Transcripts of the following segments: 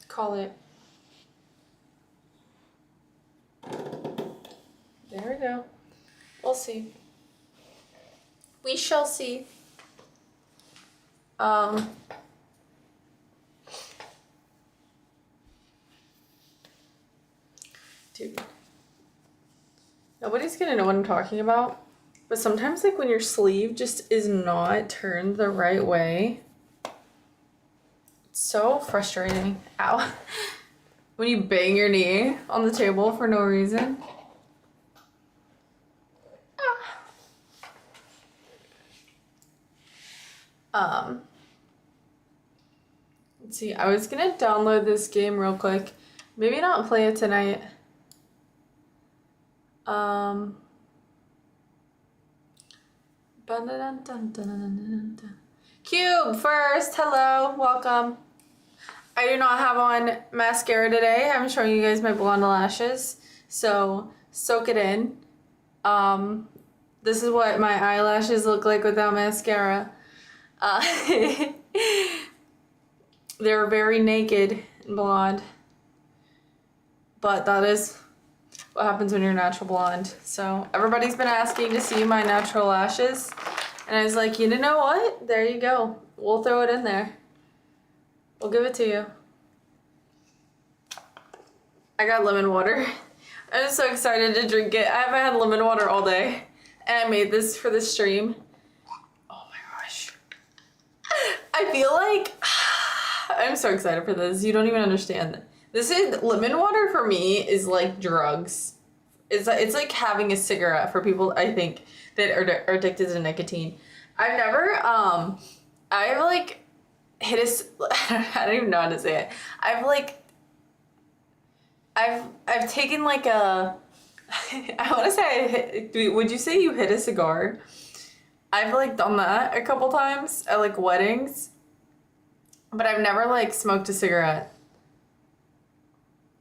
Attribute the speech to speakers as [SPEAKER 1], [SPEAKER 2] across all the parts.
[SPEAKER 1] Call it. There we go. We'll see. We shall see. Dude. Nobody's gonna know what I'm talking about. But sometimes, like, when your sleeve just is not turned the right way, it's so frustrating. Ow. When you bang your knee on the table for no reason. Let's see, I was gonna download this game real quick. Maybe not play it tonight. Cube first, hello, welcome. I do not have on mascara today. I'm showing you guys my blonde lashes, so soak it in. This is what my eyelashes look like without mascara. They're very naked and blonde, but that is what happens when you're natural blonde. So everybody's been asking to see my natural lashes, and I was like, you know what? There you go. We'll throw it in there. We'll give it to you. I got lemon water. I'm so excited to drink it. I haven't had lemon water all day, and I made this for the stream. Oh my gosh. I feel like I'm so excited for this. You don't even understand. This is lemon water for me is like drugs. It's like having a cigarette for people, I think, that are addicted to nicotine. I've like hit a, I don't even know how to say it. I've taken like a, I want to say, would you say you hit a cigar? I've like done that a couple times at like weddings, but I've never like smoked a cigarette.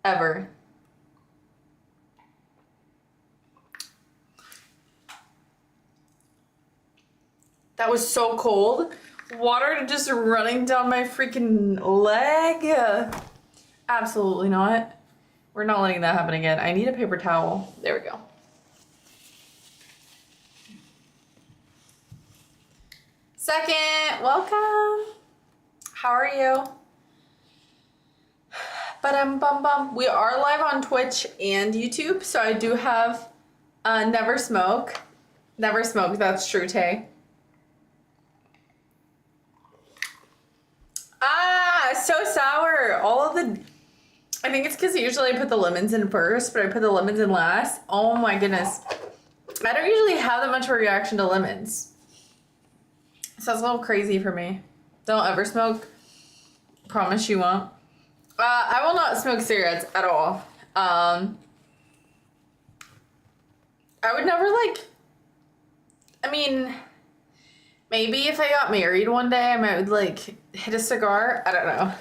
[SPEAKER 1] Ever. That was so cold. Water just running down my freaking leg. Absolutely not. We're not letting that happen again. I need a paper towel. There we go. Second, welcome. How are you? Ba-dum-bum-bum. We are live on Twitch and YouTube, so I do have Never Smoke. Never Smoke, that's true, Tay. So sour. All of the, I think it's because usually I put the lemons in first, but I put the lemons in last. Oh my goodness. I don't usually have that much of a reaction to lemons. So it's a little crazy for me. Don't ever smoke. Promise you won't. I will not smoke cigarettes at all. I would never like, I mean, maybe if I got married one day, I might like hit a cigar. I don't know.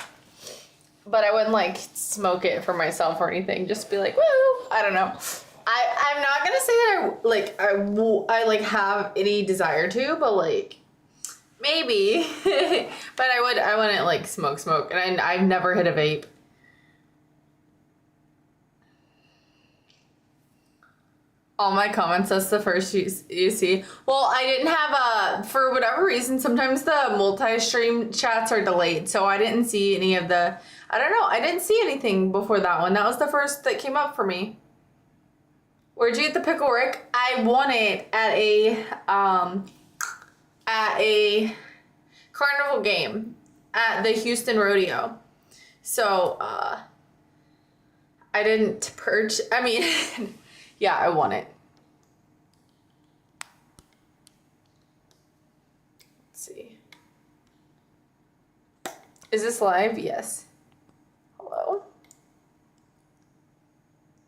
[SPEAKER 1] But I wouldn't like smoke it for myself or anything. Just be like, woo, I don't know. I'm not gonna say that I like have any desire to, but like maybe. But I wouldn't like smoke. And I've never hit a vape. All my comments, that's the first you see. Well, I didn't have for whatever reason, sometimes the multi-stream chats are delayed. So I didn't see any of the, I don't know. I didn't see anything before that one. That was the first that came up for me. Where'd you get the pickle, Rick? I won it at a carnival game at the Houston Rodeo. So, I didn't purge, I mean, yeah, I won it. Let's see. Is this live? Yes. Hello?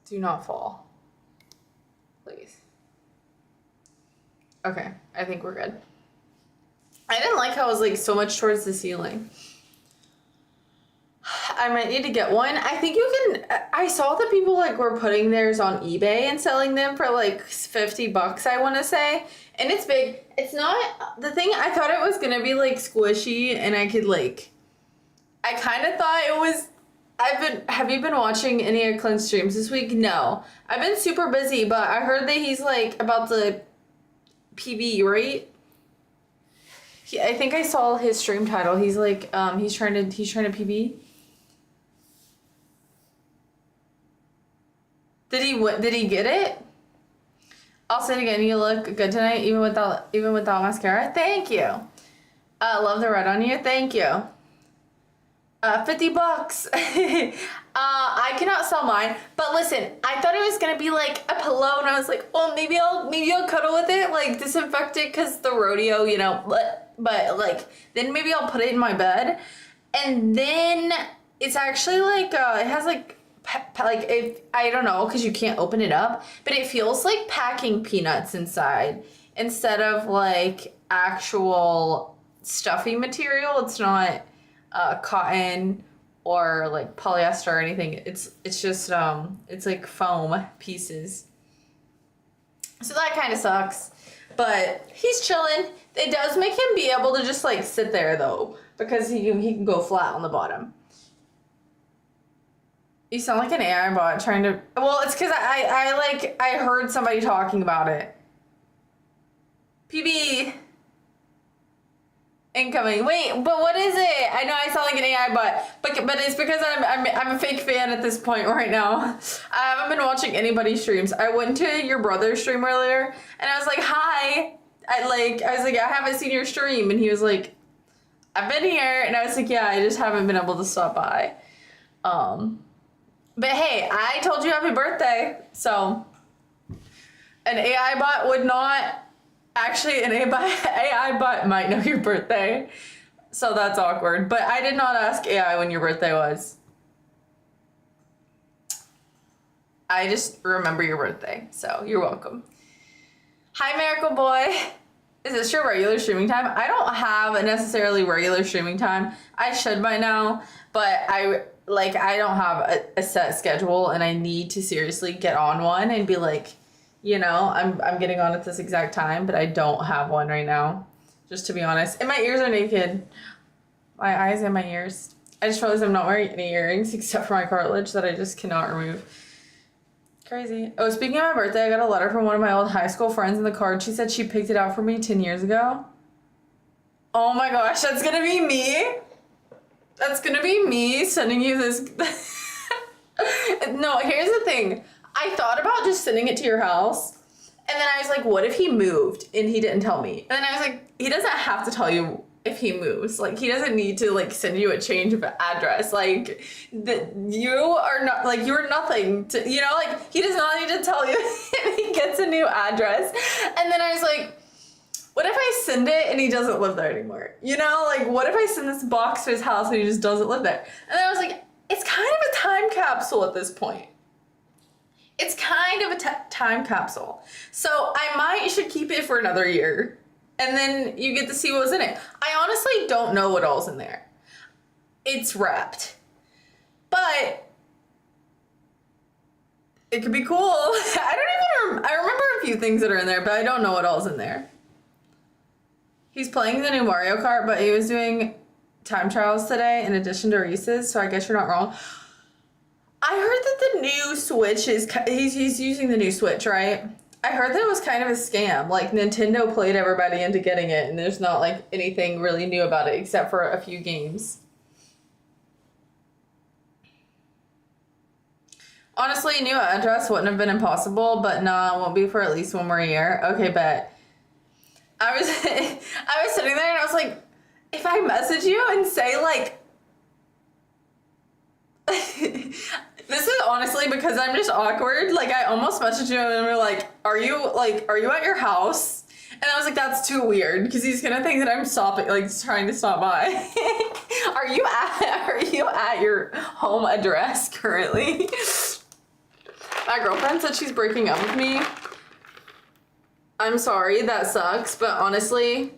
[SPEAKER 1] Do not fall. Please. Okay, I think we're good. I didn't like how it was like so much towards the ceiling. I might need to get one. I think you can, I saw that people like were putting theirs on eBay and selling them for like 50 bucks, I want to say. And it's big. It's not, the thing, I thought it was going to be like squishy and I could like, I kind of thought it was. Have you been watching any of Clint's streams this week? No. I've been super busy, but I heard that he's like about the PB, right? I think I saw his stream title. He's like, he's trying to PB. Did he get it? I'll say it again. You look good tonight, even without mascara. Thank you. Love the red on you. Thank you. $50. I cannot sell mine, but listen, I thought it was gonna be like a pillow, and I was like, oh, maybe I'll cuddle with it, like disinfect it, cause the rodeo, you know. But like then maybe I'll put it in my bed, and then it's actually like it has like if I don't know, cause you can't open it up, but it feels like packing peanuts inside instead of like actual stuffy material. It's not cotton or like polyester or anything. It's just it's like foam pieces. So that kind of sucks, but he's chilling. It does make him be able to just like sit there though, because he can go flat on the bottom. You sound like an AI bot trying to. Well, it's because I heard somebody talking about it. PB. Incoming. Wait, but what is it? I know I sound like an AI bot, but it's because I'm a fake fan at this point right now. I haven't been watching anybody's streams. I went to your brother's stream earlier, and I was like, hi. I was like, I haven't seen your stream, and he was like, I've been here, and I was like, yeah, I just haven't been able to stop by. But hey, I told you happy birthday, so an AI bot would not. Actually, an AI bot might know your birthday, so that's awkward. But I did not ask AI when your birthday was. I just remember your birthday, so you're welcome. Hi, Miracle Boy. Is this your regular streaming time? I don't have a necessarily regular streaming time. I should by now, but I don't have a set schedule, and I need to seriously get on one and be like, you know, I'm getting on at this exact time, but I don't have one right now, just to be honest. And my ears are naked. My eyes and my ears. I just realized I'm not wearing any earrings except for my cartilage that I just cannot remove. Crazy. Oh, speaking of my birthday, I got a letter from one of my old high school friends, in the card she said she picked it out for me 10 years ago. Oh my gosh, that's gonna be me. That's gonna be me sending you this. No, here's the thing. I thought about just sending it to your house, and then I was like, what if he moved and he didn't tell me? And then I was like, he doesn't have to tell you if he moves. Like, he doesn't need to like send you a change of address. Like, you are not, like, you're nothing to, you know, like, he does not need to tell you if he gets a new address. And then I was like, what if I send it and he doesn't live there anymore? You know, like, what if I send this box to his house and he just doesn't live there? And then I was like, it's kind of a time capsule at this point. It's kind of a time capsule. So I should keep it for another year. And then you get to see what was in it. I honestly don't know what all's in there. It's wrapped. But it could be cool. I remember a few things that are in there, but I don't know what all's in there. He's playing the new Mario Kart, but he was doing time trials today in addition to Reese's, so I guess you're not wrong. I heard that the new Switch is, he's using the new Switch, right? I heard that it was kind of a scam. Like, Nintendo played everybody into getting it, and there's not, like, anything really new about it except for a few games. Honestly, new address wouldn't have been impossible, but nah, won't be for at least one more year. Okay, bet. I was sitting there and I was like, if I message you and say, like, this is honestly because I'm just awkward. Like, I almost messaged you and we're like, are you at your house? And I was like, that's too weird because he's gonna think that I'm stopping, like, trying to stop by. Are you at your home address currently? My girlfriend said she's breaking up with me. I'm sorry, that sucks, but honestly,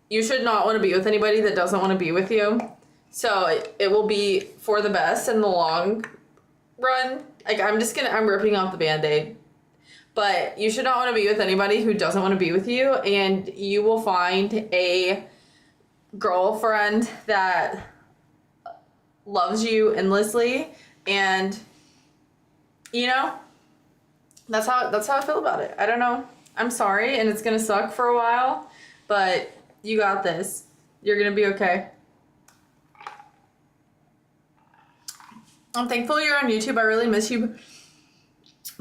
[SPEAKER 1] you should not want to be with anybody that doesn't want to be with you. So it will be for the best in the long run. Like, I'm ripping off the Band-Aid. But you should not want to be with anybody who doesn't want to be with you, and you will find a girlfriend that loves you endlessly, and you know, that's how I feel about it. I don't know. I'm sorry, and it's gonna suck for a while, but you got this. You're gonna be okay. I'm thankful you're on YouTube. I really miss you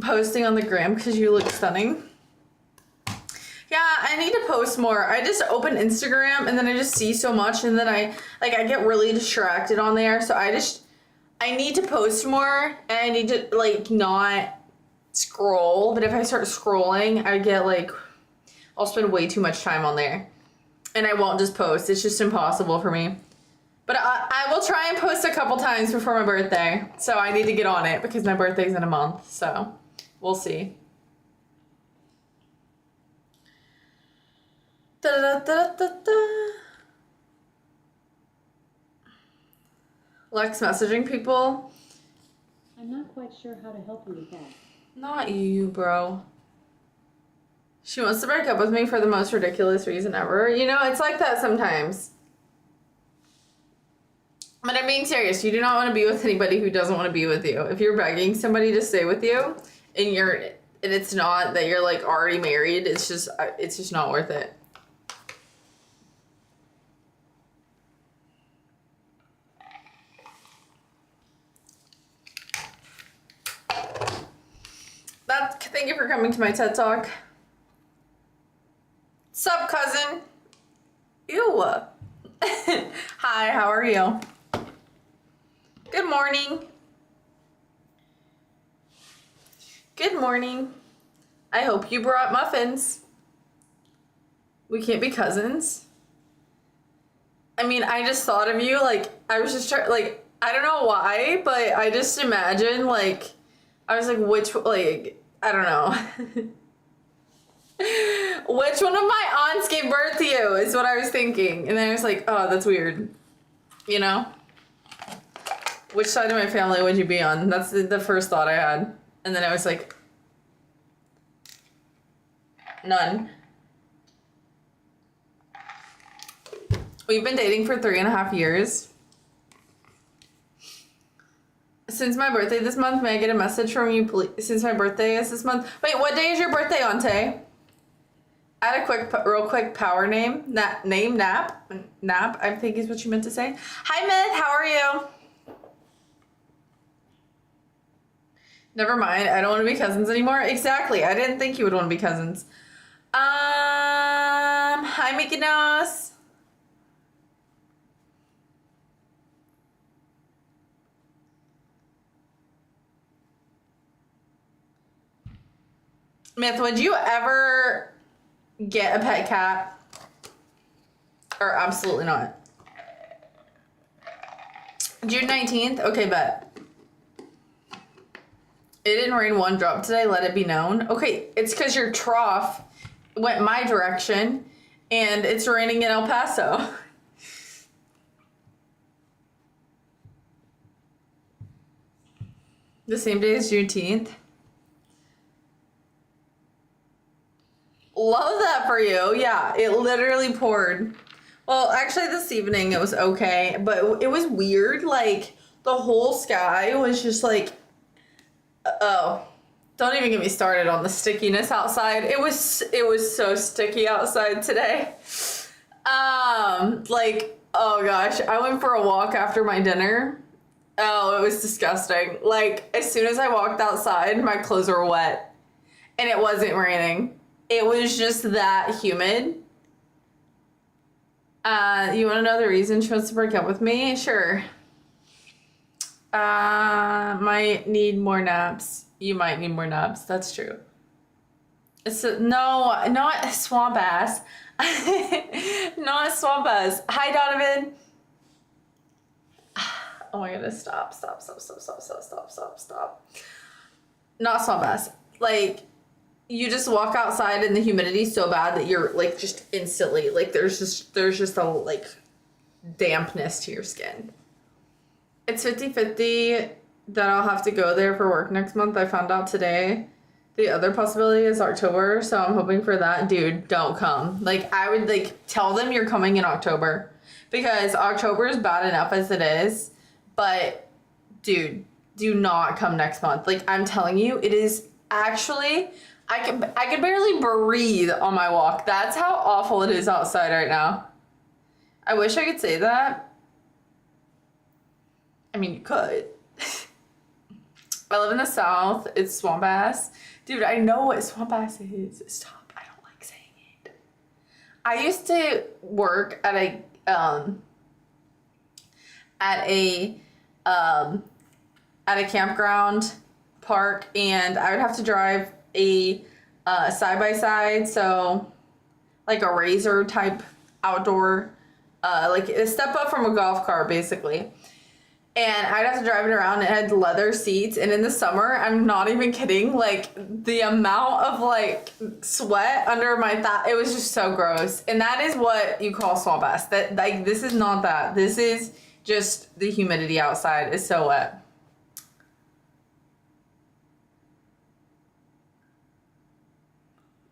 [SPEAKER 1] posting on the gram because you look stunning. Yeah, I need to post more. I just open Instagram and then I just see so much, and then I get really distracted on there. So I need to post more, and I need to like not scroll. But if I start scrolling, I get like, I'll spend way too much time on there, and I won't just post. It's just impossible for me. But I will try and post a couple times before my birthday. So I need to get on it because my birthday's in a month. So we'll see. Lex messaging people.
[SPEAKER 2] I'm not quite sure how to help you with that.
[SPEAKER 1] Not you, bro. She wants to break up with me for the most ridiculous reason ever. You know, it's like that sometimes. But I'm being serious. You do not want to be with anybody who doesn't want to be with you. If you're begging somebody to stay with you, and it's not that you're like already married, it's just not worth it. Thank you for coming to my TED Talk. Sup, cousin? Ew. Hi, how are you? Good morning. Good morning. I hope you brought muffins. We can't be cousins. I mean, I just thought of you, like, I was just trying, like, I don't know why, but I just imagine, like, I was like, I don't know. Which one of my aunts gave birth to you is what I was thinking. And then I was like, oh, that's weird. You know? Which side of my family would you be on? That's the first thought I had. And then I was like, none. We've been dating for 3.5 years. Since my birthday this month, may I get a message from you, please? Since my birthday is this month. Wait, what day is your birthday, Auntie? Add a real quick power name. Nap. Nap, I think is what you meant to say. Hi, Myth. How are you? Never mind. I don't want to be cousins anymore. Exactly. I didn't think you would want to be cousins. Hi, Mykonos. Myth, would you ever get a pet cat? Or absolutely not? June 19th? Okay, bet. It didn't rain one drop today, let it be known. Okay, it's because your trough went my direction and it's raining in El Paso. The same day as Juneteenth. Love that for you. Yeah, it literally poured. Well, actually this evening it was okay, but it was weird. Like, the whole sky was just like, oh, don't even get me started on the stickiness outside. It was so sticky outside today. Like, oh gosh, I went for a walk after my dinner. Oh, it was disgusting. Like, as soon as I walked outside, my clothes were wet. And it wasn't raining. It was just that humid. You want to know the reason she wants to break up with me? Sure. Might need more naps. You might need more naps. That's true. No, not swamp ass. Not swamp ass. Hi, Donovan. Oh my goodness, stop. Not swamp ass. Like, you just walk outside and the humidity is so bad that you're like just instantly like there's just a like dampness to your skin. It's 50-50 that I'll have to go there for work next month. I found out today. The other possibility is October, so I'm hoping for that. Dude, don't come. Like, I would like tell them you're coming in October because October is bad enough as it is, But dude, do not come next month. Like, I'm telling you, it is actually, I can barely breathe on my walk. That's how awful it is outside right now. I wish I could say that. I mean, you could. I live in the South. It's swamp ass. Dude, I know what swamp ass is. Stop. I don't like saying it. I used to work at a campground park, and I would have to drive a side-by-side, so like a razor type outdoor, like a step up from a golf cart basically. And I'd have to drive it around. It had leather seats, and in the summer, I'm not even kidding, like the amount of like sweat under my thigh, it was just so gross. And that is what you call swamp ass. That, like, this is not that. This is just the humidity outside is so wet.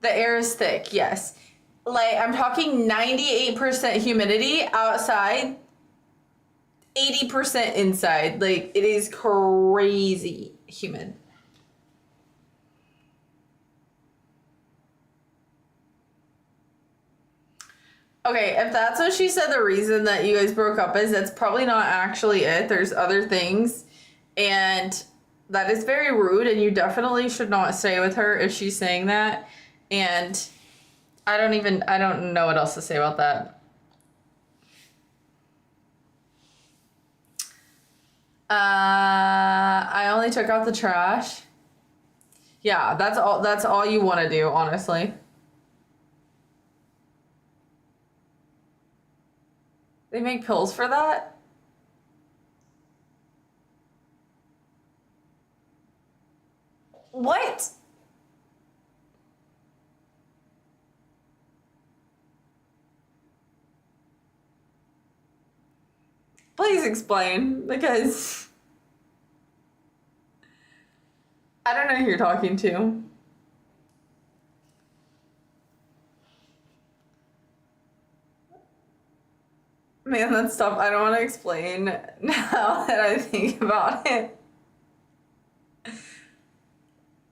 [SPEAKER 1] The air is thick, yes. Like, I'm talking 98% humidity outside, 80% inside. Like, it is crazy humid. Okay, if that's what she said the reason that you guys broke up is, that's probably not actually it. There's other things, and that is very rude, and you definitely should not stay with her if she's saying that. And I don't know what else to say about that. I only took out the trash. Yeah, that's all you want to do, honestly. They make pills for that? What? Please explain, because I don't know who you're talking to. Man, that stuff I don't want to explain now that I think about it.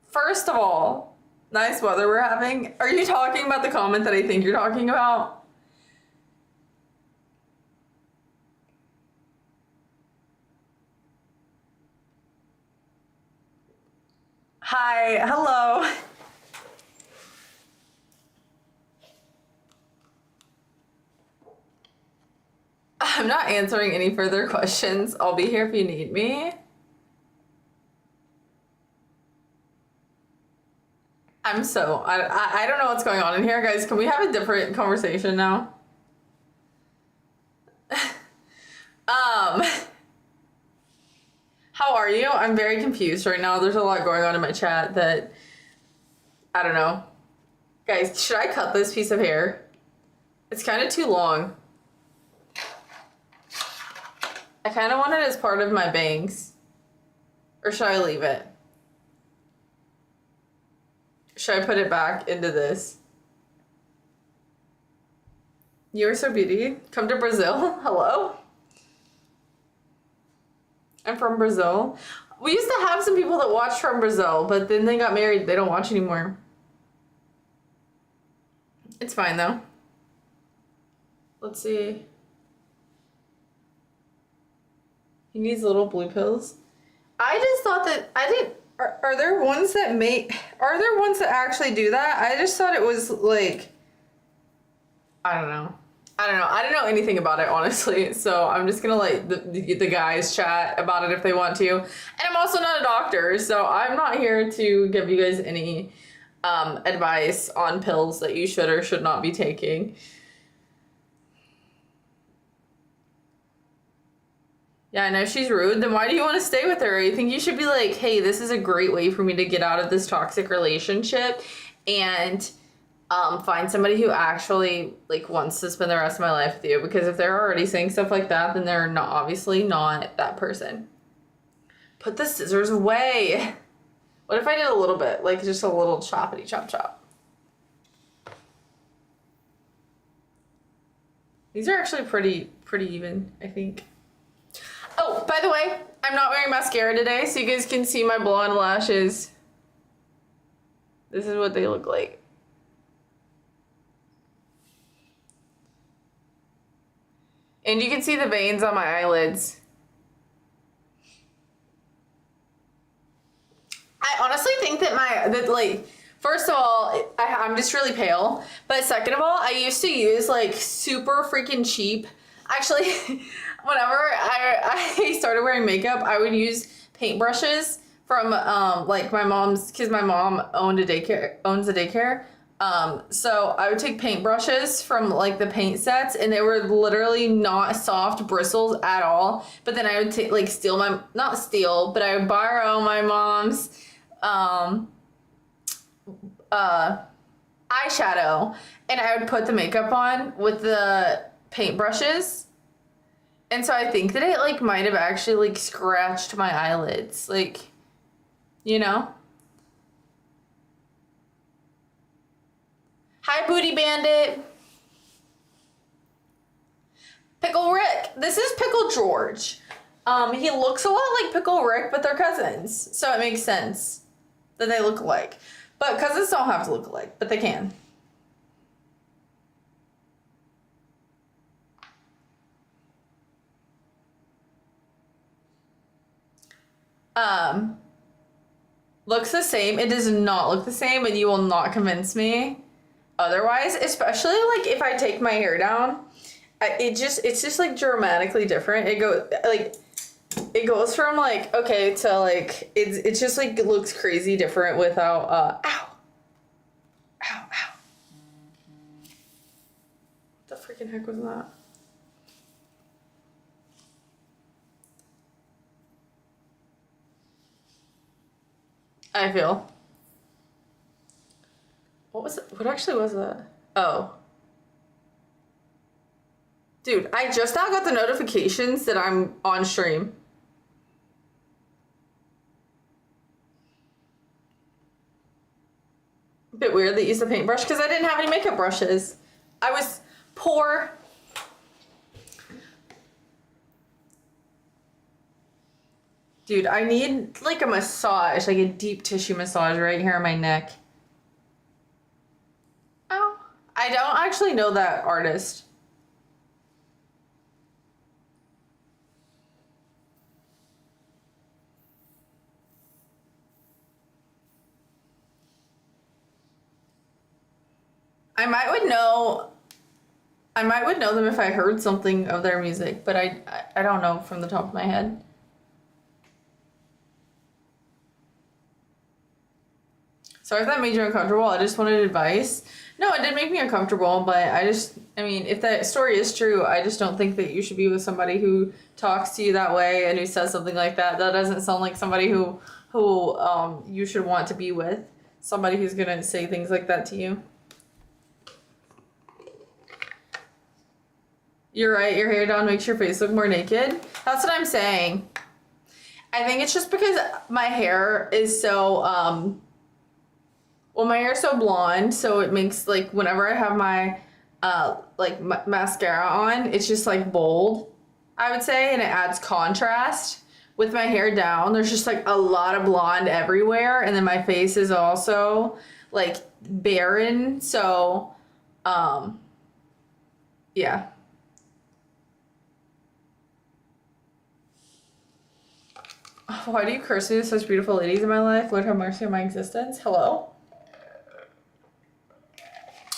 [SPEAKER 1] First of all, nice weather we're having. Are you talking about the comment that I think you're talking about? Hi, hello. I'm not answering any further questions. I'll be here if you need me. I don't know what's going on in here, guys. Can we have a different conversation now? How are you? I'm very confused right now. There's a lot going on in my chat that I don't know. Guys, should I cut this piece of hair? It's kind of too long. I kind of want it as part of my bangs. Or should I leave it? Should I put it back into this? You are so beauty. Come to Brazil. Hello? I'm from Brazil. We used to have some people that watched from Brazil, but then they got married. They don't watch anymore. It's fine though. Let's see. He needs little blue pills. I just thought that are there ones that actually do that? I just thought it was like, I don't know. I don't know anything about it, honestly. So I'm just gonna let the guys chat about it if they want to. And I'm also not a doctor, so I'm not here to give you guys any advice on pills that you should or should not be taking. Yeah, I know she's rude. Then why do you want to stay with her? You think you should be like, hey, this is a great way for me to get out of this toxic relationship and find somebody who actually like wants to spend the rest of my life with you. Because if they're already saying stuff like that, then they're not obviously not that person. Put the scissors away. What if I did a little bit, like just a little choppity chop chop? These are actually pretty even, I think. Oh, by By the way, I'm not wearing mascara today, so you guys can see my blonde lashes. This is what they look like. And you can see the veins on my eyelids. I honestly think that like, first of all, I'm just really pale. But second of all, I used to use like super freaking cheap. Actually, whenever I started wearing makeup, I would use paintbrushes from like my mom's, because my mom owns a daycare. So I would take paintbrushes from like the paint sets, and they were literally not soft bristles at all. But then I would take like but I would borrow my mom's eyeshadow, and I would put the makeup on with the paintbrushes. And so I think that it like might have actually like scratched my eyelids, like, you know. Hi, Booty Bandit. Pickle Rick. This is Pickle George. He looks a lot like Pickle Rick, but they're cousins. So it makes sense that they look alike. But cousins don't have to look alike, but they can. Looks the same. It does not look the same, and you will not convince me otherwise, especially like if I take my hair down. It's just like dramatically different. It goes from like okay to like it's just like it looks crazy different without ow. What the freaking heck was that? I feel. What was it? What actually was that? Oh. Dude, I just now got the notifications that I'm on stream. Bit weird they used a paintbrush because I didn't have any makeup brushes. I was poor. Dude, I need like a massage, like a deep tissue massage right here on my neck. Oh, I don't actually know that artist. I might would know them if I heard something of their music, but I don't know from the top of my head. Sorry if that made you uncomfortable. I just wanted advice. No, it did make me uncomfortable, but I mean, if that story is true, I just don't think that you should be with somebody who talks to you that way and who says something like that. That doesn't sound like somebody who you should want to be with. Somebody who's gonna say things like that to you. You're right, your hair down makes your face look more naked. That's what I'm saying. I think it's just because my hair is so, well, my hair is so blonde, so it makes, like, whenever I have my, mascara on, it's just, like, bold, I would say, and it adds contrast. With my hair down, there's just, like, a lot of blonde everywhere, and then my face is also, like, barren, so, yeah. Why do you curse me with such beautiful ladies in my life? Lord have mercy on my existence. Hello?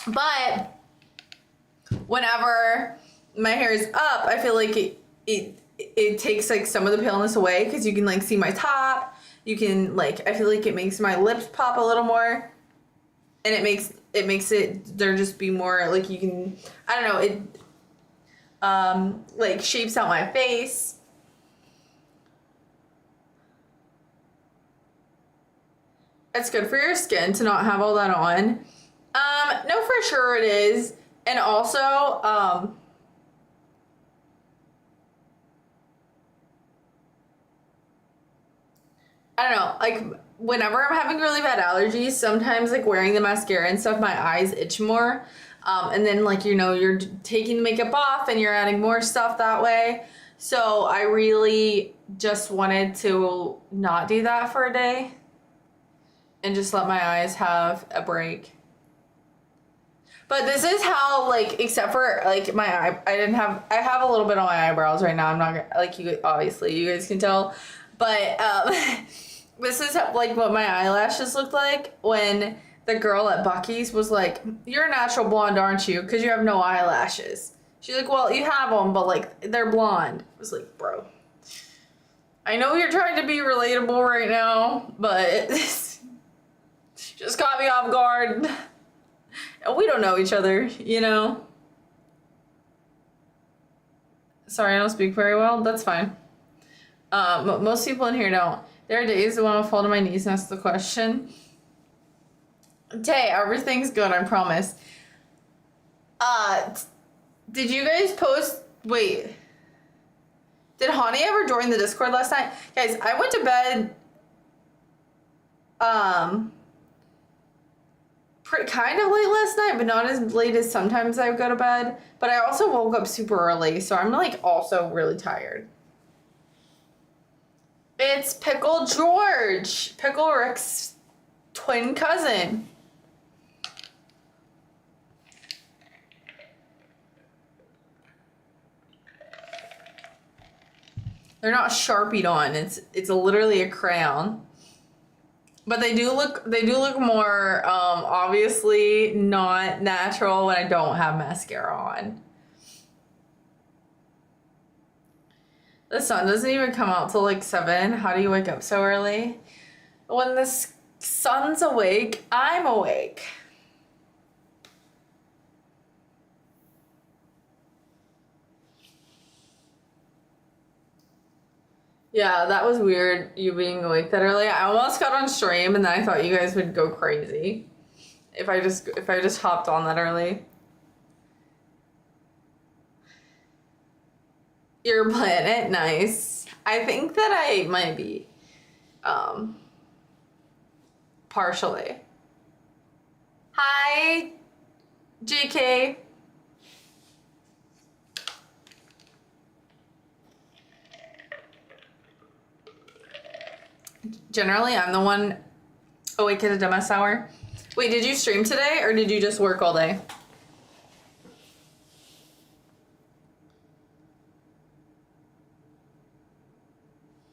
[SPEAKER 1] But whenever my hair is up, I feel like it takes like some of the paleness away because you can like see my top. You can like, I feel like it makes my lips pop a little more, and it makes it there just be more like you can, I don't know, it like shapes out my face. It's good for your skin to not have all that on. No, for sure it is. And also, I don't know, like whenever I'm having really bad allergies, sometimes like wearing the mascara and stuff, my eyes itch more. And then like, you know, you're taking the makeup off and you're adding more stuff that way. So I really just wanted to not do that for a day and just let my eyes have a break. But this is how, like, except for, like, my eye, I have a little bit on my eyebrows right now. I'm not, like, obviously, you guys can tell. But, this is, like, what my eyelashes looked like when the girl at Buc-ee's was like, you're a natural blonde, aren't you? Because you have no eyelashes. She's like, well, you have them, but, like, they're blonde. I was like, bro. I know you're trying to be relatable right now, but just caught me off guard. We don't know each other, you know? Sorry, I don't speak very well. That's fine. Most people in here don't. There are days when I'll fall to my knees and ask the question. Tay, everything's good, I promise. Did you guys post... Wait. Did Hani ever join the Discord last night? Guys, I went to bed... kind of late last night, but not as late as sometimes I go to bed. But I also woke up super early, so I'm, like, also really tired. It's Pickle George, Pickle Rick's twin cousin. They're not Sharpied on. It's literally a crayon. But they do look more obviously not natural when I don't have mascara on. The sun doesn't even come out till like 7. How do you wake up so early? When the sun's awake, I'm awake. Yeah, that was weird, you being awake that early. I almost got on stream and then I thought you guys would go crazy if I just hopped on that early. Your planet, nice. I think that I might be partially. Hi, JK. Generally, I'm the one awake at a dumbass hour. Wait, did you stream today or did you just work all day?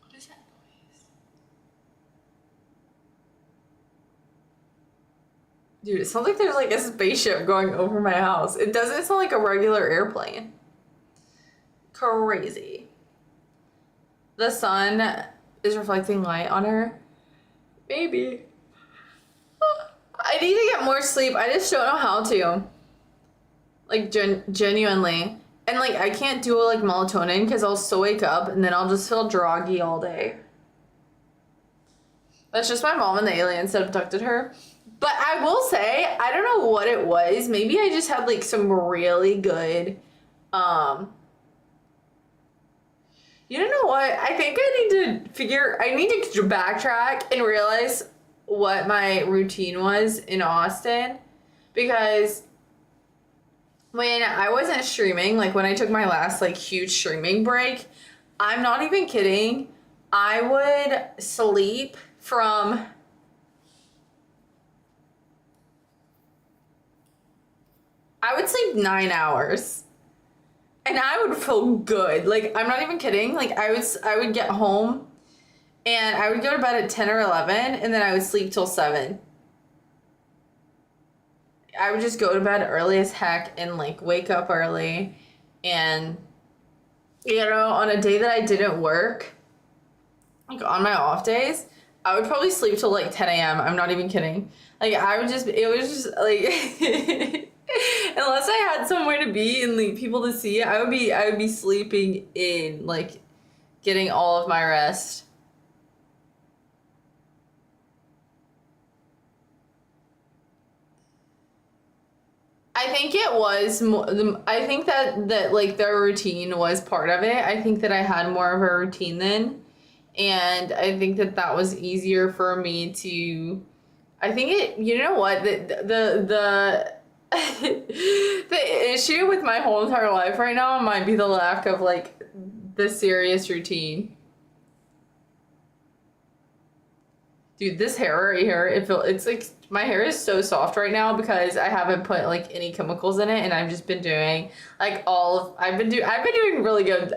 [SPEAKER 1] What is that noise? Dude, it sounds like there's like a spaceship going over my house. It doesn't sound like a regular airplane. Crazy. The sun is reflecting light on her. Maybe. I need to get more sleep. I just don't know how to. Like, genuinely. And, like, I can't do, like, melatonin because I'll still wake up and then I'll just feel groggy all day. That's just my mom and the aliens that abducted her. But I will say, I don't know what it was. Maybe I just had, like, some really good, you don't know what? I think I need to backtrack and realize what my routine was in Austin. Because when I wasn't streaming, like when I took my last like huge streaming break, I'm not even kidding. I would sleep from I would sleep 9 hours. And I would feel good. Like, I'm not even kidding. Like, I would get home and I would go to bed at 10 or 11 and then I would sleep till 7. I would just go to bed early as heck and, like, wake up early. And, you know, on a day that I didn't work, like, on my off days, I would probably sleep till, like, 10 a.m. I'm not even kidding. Like, it was just, like... Unless I had somewhere to be and like people to see, I would be sleeping in, like, getting all of my rest. I think it was I think that like the routine was part of it. I think that I had more of a routine then, and I think that was easier for me to. I think it. You know what the issue with my whole entire life right now might be the lack of like the serious routine. Dude, this hair right here, it's like, my hair is so soft right now because I haven't put like any chemicals in it, and I've just been doing like I've been doing really good.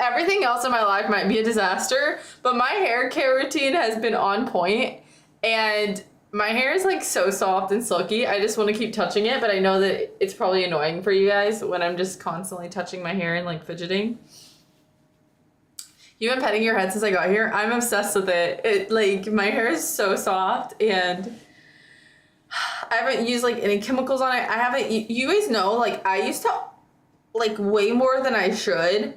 [SPEAKER 1] Everything else in my life might be a disaster, but my hair care routine has been on point, and my hair is like so soft and silky. I just want to keep touching it, but I know that it's probably annoying for you guys when I'm just constantly touching my hair and like fidgeting. You've been petting your head since I got here. I'm obsessed with it. Like, my hair is so soft, and I haven't used like any chemicals on it. I haven't, you guys know, like, I used to like way more than I should.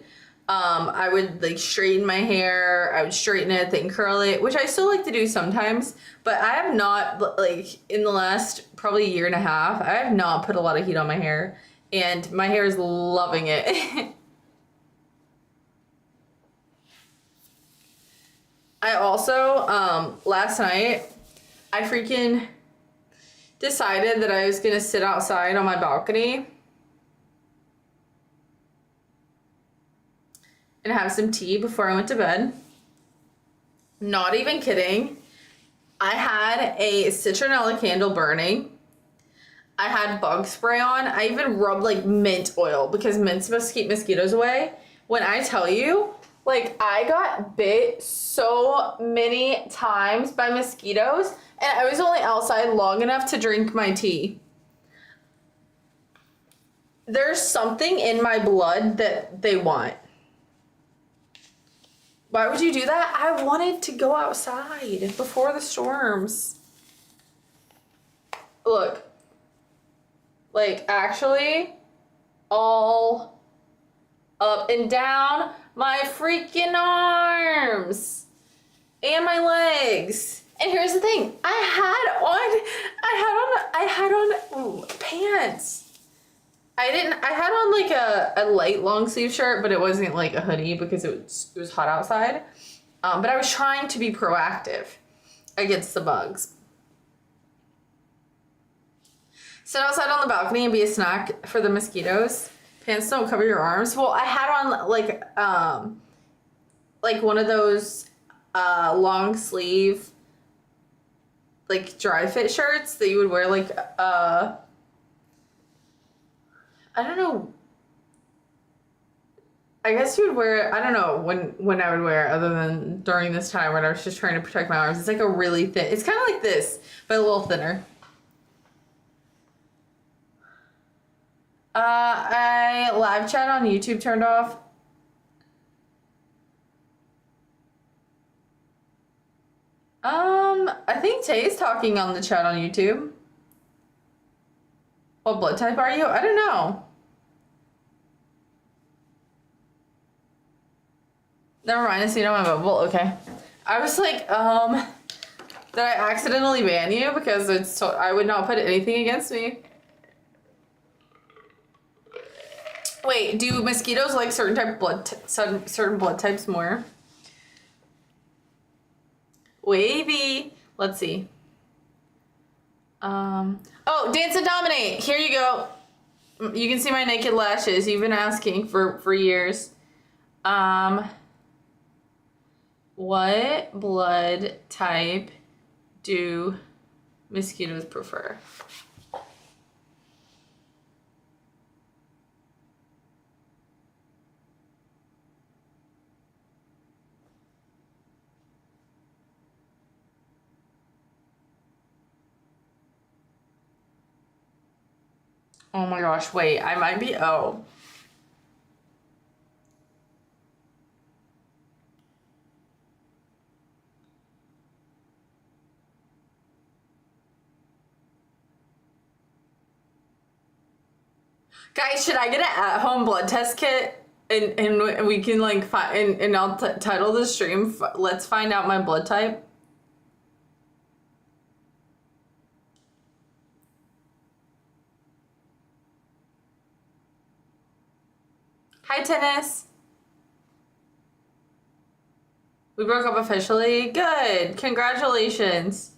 [SPEAKER 1] I would like straighten my hair, I would straighten it, then curl it, which I still like to do sometimes, but I have not, like, in the last probably year and a half, I have not put a lot of heat on my hair, and my hair is loving it. I also, last night, I freaking decided that I was gonna sit outside on my balcony and have some tea before I went to bed. Not even kidding. I had a citronella candle burning. I had bug spray on. I even rubbed like mint oil because mint's supposed to keep mosquitoes away. When I tell you, like, I got bit so many times by mosquitoes, and I was only outside long enough to drink my tea. There's something in my blood that they want. Why would you do that? I wanted to go outside before the storms. Look. Like, actually, all up and down my freaking arms and my legs. And here's the thing, I had on pants. I had on like a light long sleeve shirt, but it wasn't like a hoodie because it was hot outside. But I was trying to be proactive against the bugs. Sit outside on the balcony and be a snack for the mosquitoes. Pants don't cover your arms. Well, I had on like one of those long sleeve like dry fit shirts that you would wear like I don't know. I guess you would wear, I don't know when I would wear it other than during this time when I was just trying to protect my arms. It's like a really thin, it's kind of like this, but a little thinner. I live chat on YouTube turned off. I think Tay's talking on the chat on YouTube. What blood type are you? I don't know. Never mind, I see it on my bubble. Okay. I was like, did I accidentally ban you? Because I would not put anything against me. Wait, do mosquitoes like certain type of blood, certain blood types more? Wavy. Let's see. Oh, Dance and Dominate. Here you go. You can see my naked lashes. You've been asking for years. What blood type do mosquitoes prefer? Oh my gosh, wait, I might be O. Guys, should I get an at-home blood test kit? And we can like find, and I'll title the stream, Let's Find Out My Blood Type. Hi, Tennis. We broke up officially? Good. Congratulations.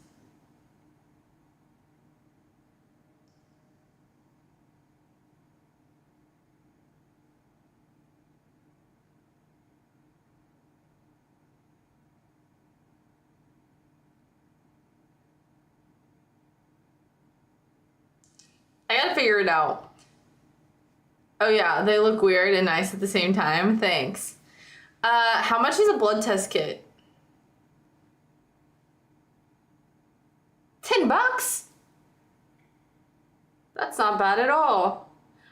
[SPEAKER 1] figure it out. Oh yeah, they look weird and nice at the same time. Thanks. How much is a blood test kit? $10? That's not bad at all.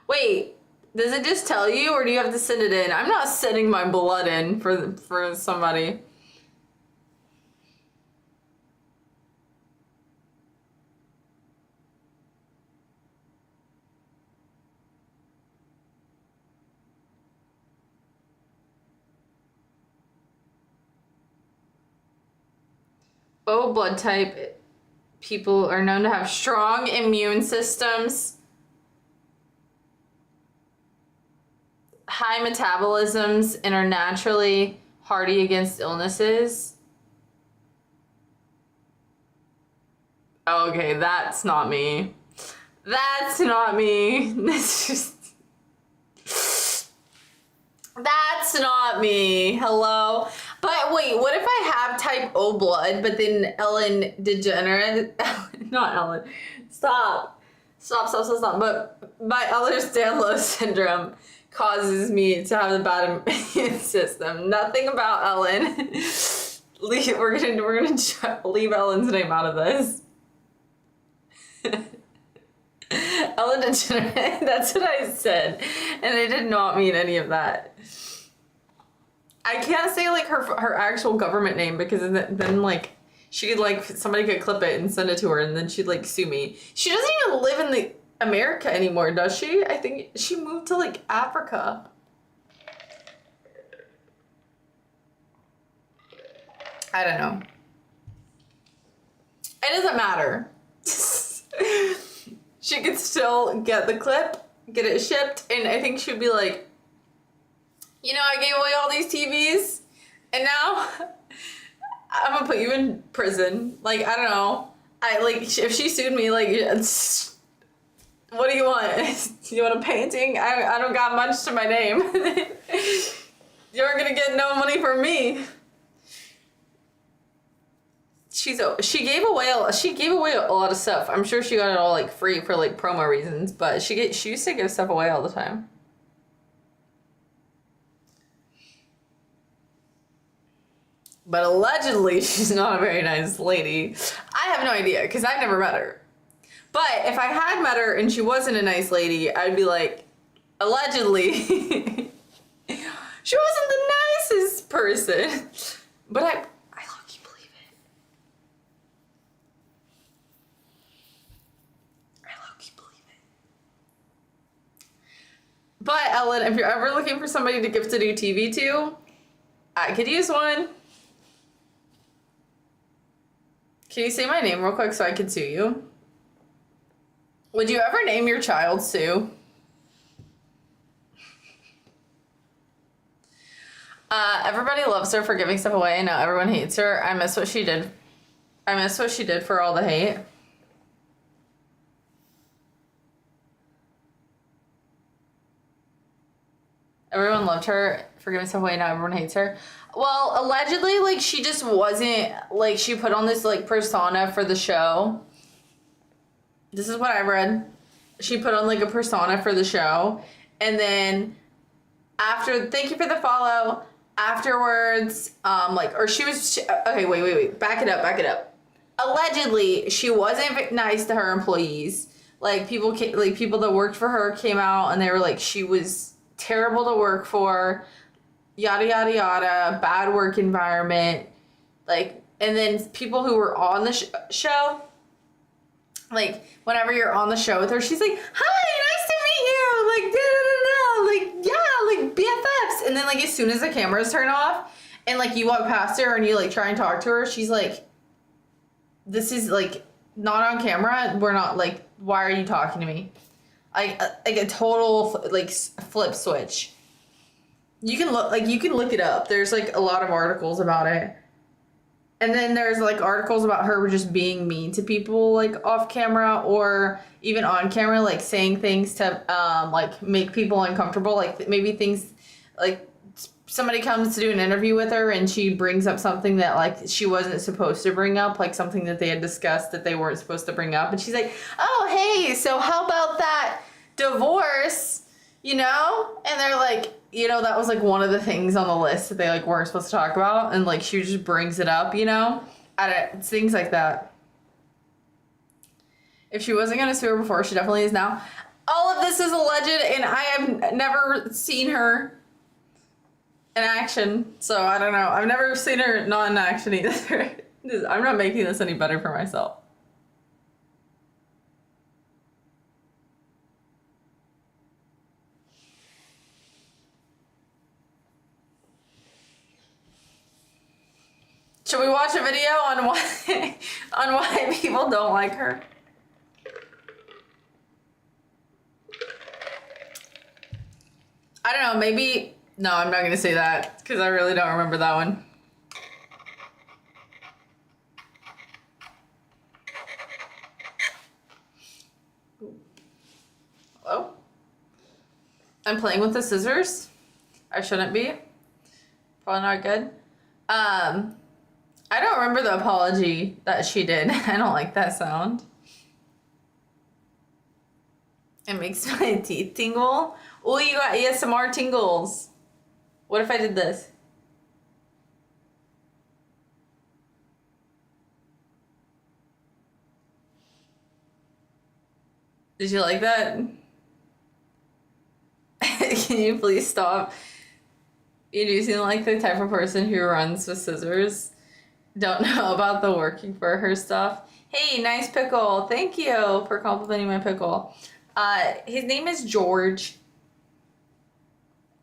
[SPEAKER 1] Wait, does it just tell you or do you have to send it in? I'm not sending my blood in for somebody. O blood type people are known to have strong immune systems, high metabolisms, and are naturally hardy against illnesses. Okay, that's not me. That's not me. That's not me. Hello? But wait, what if I have type O blood, but then Ellen DeGeneres, not Ellen, stop. But my Ehlers-Danlos syndrome causes me to have the bad immune system. Nothing about Ellen. We're gonna leave Ellen's name out of this. Ellen DeGeneres, that's what I said, and I did not mean any of that. I can't say like her actual government name because then like she could like somebody could clip it and send it to her and then she'd like sue me. She doesn't even live in the America anymore, does she? I think she moved to like Africa. I don't know. It doesn't matter. She could still get the clip, get it shipped, and I think she'd be like, you know, I gave away all these TVs, and now I'm gonna put you in prison. Like, I don't know. If she sued me, like, what do you want? You want a painting? I don't got much to my name. You're gonna get no money from me. She gave away a lot of stuff. I'm sure she got it all like free for like promo reasons, but she used to give stuff away all the time. But allegedly, she's not a very nice lady. I have no idea, because I've never met her. But if I had met her and she wasn't a nice lady, I'd be like, allegedly, she wasn't the nicest person. But I low-key believe it. I low-key believe it. But Ellen, if you're ever looking for somebody to gift a new TV to, I could use one. Can you say my name real quick so I can sue you? Would you ever name your child Sue? Everybody loves her for giving stuff away. Now everyone hates her. I miss what she did. I miss what she did for all the hate. Everyone loved her for giving stuff away. Now everyone hates her. Well, allegedly, like, she just wasn't, like, she put on this, like, persona for the show. This is what I read. She put on, like, a persona for the show. And then after, thank you for the follow. Afterwards, okay, wait. Back it up. Allegedly, she wasn't nice to her employees. Like, people that worked for her came out and they were like, she was terrible to work for. Yada, yada, yada, bad work environment, like, and then people who were on the show, like, whenever you're on the show with her, she's like, hi, nice to meet you, like, da, da, da, da, like, yeah, like, BFFs, and then, like, as soon as the cameras turn off, and, like, you walk past her, and you, like, try and talk to her, she's like, this is, like, not on camera, we're not, like, why are you talking to me? Like a total, like, flip switch. You can look it up. There's like a lot of articles about it. And then there's like articles about her just being mean to people like off camera or even on camera, like saying things to like make people uncomfortable, like maybe things like somebody comes to do an interview with her and she brings up something that like she wasn't supposed to bring up, like something that they had discussed that they weren't supposed to bring up, and she's like, oh hey, so how about that divorce, you know? And they're like, you know, that was like one of the things on the list that they like weren't supposed to talk about, and like she just brings it up, you know? It's things like that. If she wasn't gonna sue her before, she definitely is now. All of this is alleged, and I have never seen her in action, so I don't know. I've never seen her not in action either. I'm not making this any better for myself. Should we watch a video on why on why people don't like her? I don't know, maybe... No, I'm not gonna say that, because I really don't remember that one. Hello? I'm playing with the scissors. I shouldn't be. Probably not good. I don't remember the apology that she did. I don't like that sound. It makes my teeth tingle. Oh, you got ASMR tingles. What if I did this? Did you like that? Can you please stop? You do seem like the type of person who runs with scissors. Don't know about the working for her stuff. Hey, nice pickle. Thank you for complimenting my pickle. His name is George.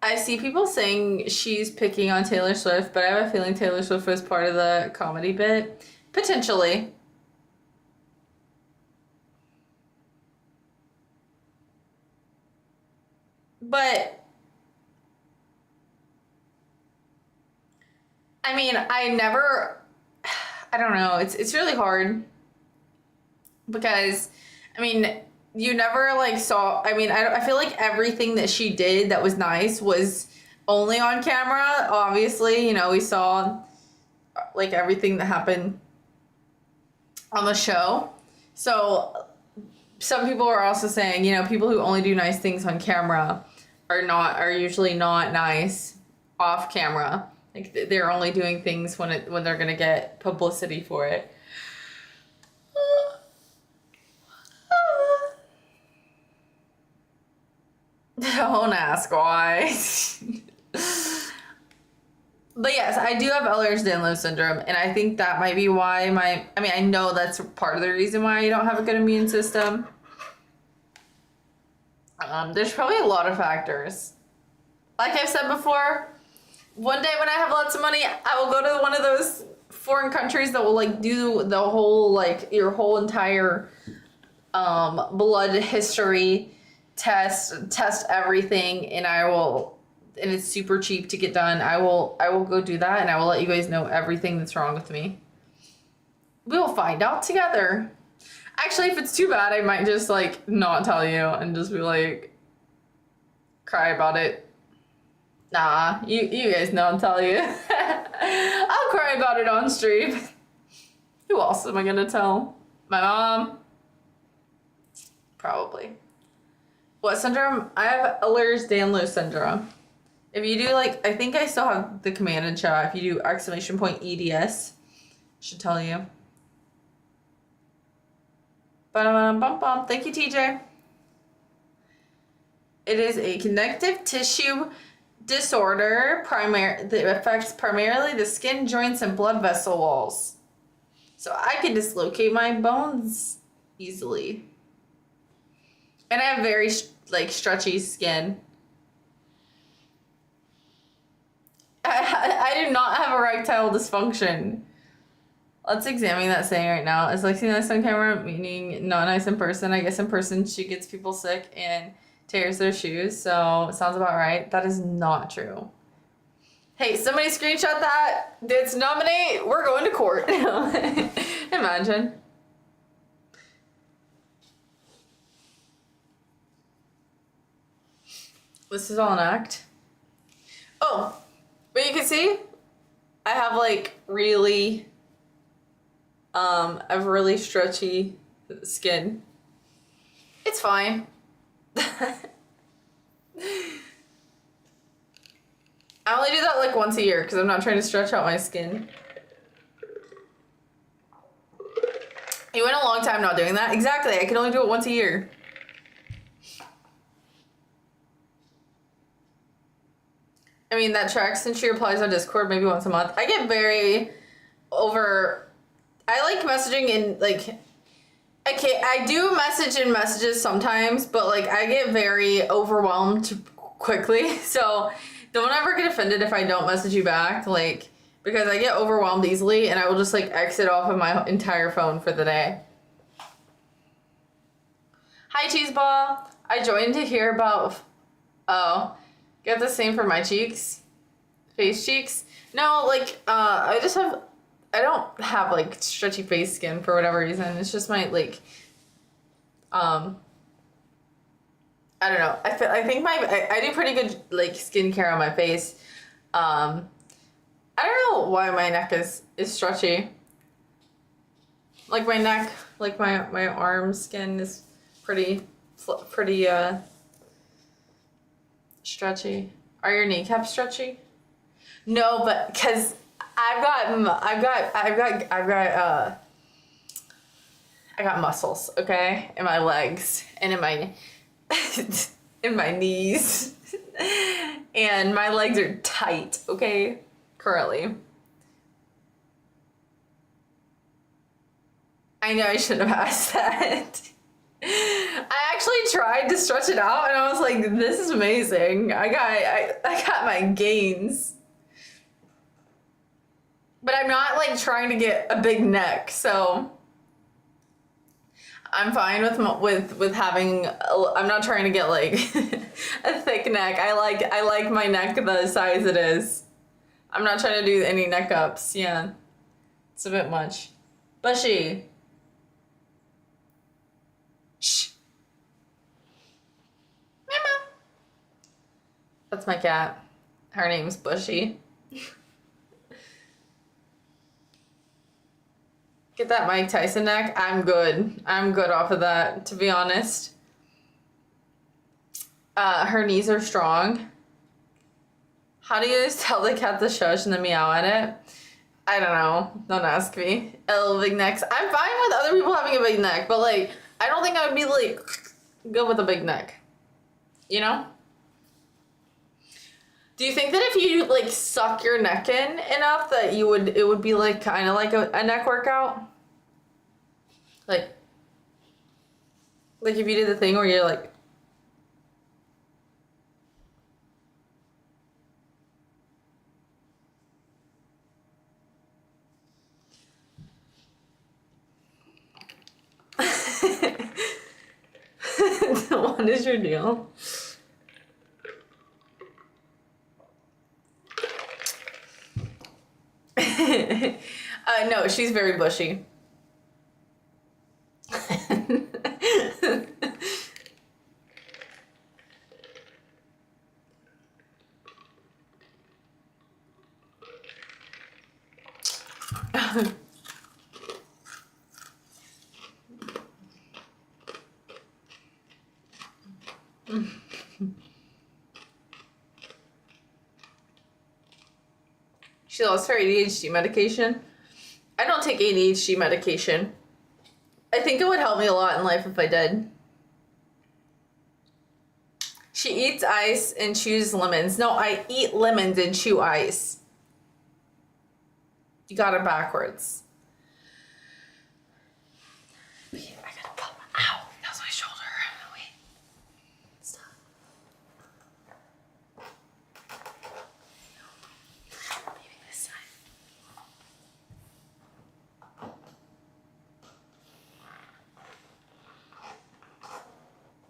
[SPEAKER 1] I see people saying she's picking on Taylor Swift, but I have a feeling Taylor Swift was part of the comedy bit. Potentially. But I mean, I don't know. It's really hard because, I mean, you never like saw. I mean, I feel like everything that she did that was nice was only on camera. Obviously, you know, we saw like everything that happened on the show. So some people are also saying, you know, people who only do nice things on camera are usually not nice off camera. Like they're only doing things when they're gonna get publicity for it. Don't ask why. But yes, I do have Ehlers-Danlos syndrome, and I think that might be why I know that's part of the reason why I don't have a good immune system. There's probably a lot of factors. Like I've said before, one day when I have lots of money, I will go to one of those foreign countries that will like do the whole like your whole entire blood history test everything, and and it's super cheap to get done. I will go do that, and I will let you guys know everything that's wrong with me. We will find out together. Actually, if it's too bad, I might just like not tell you and just be like cry about it. Nah, you guys know I'll tell you. I'll cry about it on stream. Who else am I gonna tell? My mom? Probably. What syndrome? I have Ehlers-Danlos syndrome. If you do like, I think I still have the command in chat. If you do !EDS, should tell you. Ba-dum-bum-bum. Thank you, TJ. It is a connective tissue disorder that affects primarily the skin, joints, and blood vessel walls. So I can dislocate my bones easily. And I have very like stretchy skin. I do not have erectile dysfunction. Let's examine that saying right now. Is Lexi nice on camera, meaning not nice in person? I guess in person she gets people sick and tears their shoes, so it sounds about right. That is not true. Hey, somebody screenshot that. It's nominate. We're going to court. Imagine. This is all an act. Oh, But you can see, I have like really, I have really stretchy skin. It's fine. I only do that like once a year because I'm not trying to stretch out my skin. You went a long time not doing that. Exactly. I can only do it once a year. I mean, that tracks since she replies on Discord maybe once a month. I get very over... I like messaging in, like... I do message in messages sometimes, but, like, I get very overwhelmed quickly. So, don't ever get offended if I don't message you back, like... Because I get overwhelmed easily, and I will just, like, exit off of my entire phone for the day. Hi, Cheeseball. I joined to hear about... Oh. Get the same for my cheeks? Face cheeks? No, like, I just have... I don't have, like, stretchy face skin for whatever reason. It's just my, like... I don't know. I think I do pretty good, like, skincare on my face. I don't know why my neck is stretchy. Like my neck, like my arm skin is pretty stretchy. Are your kneecaps stretchy? No, but because I got muscles, okay, in my legs and in my in my knees, and my legs are tight, okay. Currently. I know I shouldn't have asked that. I actually tried to stretch it out and I was like, this is amazing. I got my gains. But I'm not like trying to get a big neck, so I'm fine with having I'm not trying to get like a thick neck. I like my neck the size it is. I'm not trying to do any neck ups. Yeah. It's a bit much. Bushy. Shh. Mama. That's my cat. Her name's Bushy. Get that Mike Tyson neck. I'm good. I'm good off of that, to be honest. Her knees are strong. How do you tell the cat to shush and then meow at it? I don't know. Don't ask me. Little big necks. I'm fine with other people having a big neck, but like, I don't think I would be like good with a big neck. You know? Do you think that if you like suck your neck in enough that it would be like kind of like a neck workout? Like if you did the thing where you're like, what is your deal? No, she's very bushy. She lost her ADHD medication. I don't take ADHD medication. I think it would help me a lot in life if I did. She eats ice and chews lemons. No, I eat lemons and chew ice. You got it backwards. Wait, I gotta pop. Ow, that was my shoulder. Wait. Stop. Maybe this side.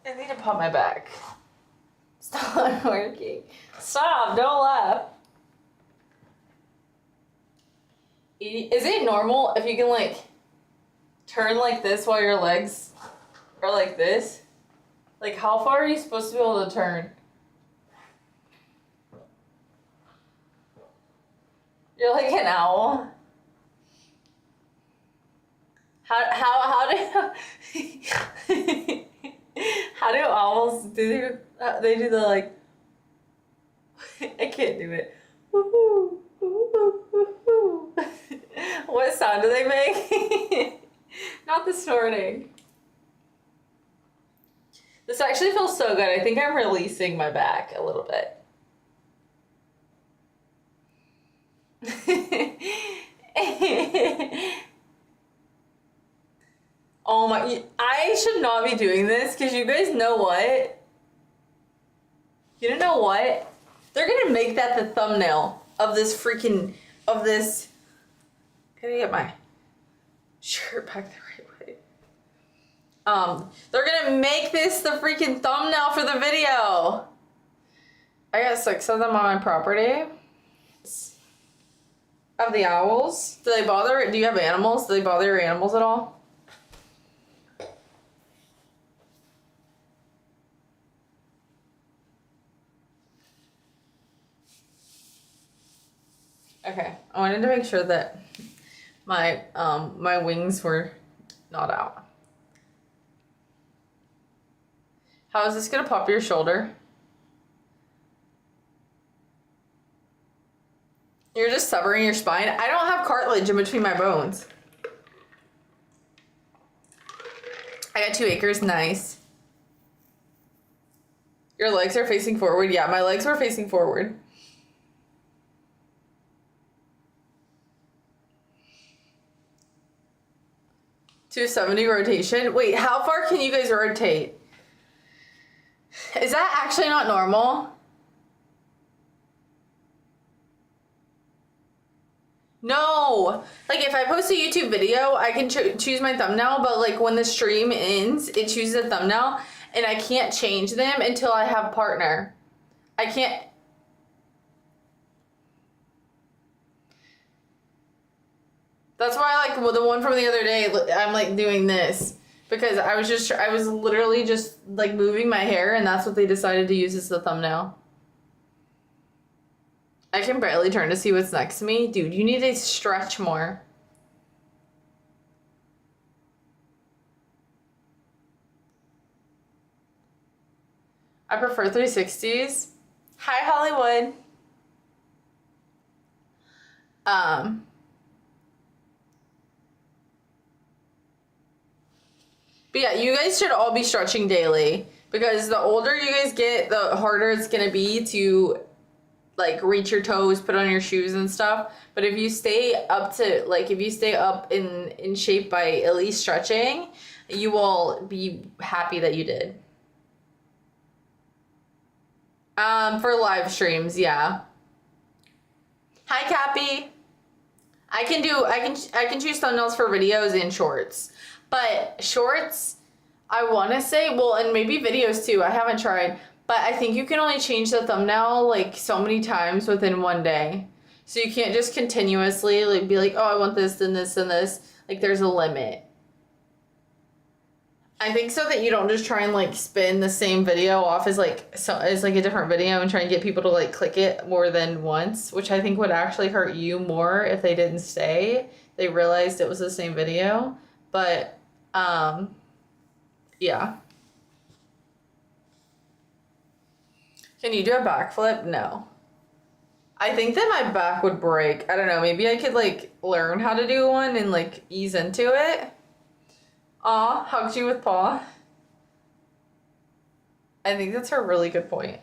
[SPEAKER 1] I need to pop my back. Stop working. Stop, don't laugh. Is it normal if you can like turn like this while your legs are like this? Like how far are you supposed to be able to turn? You're like an owl. How do how do owls do they do the like I can't do it. Woo-hoo, woo-hoo, woo-hoo. What sound do they make? Not the snorting. This actually feels so good. I think I'm releasing my back a little bit. Oh my, I should not be doing this because you guys know what? You don't know what? They're gonna make that the thumbnail of this freaking, of this. Gotta get my shirt back the right way. They're gonna make this the freaking thumbnail for the video. I got 6 of them on my property. Of the owls. Do they bother? Do you have animals? Do they bother your animals at all? Okay, I wanted to make sure that my my wings were not out. How is this gonna pop your shoulder? You're just severing your spine? I don't have cartilage in between my bones. I got 2 acres, nice. Your legs are facing forward? Yeah, my legs were facing forward. $270 rotation. Wait, how far can you guys rotate? Is that actually not normal? No, like if I post a YouTube video, I can choose my thumbnail, but like when the stream ends, it chooses a thumbnail and I can't change them until I have a partner. I can't. That's why like well, the one from the other day, I'm like doing this because I was literally just like moving my hair and that's what they decided to use as the thumbnail. I can barely turn to see what's next to me. Dude, you need to stretch more. I prefer 360s. Hi, Hollywood. But yeah, you guys should all be stretching daily because the older you guys get, the harder it's gonna be to like reach your toes, put on your shoes and stuff. But if you stay up to like if you stay up in shape by at least stretching, you will be happy that you did. For live streams, yeah. Hi Cappy. I can choose thumbnails for videos and shorts. But shorts, I want to say, well, and maybe videos too. I haven't tried. But I think you can only change the thumbnail like so many times within one day. So you can't just continuously like be like, oh, I want this and this and this. Like there's a limit. I think so that you don't just try and like spin the same video off as like as like a different video and try and get people to like click it more than once, which I think would actually hurt you more if they didn't stay. They realized it was the same video. But yeah. Can you do a backflip? No. I think that my back would break. I don't know. Maybe I could like learn how to do one and like ease into it. Aw, hugged you with paw. I think that's a really good point.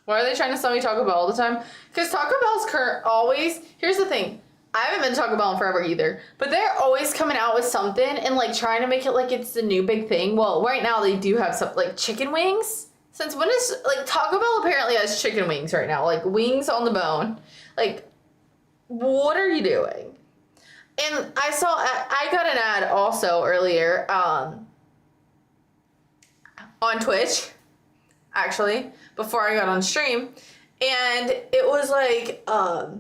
[SPEAKER 1] Why are they trying to sell me Taco Bell all the time? Because Taco Bell's always... Here's the thing. I haven't been to Taco Bell in forever either. But they're always coming out with something and like trying to make it like it's the new big thing. Well, right now they do have some like chicken wings. Since when is... Like Taco Bell apparently has chicken wings right now. Like wings on the bone. Like, what are you doing? And I got an ad also earlier on Twitch, actually, before I got on stream. And it was like, are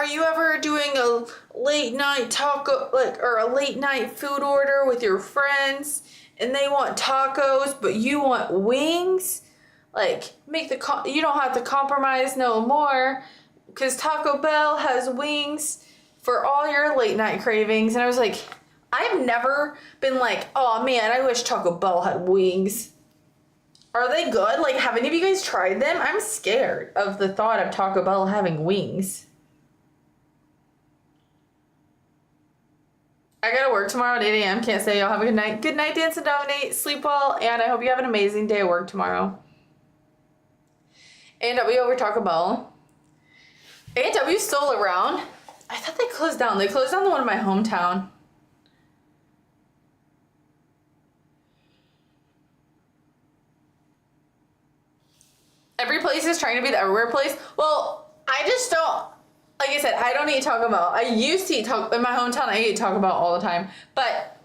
[SPEAKER 1] you ever doing a late night taco, like, or a late night food order with your friends? and they want tacos, but you want wings. Like, you don't have to compromise no more, because Taco Bell has wings for all your late night cravings. And I was like, I've never been like, oh man, I wish Taco Bell had wings. Are they good? Like, have any of you guys tried them? I'm scared of the thought of Taco Bell having wings. I gotta work tomorrow at 8 a.m. Can't say y'all have a good night. Good night, Dance and Dominate. Sleep well, and I hope you have an amazing day at work tomorrow. A&W over Taco Bell. A&W still around? I thought they closed down. They closed down the one in my hometown. Every place is trying to be the everywhere place. Well, I just don't, like I said, I don't eat Taco Bell. I used to eat Taco, in my hometown, I eat Taco Bell all the time. But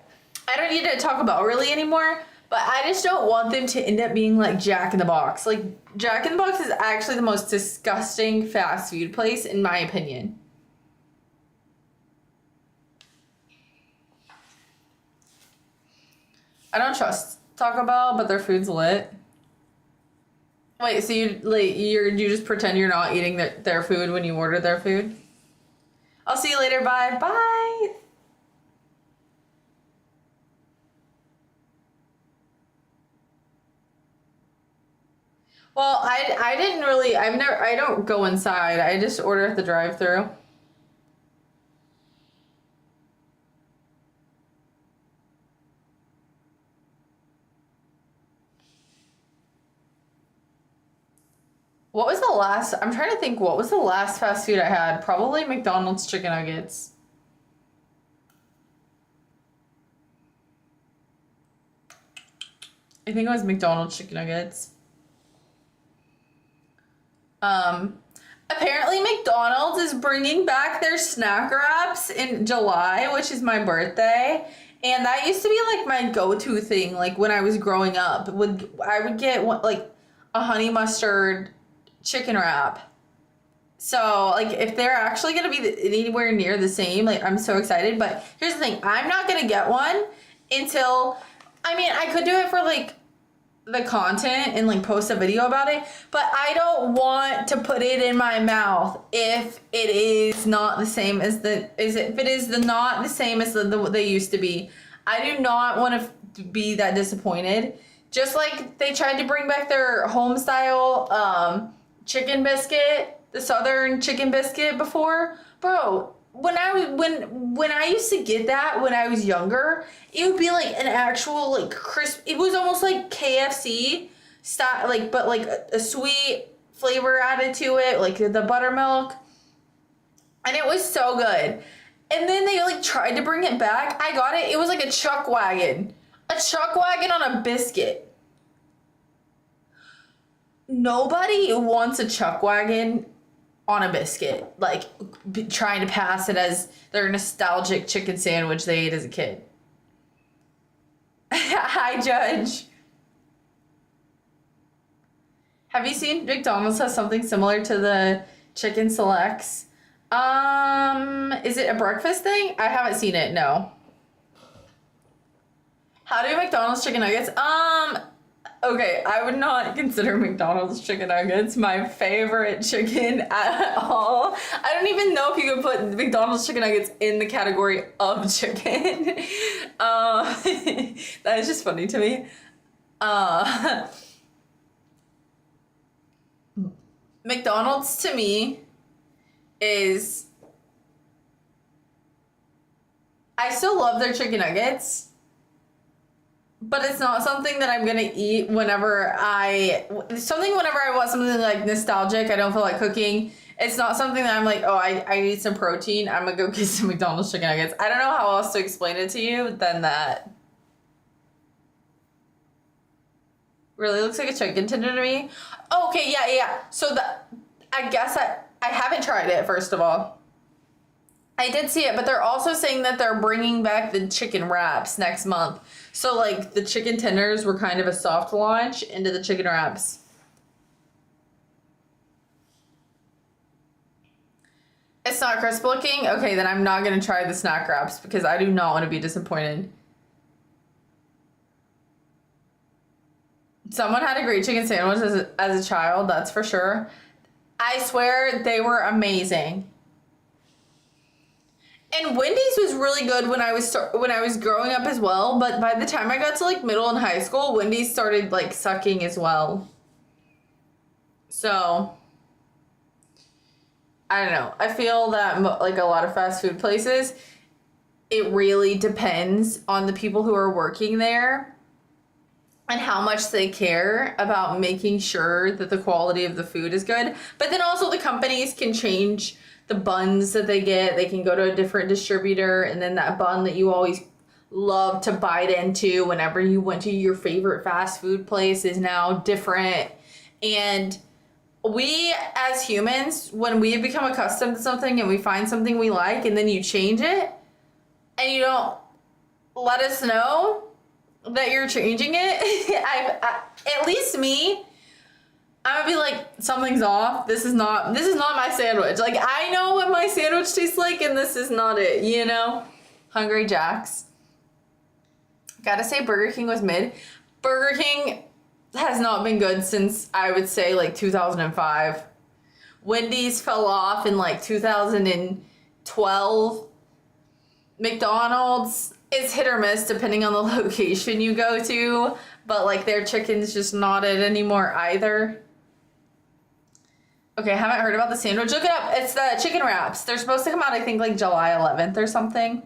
[SPEAKER 1] I don't eat at Taco Bell really anymore. But I just don't want them to end up being like Jack in the Box. Like, Jack in the Box is actually the most disgusting fast food place, in my opinion. I don't trust Taco Bell, but their food's lit. Wait, so you just pretend you're not eating their food when you order their food? I'll see you later. Bye. Bye. Well, I didn't really, I don't go inside. I just order at the drive-thru. What was the last, I'm trying to think, what was the last fast food I had? Probably McDonald's chicken nuggets. I think it was McDonald's chicken nuggets. Apparently McDonald's is bringing back their snack wraps in July, which is my birthday. And that used to be like my go-to thing, like when I was growing up. I would get like a honey mustard chicken wrap. So like if they're actually gonna be anywhere near the same, like I'm so excited. But here's the thing, I'm not gonna get one until, I mean, I could do it for like the content and like post a video about it, but I don't want to put it in my mouth if it is not the same as not the same as what they used to be. I do not want to be that disappointed. Just like they tried to bring back their home style chicken biscuit, the southern chicken biscuit before, bro. When I used to get that when I was younger, it would be like an actual like crisp. It was almost like KFC style, like, but like a sweet flavor added to it, like the buttermilk, and it was so good. And then they like tried to bring it back. I got it. It was like a chuck wagon on a biscuit. Nobody wants a chuck wagon on a biscuit, like trying to pass it as their nostalgic chicken sandwich they ate as a kid. Hi, Judge. Have you seen McDonald's has something similar to the chicken selects? Is it a breakfast thing? I haven't seen it, no. How do McDonald's chicken nuggets? Okay, I would not consider McDonald's chicken nuggets my favorite chicken at all. I don't even know if you could put McDonald's chicken nuggets in the category of chicken. That is just funny to me. McDonald's to me is, I still love their chicken nuggets, but it's not something that I'm gonna eat whenever I want something like nostalgic. I don't feel like cooking. It's not something that I'm like, oh, I need some protein, I'm gonna go get some McDonald's chicken nuggets. I don't know how else to explain it to you than that. Really looks like a chicken tender to me. Okay, yeah. So I guess I haven't tried it, first of all. I did see it, but they're also saying that they're bringing back the chicken wraps next month. So, like, the chicken tenders were kind of a soft launch into the chicken wraps. It's not crisp looking? Okay, then I'm not going to try the snack wraps because I do not want to be disappointed. Someone had a great chicken sandwich as a child, that's for sure. I swear they were amazing. And Wendy's was really good when I was growing up as well, but by the time I got to like middle and high school, Wendy's started like sucking as well. So I don't know. I feel that like a lot of fast food places, it really depends on the people who are working there and how much they care about making sure that the quality of the food is good. But then also the companies can change the buns that they get. They can go to a different distributor, and then that bun that you always love to bite into whenever you went to your favorite fast food place is now different. And we as humans, when we become accustomed to something and we find something we like and then you change it and you don't let us know that you're changing it, at least me, I'm gonna be like, something's off. This is not my sandwich. Like, I know what my sandwich tastes like and this is not it, you know? Hungry Jacks. Gotta say Burger King was mid. Burger King has not been good since, I would say, like 2005. Wendy's fell off in like 2012. McDonald's is hit or miss depending on the location you go to, but like their chicken's just not it anymore either. Okay, I haven't heard about the sandwich. Look it up. It's the chicken wraps. They're supposed to come out, I think, like July 11th or something.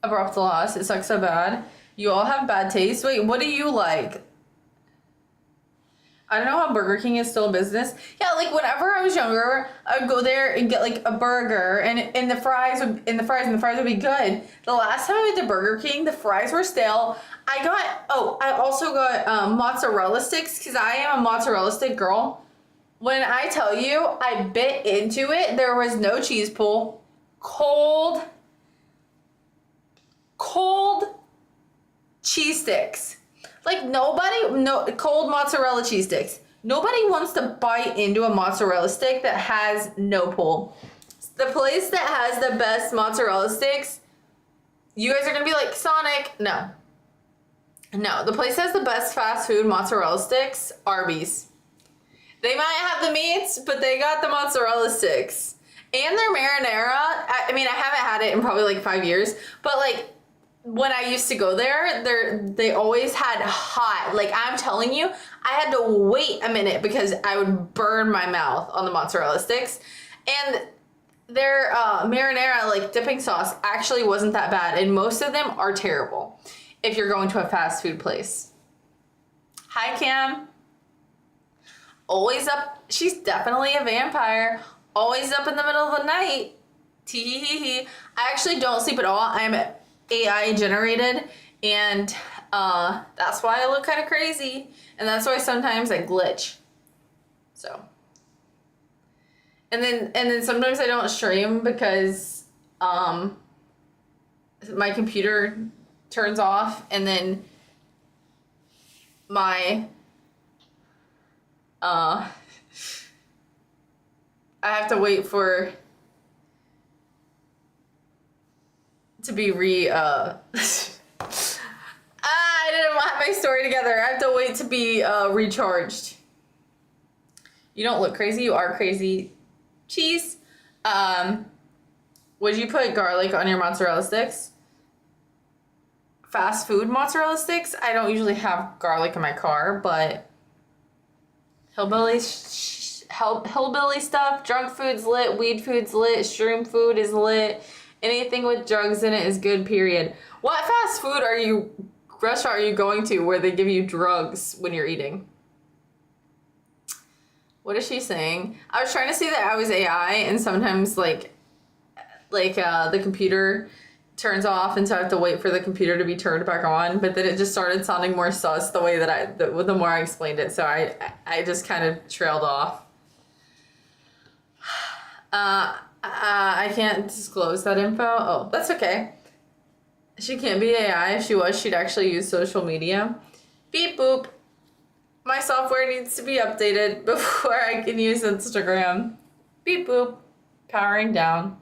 [SPEAKER 1] Abrupt loss. It sucks so bad. You all have bad taste. Wait, what do you like? I don't know how Burger King is still in business. Yeah, like whenever I was younger, I would go there and get like a burger, and the fries would be good. The last time I went to Burger King, the fries were stale. I also got mozzarella sticks because I am a mozzarella stick girl. When I tell you I bit into it, there was no cheese pull. Cold cheese sticks. Like cold mozzarella cheese sticks. Nobody wants to bite into a mozzarella stick that has no pull. The place that has the best mozzarella sticks, you guys are gonna be like, Sonic. No, the place that has the best fast food mozzarella sticks, Arby's. They might have the meats, but they got the mozzarella sticks. And their marinara, I mean, I haven't had it in probably like 5 years, but like, when I used to go there, they always had hot, like I'm telling you, I had to wait a minute because I would burn my mouth on the mozzarella sticks. And their marinara, like dipping sauce, actually wasn't that bad. And most of them are terrible if you're going to a fast food place. Hi, Cam. Always up. She's definitely a vampire. Always up in the middle of the night. Tee-hee-hee-hee. I actually don't sleep at all. I'm AI generated, and that's why I look kind of crazy, and that's why sometimes I glitch. So, and then sometimes I don't stream because my computer turns off, and then my I have to wait for to be I didn't have my story together. I have to wait to be recharged. You don't look crazy. You are crazy. Cheese. Would you put garlic on your mozzarella sticks? Fast food mozzarella sticks? I don't usually have garlic in my car, but hillbilly stuff, drunk food's lit, weed food's lit, shroom food is lit. Anything with drugs in it is good, period. What fast food restaurant are you going to where they give you drugs when you're eating? What is she saying? I was trying to say that I was AI, and sometimes like the computer turns off, and so I have to wait for the computer to be turned back on, but then it just started sounding more sus the way that the more I explained it, so I just kind of trailed off. I can't disclose that info. Oh, that's okay. She can't be AI. If she was, she'd actually use social media. Beep boop. My software needs to be updated before I can use Instagram. Beep boop. Powering down.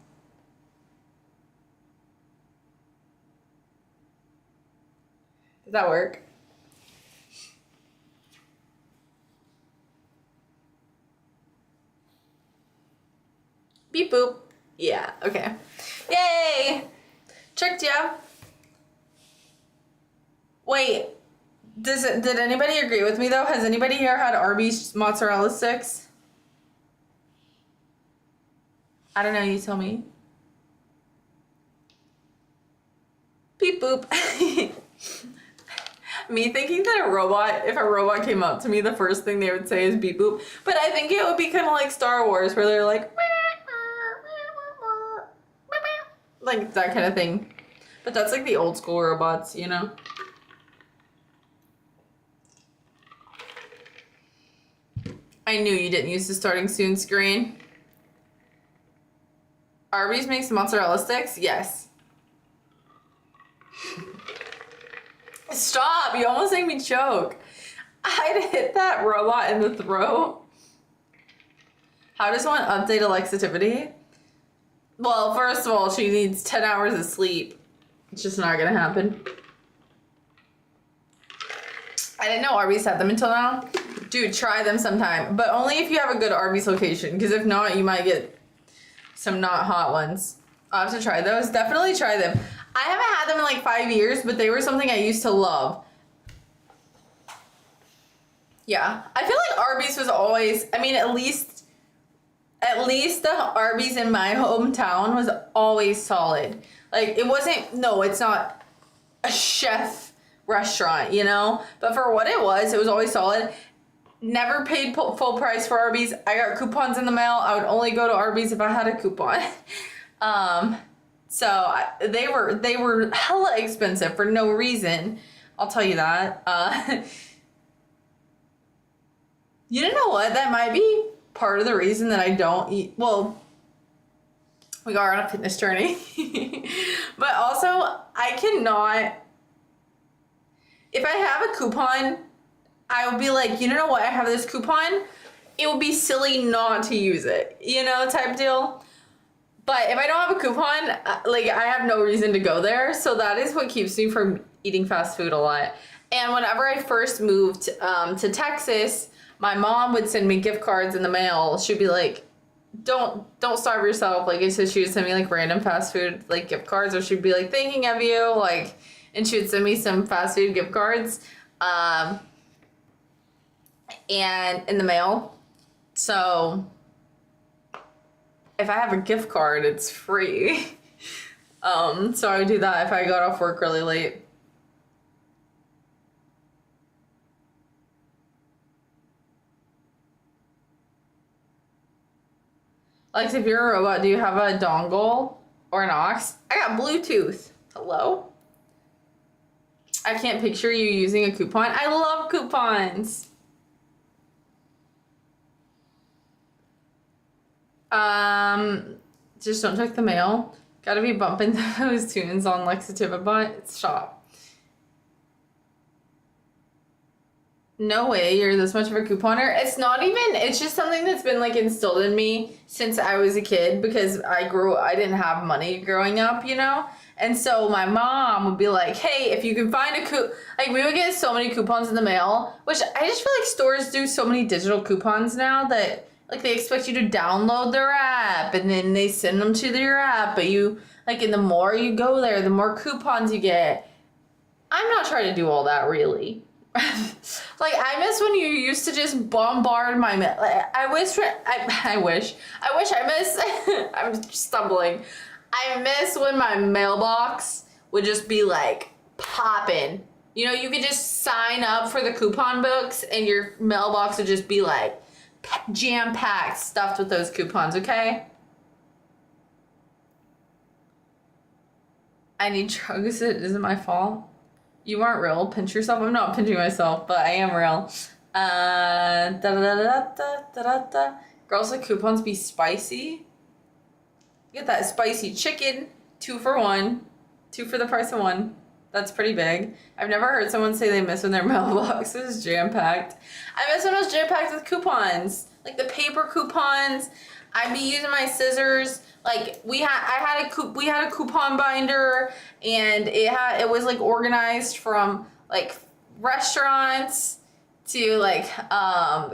[SPEAKER 1] Does that work? Beep boop. Yeah, okay. Yay! Tricked ya. Wait, did anybody agree with me though? Has anybody here had Arby's mozzarella sticks? I don't know, you tell me. Beep boop. Me thinking that if a robot came up to me, the first thing they would say is beep boop. But I think it would be kind of like Star Wars, where they're like that kind of thing. But that's like the old school robots, you know? I knew you didn't use the starting soon screen. Arby's makes mozzarella sticks? Yes. Stop! You almost made me choke. I'd hit that robot in the throat. How does one update Alexativity? Well, first of all, she needs 10 hours of sleep. It's just not gonna happen. I didn't know Arby's had them until now. Dude, try them sometime. But only if you have a good Arby's location. Because if not, you might get some not hot ones. I'll have to try those. Definitely try them. I haven't had them in like 5 years, but they were something I used to love. Yeah. I feel like Arby's was always, I mean, at least the Arby's in my hometown was always solid. Like, it wasn't, no, it's not a chef restaurant, you know? But for what it was always solid. Never paid full price for Arby's. I got coupons in the mail. I would only go to Arby's if I had a coupon. So they were hella expensive for no reason. I'll tell you that. You know what? That might be part of the reason that I don't eat. Well, we are on a fitness journey. But also, I cannot. If I have a coupon, I would be like, you know what? I have this coupon. It would be silly not to use it, you know, type deal. But if I don't have a coupon, like, I have no reason to go there. So that is what keeps me from eating fast food a lot. And whenever I first moved to Texas, my mom would send me gift cards in the mail. She'd be like, don't starve yourself. Like, so she would send me like random fast food like gift cards, or she'd be like thinking of you, like, and she would send me some fast food gift cards, and in the mail. So if I have a gift card, it's free. So I would do that if I got off work really late. Like, if you're a robot, do you have a dongle or an aux? I got Bluetooth. Hello? I can't picture you using a coupon. I love coupons. Just don't check the mail. Gotta be bumping those tunes on Lexitivabot. Stop. No way you're this much of a couponer. It's not even, it's just something that's been like instilled in me since I was a kid, because I didn't have money growing up, you know? And so my mom would be like, hey, if you can find like, we would get so many coupons in the mail, which I just feel like stores do so many digital coupons now that, like, they expect you to download their app and then they send them to your app, but you, like, and the more you go there, the more coupons you get. I'm not trying to do all that, really. Like, I miss when you used to just bombard my mail. I miss, I'm stumbling. I miss when my mailbox would just be like popping. You know, you could just sign up for the coupon books and your mailbox would just be like jam-packed, stuffed with those coupons, okay? I need drugs. Is it my fault? You aren't real. Pinch yourself. I'm not pinching myself, but I am real. Girls like coupons be spicy. Get that spicy chicken. 2 for 1. 2 for the price of 1. That's pretty big. I've never heard someone say they miss when their mailbox is jam-packed. I miss when it was jam-packed with coupons. Like the paper coupons. I'd be using my scissors. Like, we had a coupon binder, and it was like organized from like restaurants to like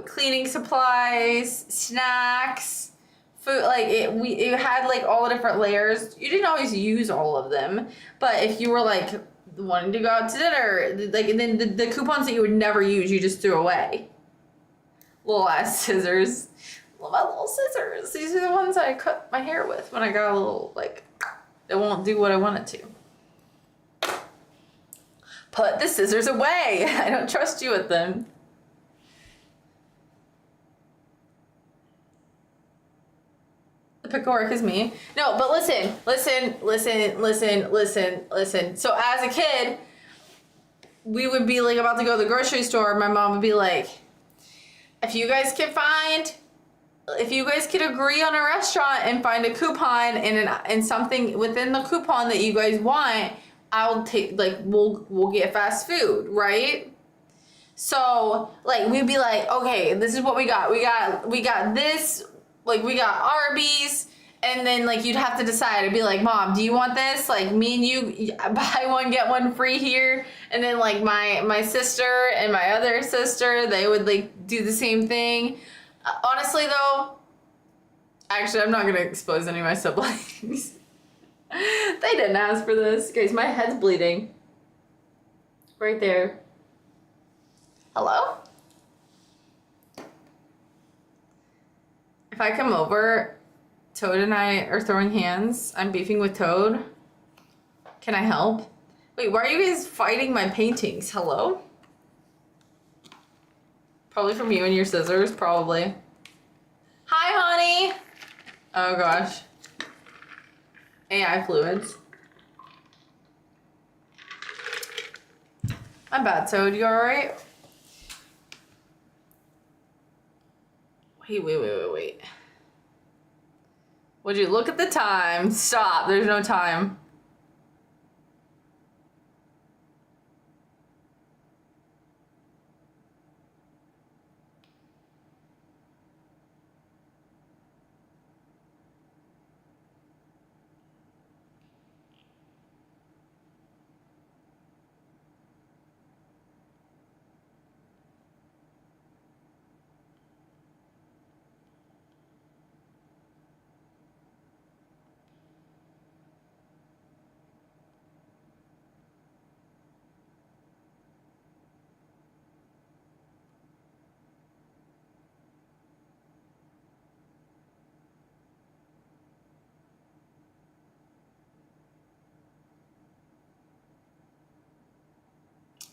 [SPEAKER 1] cleaning supplies, snacks, food. Like it had like all the different layers. You didn't always use all of them, but if you were like wanting to go out to dinner, like, and then the coupons that you would never use, you just threw away. Little ass scissors. Love my little scissors. These are the ones I cut my hair with when I got a little, like, it won't do what I want it to. Put the scissors away. I don't trust you with them. The picklework is me. No, but listen. So as a kid, we would be like about to go to the grocery store. My mom would be like, if you guys could agree on a restaurant and find a coupon and something within the coupon that you guys want, I'll take, like, we'll get fast food, right? So like we'd be like, okay, this is what we got. We got this, like we got Arby's, and then like you'd have to decide. I'd be like, Mom, do you want this? Like me and you buy one get one free here, and then like my sister and my other sister, they would like do the same thing. Honestly though, actually I'm not gonna expose any of my siblings. They didn't ask for this. Guys, my head's bleeding. Right there. Hello? If I come over, Toad and I are throwing hands. I'm beefing with Toad. Can I help? Wait, why are you guys fighting my paintings? Hello? Probably from you and your scissors, probably. Hi, honey! Oh gosh. AI fluids. I'm bad, Toad. You alright? Wait. Would you look at the time? Stop. There's no time.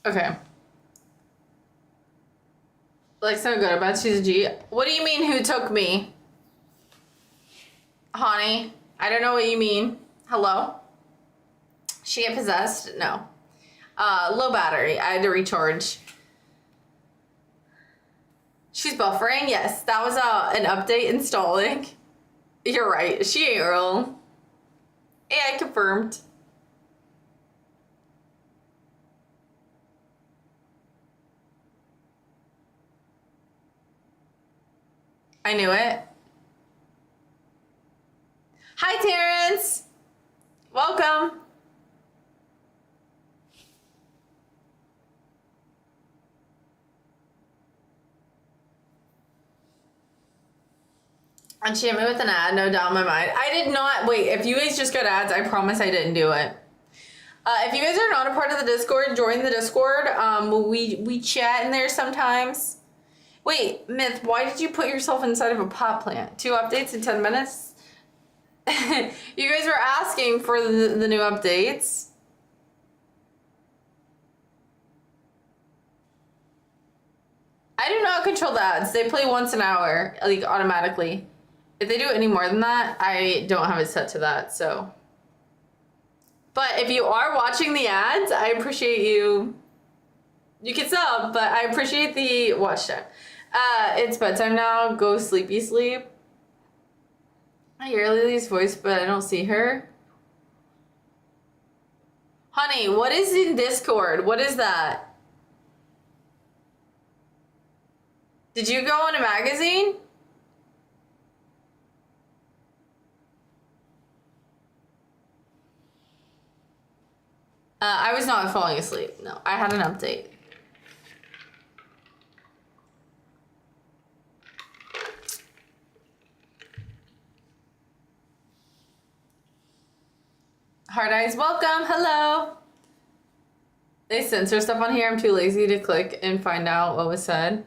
[SPEAKER 1] Okay. Like, so good. I bet she's a G. What do you mean, who took me? Honey, I don't know what you mean. Hello? She get possessed? No. Low battery. I had to recharge. She's buffering? Yes. That was an update installing. You're right. She ain't real. AI confirmed. I knew it. Hi, Terrence. Welcome. Enchantment with an ad, no doubt in my mind. I did not, wait, if you guys just got ads, I promise I didn't do it. If you guys are not a part of the Discord, join the Discord. We chat in there sometimes. Wait, Myth, why did you put yourself inside of a pot plant? 2 updates in 10 minutes? You guys were asking for the new updates. I do not control the ads. They play once an hour, like automatically. If they do any more than that, I don't have it set to that, so. But if you are watching the ads, I appreciate you. You can sub, but I appreciate the watch time. It's bedtime now. Go sleepy sleep. I hear Lily's voice, but I don't see her. Honey, what is in Discord? What is that? Did you go in a magazine? I was not falling asleep. No, I had an update. Hard Eyes, welcome. Hello. They censor stuff on here. I'm too lazy to click and find out what was said.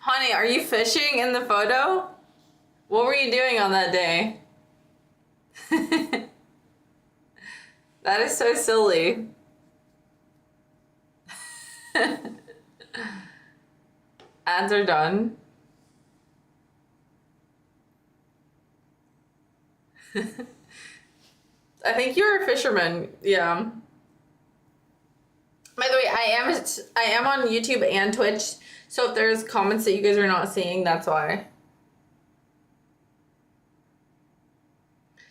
[SPEAKER 1] Honey, are you fishing in the photo? What were you doing on that day? That is so silly. Ads are done. I think you're a fisherman. Yeah. By the way, I am on YouTube and Twitch, so if there's comments that you guys are not seeing, that's why.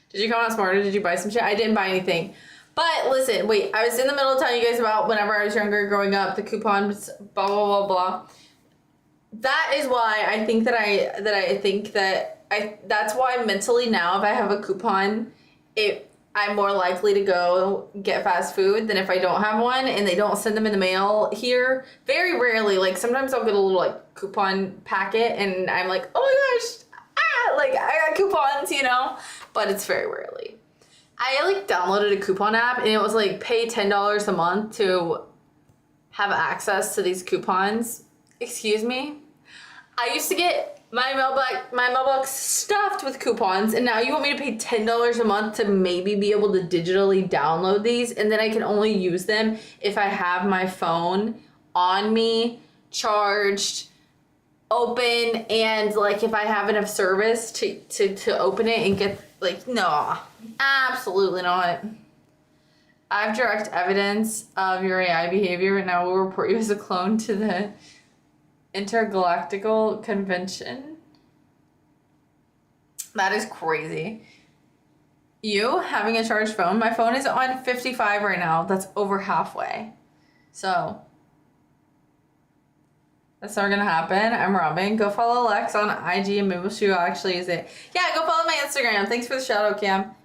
[SPEAKER 1] Did you come out smarter? Did you buy some shit? I didn't buy anything. But listen, wait, I was in the middle of telling you guys about whenever I was younger, growing up, the coupons, blah, blah, blah, blah. That is why I think that's why mentally now, if I have a coupon, I'm more likely to go get fast food than if I don't have one and they don't send them in the mail here. Very rarely, like sometimes I'll get a little like coupon packet and I'm like, oh my gosh, like I got coupons, you know, but it's very rarely. I like downloaded a coupon app and it was like pay $10 a month to have access to these coupons. Excuse me? I used to get my mailbox stuffed with coupons, and now you want me to pay $10 a month to maybe be able to digitally download these, and then I can only use them if I have my phone on me, charged, open, and like if I have enough service to open it and get like, no, absolutely not. I have direct evidence of your AI behavior, and now we'll report you as a clone to the Intergalactical Convention. That is crazy. You having a charged phone? My phone is on 55 right now. That's over halfway. So that's never gonna happen. I'm robbing. Go follow Lex on IG and maybe she'll actually use it. Yeah, go follow my Instagram. Thanks for the shout out, Cam.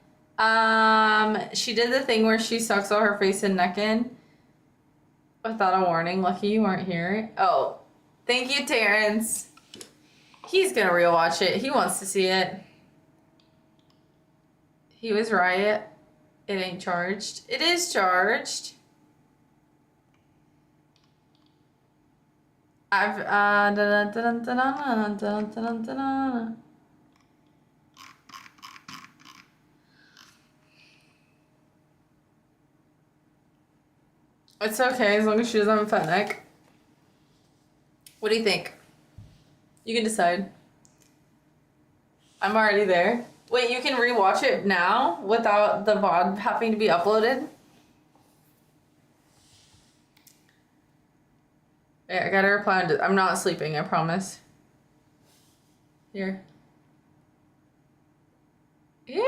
[SPEAKER 1] She did the thing where she sucks all her face and neck in without a warning. Lucky you weren't here. Oh. Thank you, Terrence. He's gonna rewatch it. He wants to see it. He was right. It ain't charged. It is charged. I've It's okay as long as she doesn't have a fat neck. What do you think? You can decide. I'm already there. Wait, you can rewatch it now without the VOD having to be uploaded? Yeah, I gotta reply. I'm not sleeping, I promise. Here. Ew!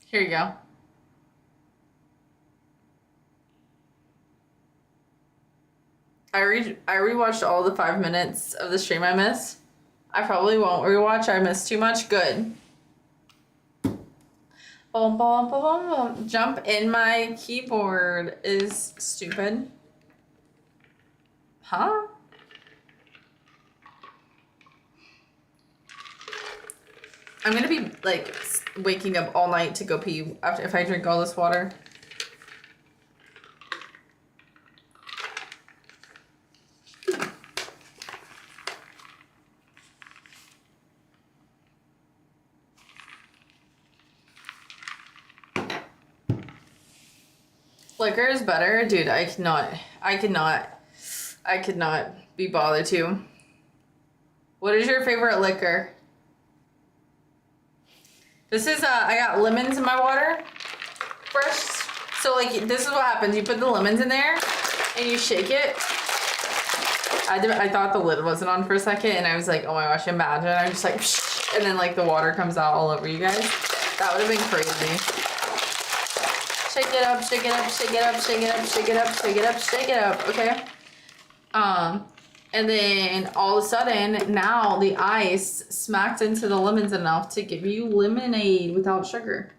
[SPEAKER 1] Here you go. I rewatched all the 5 minutes of the stream I missed. I probably won't rewatch. I missed too much. Good. Boom, boom, boom, boom, boom. Jump in my keyboard is stupid. Huh? I'm gonna be like waking up all night to go pee after if I drink all this water. Flicker is better? Dude, I could not be bothered to. What is your favorite liquor? This is, I got lemons in my water. Fresh. So, like, this is what happens. You put the lemons in there, and you shake it. I thought the lid wasn't on for a second, and I was like, oh my gosh, imagine. I'm just like, psh, and then, like, the water comes out all over you guys. That would have been crazy. Shake it up, shake it up, shake it up, shake it up, shake it up, shake it up, shake it up, okay? And then all of a sudden, now the ice smacked into the lemons enough to give you lemonade without sugar.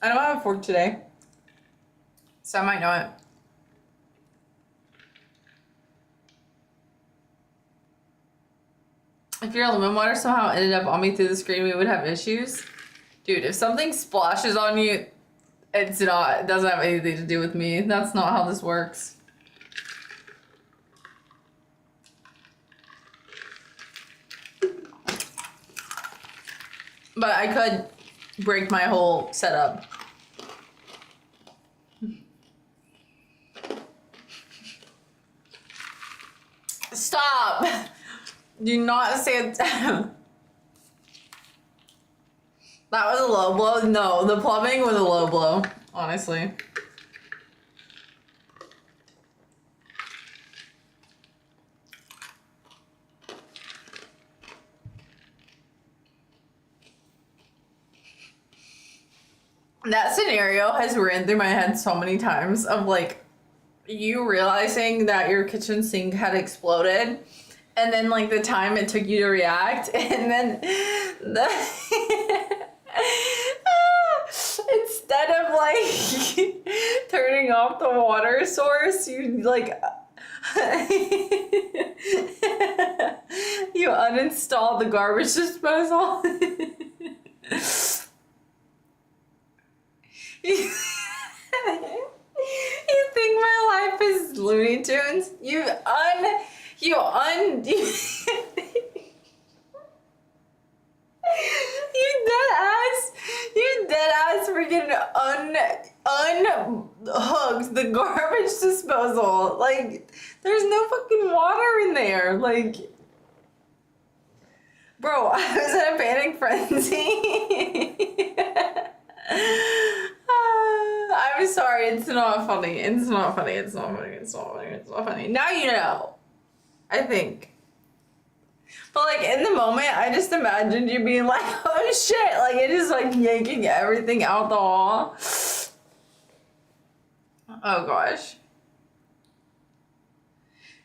[SPEAKER 1] I don't have a fork today, so I might know it. If your lemon water somehow ended up on me through the screen, we would have issues. Dude, if something splashes on you, it doesn't have anything to do with me. That's not how this works. But I could break my whole setup. Stop! Do not say it. That was a low blow? No, the plumbing was a low blow, honestly. That scenario has ran through my head so many times of like you realizing that your kitchen sink had exploded and then like the time it took you to react and then instead of like turning off the water source, you like you uninstalled the garbage disposal. You think my life is Looney Tunes? You dead ass freaking unhooked the garbage disposal. Like, there's no fucking water in there. Like, bro, I was in a panic frenzy. I'm sorry, it's not funny. It's not funny. It's not funny. It's not funny. It's not funny. Now you know. I think. But like in the moment, I just imagined you being like, oh shit, like it is like yanking everything out the wall. Oh gosh.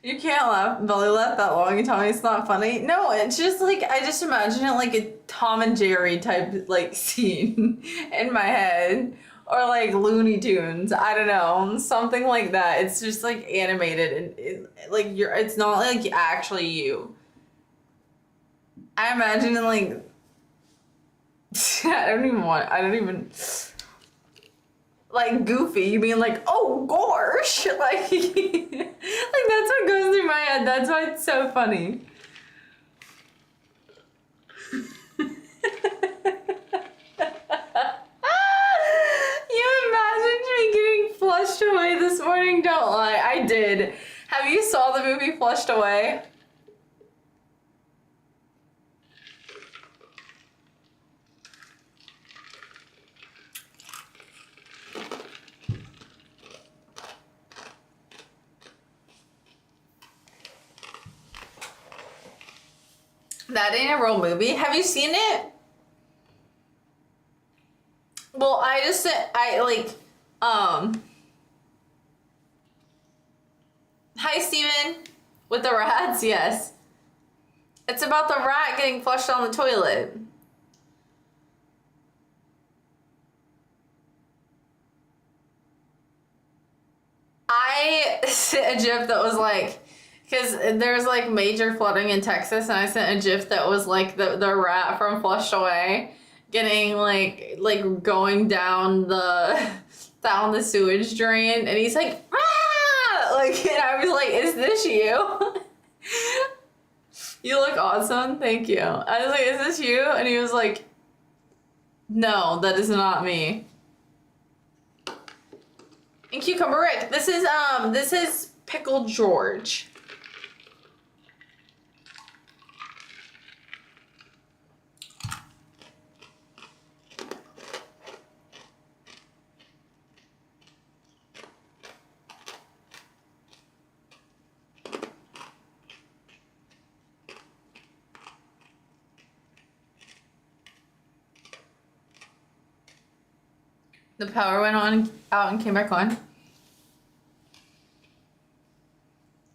[SPEAKER 1] You can't belly laugh that long and tell me it's not funny. No, it's just like, I just imagine it like a Tom and Jerry type like scene in my head. Or like Looney Tunes, I don't know, something like that. It's just like animated and like it's not like actually you. I imagine it like, I don't even, like Goofy, you being like, oh gosh, like, like that's what goes through my head. That's why it's so funny. Flushed Away this morning, don't lie. I did. Have you saw the movie Flushed Away? That ain't a real movie. Have you seen it? Well, hi, Steven. With the rats, yes. It's about the rat getting flushed on the toilet. I sent a GIF that was like, because there's like major flooding in Texas, and I sent a GIF that was like the rat from Flushed Away getting like going down the sewage drain, and he's like, ah! Like, and I was like, is this you? You look awesome. Thank you. I was like, is this you? And he was like, no, that is not me. And Cucumber Rick. This is Pickle George. The power went out and came back on.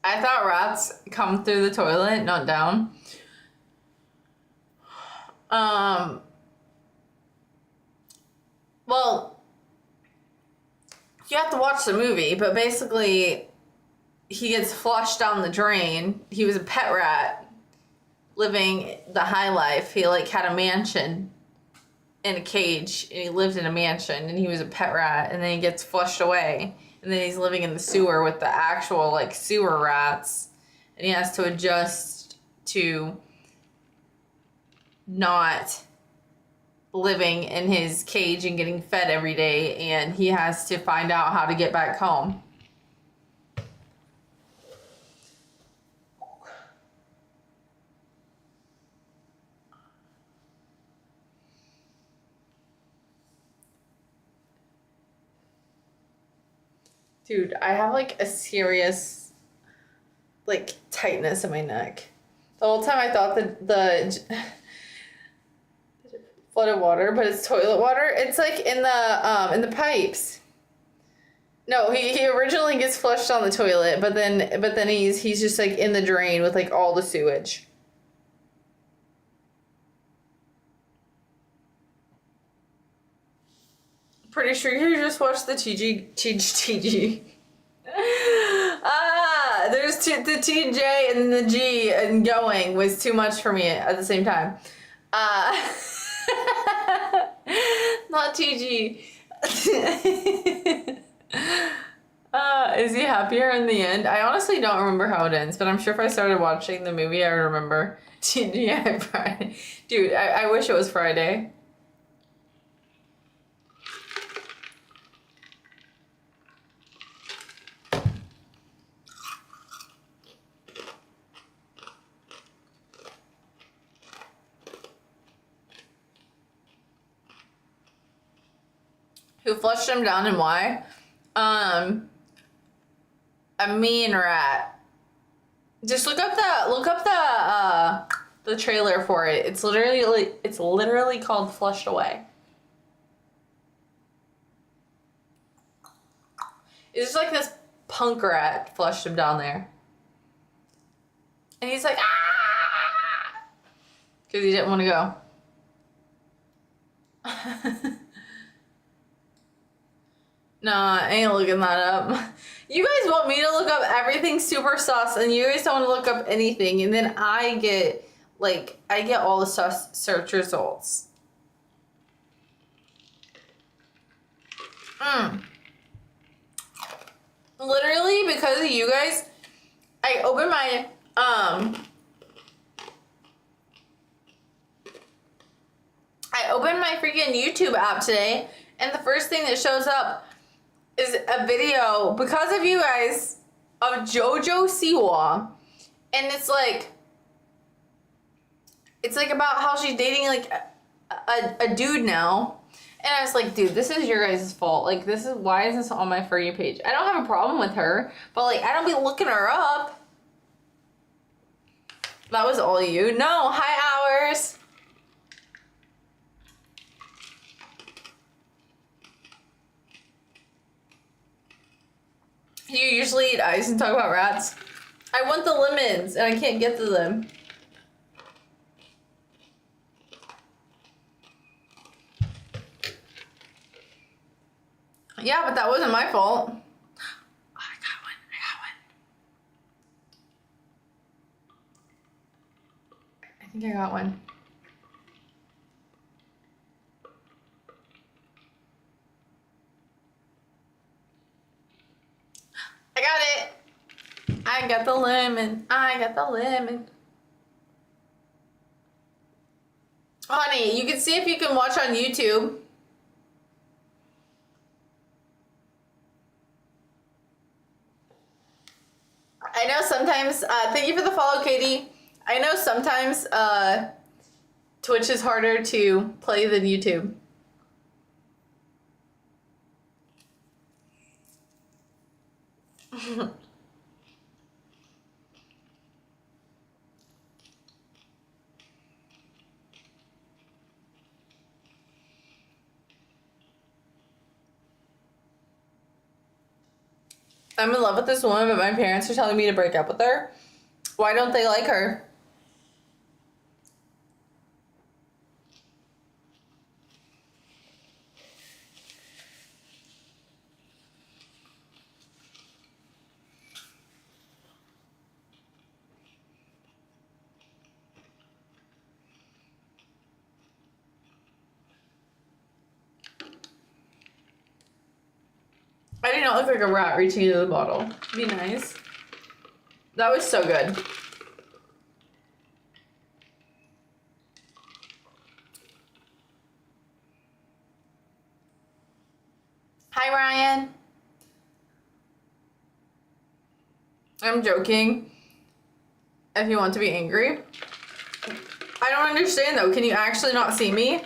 [SPEAKER 1] I thought rats come through the toilet, not down. Well, you have to watch the movie, but basically, he gets flushed down the drain. He was a pet rat living the high life. He like had a mansion in a cage, and he lived in a mansion, and he was a pet rat, and then he gets flushed away, and then he's living in the sewer with the actual like sewer rats, and he has to adjust to not living in his cage and getting fed every day, and he has to find out how to get back home. Dude, I have like a serious like tightness in my neck. The whole time I thought that the flooded water, but it's toilet water. It's like in the pipes. No, he originally gets flushed on the toilet, but then he's just like in the drain with like all the sewage. Pretty sure you just watched the TG. There's the TJ and the G and going was too much for me at the same time. Not TG. Is he happier in the end? I honestly don't remember how it ends, but I'm sure if I started watching the movie, I would remember. TGI Friday. Dude, I wish it was Friday. Who flushed him down and why? A mean rat. Just look up the trailer for it. It's literally called Flushed Away. It's just like this punk rat flushed him down there. And he's like, ah! Because he didn't want to go. Nah, I ain't looking that up. You guys want me to look up everything super sus, and you guys don't want to look up anything, and then I get all the sus search results. Literally, because of you guys, I opened my freaking YouTube app today, and the first thing that shows up is a video, because of you guys, of JoJo Siwa, and it's like about how she's dating like a dude now, and I was like, dude, this is your guys' fault. Like, why is this on my For You page? I don't have a problem with her, but like, I don't be looking her up. That was all you? No, hi Hours. You usually eat ice and talk about rats. I want the lemons and I can't get to them. Yeah, but that wasn't my fault. Oh, I got one. I think I got one. I got it. I got the lemon. Honey, you can see if you can watch on YouTube. I know sometimes, thank you for the follow, Katie. I know sometimes Twitch is harder to play than YouTube. I'm in love with this woman, but my parents are telling me to break up with her. Why don't they like her? I do not look like a rat reaching into the bottle. Be nice. That was so good. Hi, Ryan. I'm joking. If you want to be angry. I don't understand though. Can you actually not see me?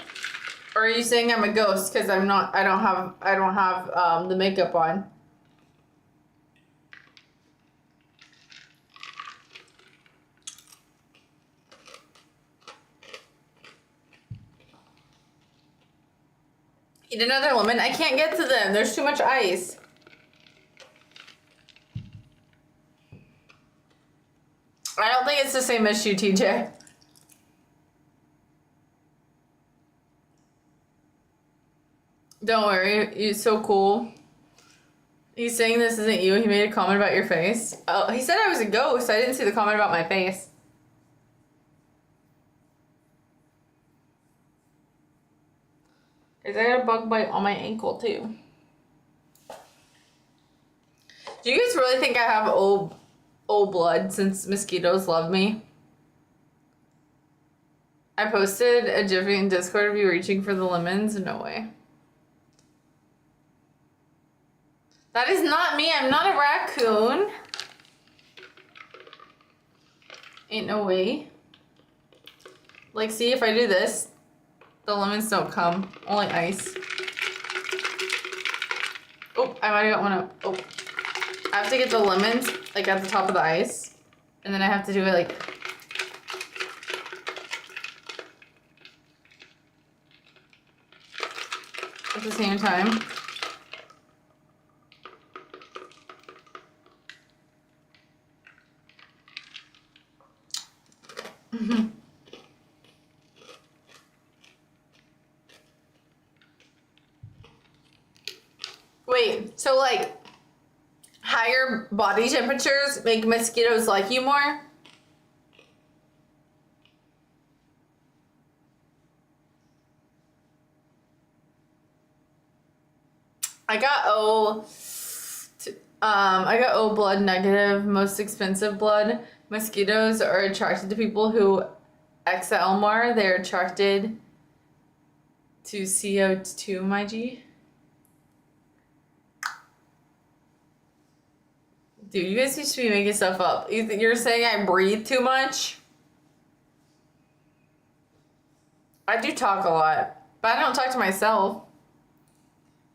[SPEAKER 1] Or are you saying I'm a ghost because I don't have the makeup on? Eat another lemon. I can't get to them. There's too much ice. I don't think it's the same issue, TJ. Don't worry, you're so cool. He's saying this isn't you. He made a comment about your face. Oh, he said I was a ghost. I didn't see the comment about my face. Guys, I got a bug bite on my ankle too. Do you guys really think I have old blood since mosquitoes love me? I posted a Jiffy in Discord of you reaching for the lemons. No way. That is not me. I'm not a raccoon. Ain't no way. Like, see, if I do this, the lemons don't come. Only ice. Oh, I might have got one up. Oh. I have to get the lemons, like, at the top of the ice. And then I have to do it, like... at the same time. Wait, so like higher body temperatures make mosquitoes like you more? I got O blood negative, most expensive blood. Mosquitoes are attracted to people who exhale more. They're attracted to CO2, my G. Dude, you guys used to be making stuff up. You're saying I breathe too much? I do talk a lot, but I don't talk to myself.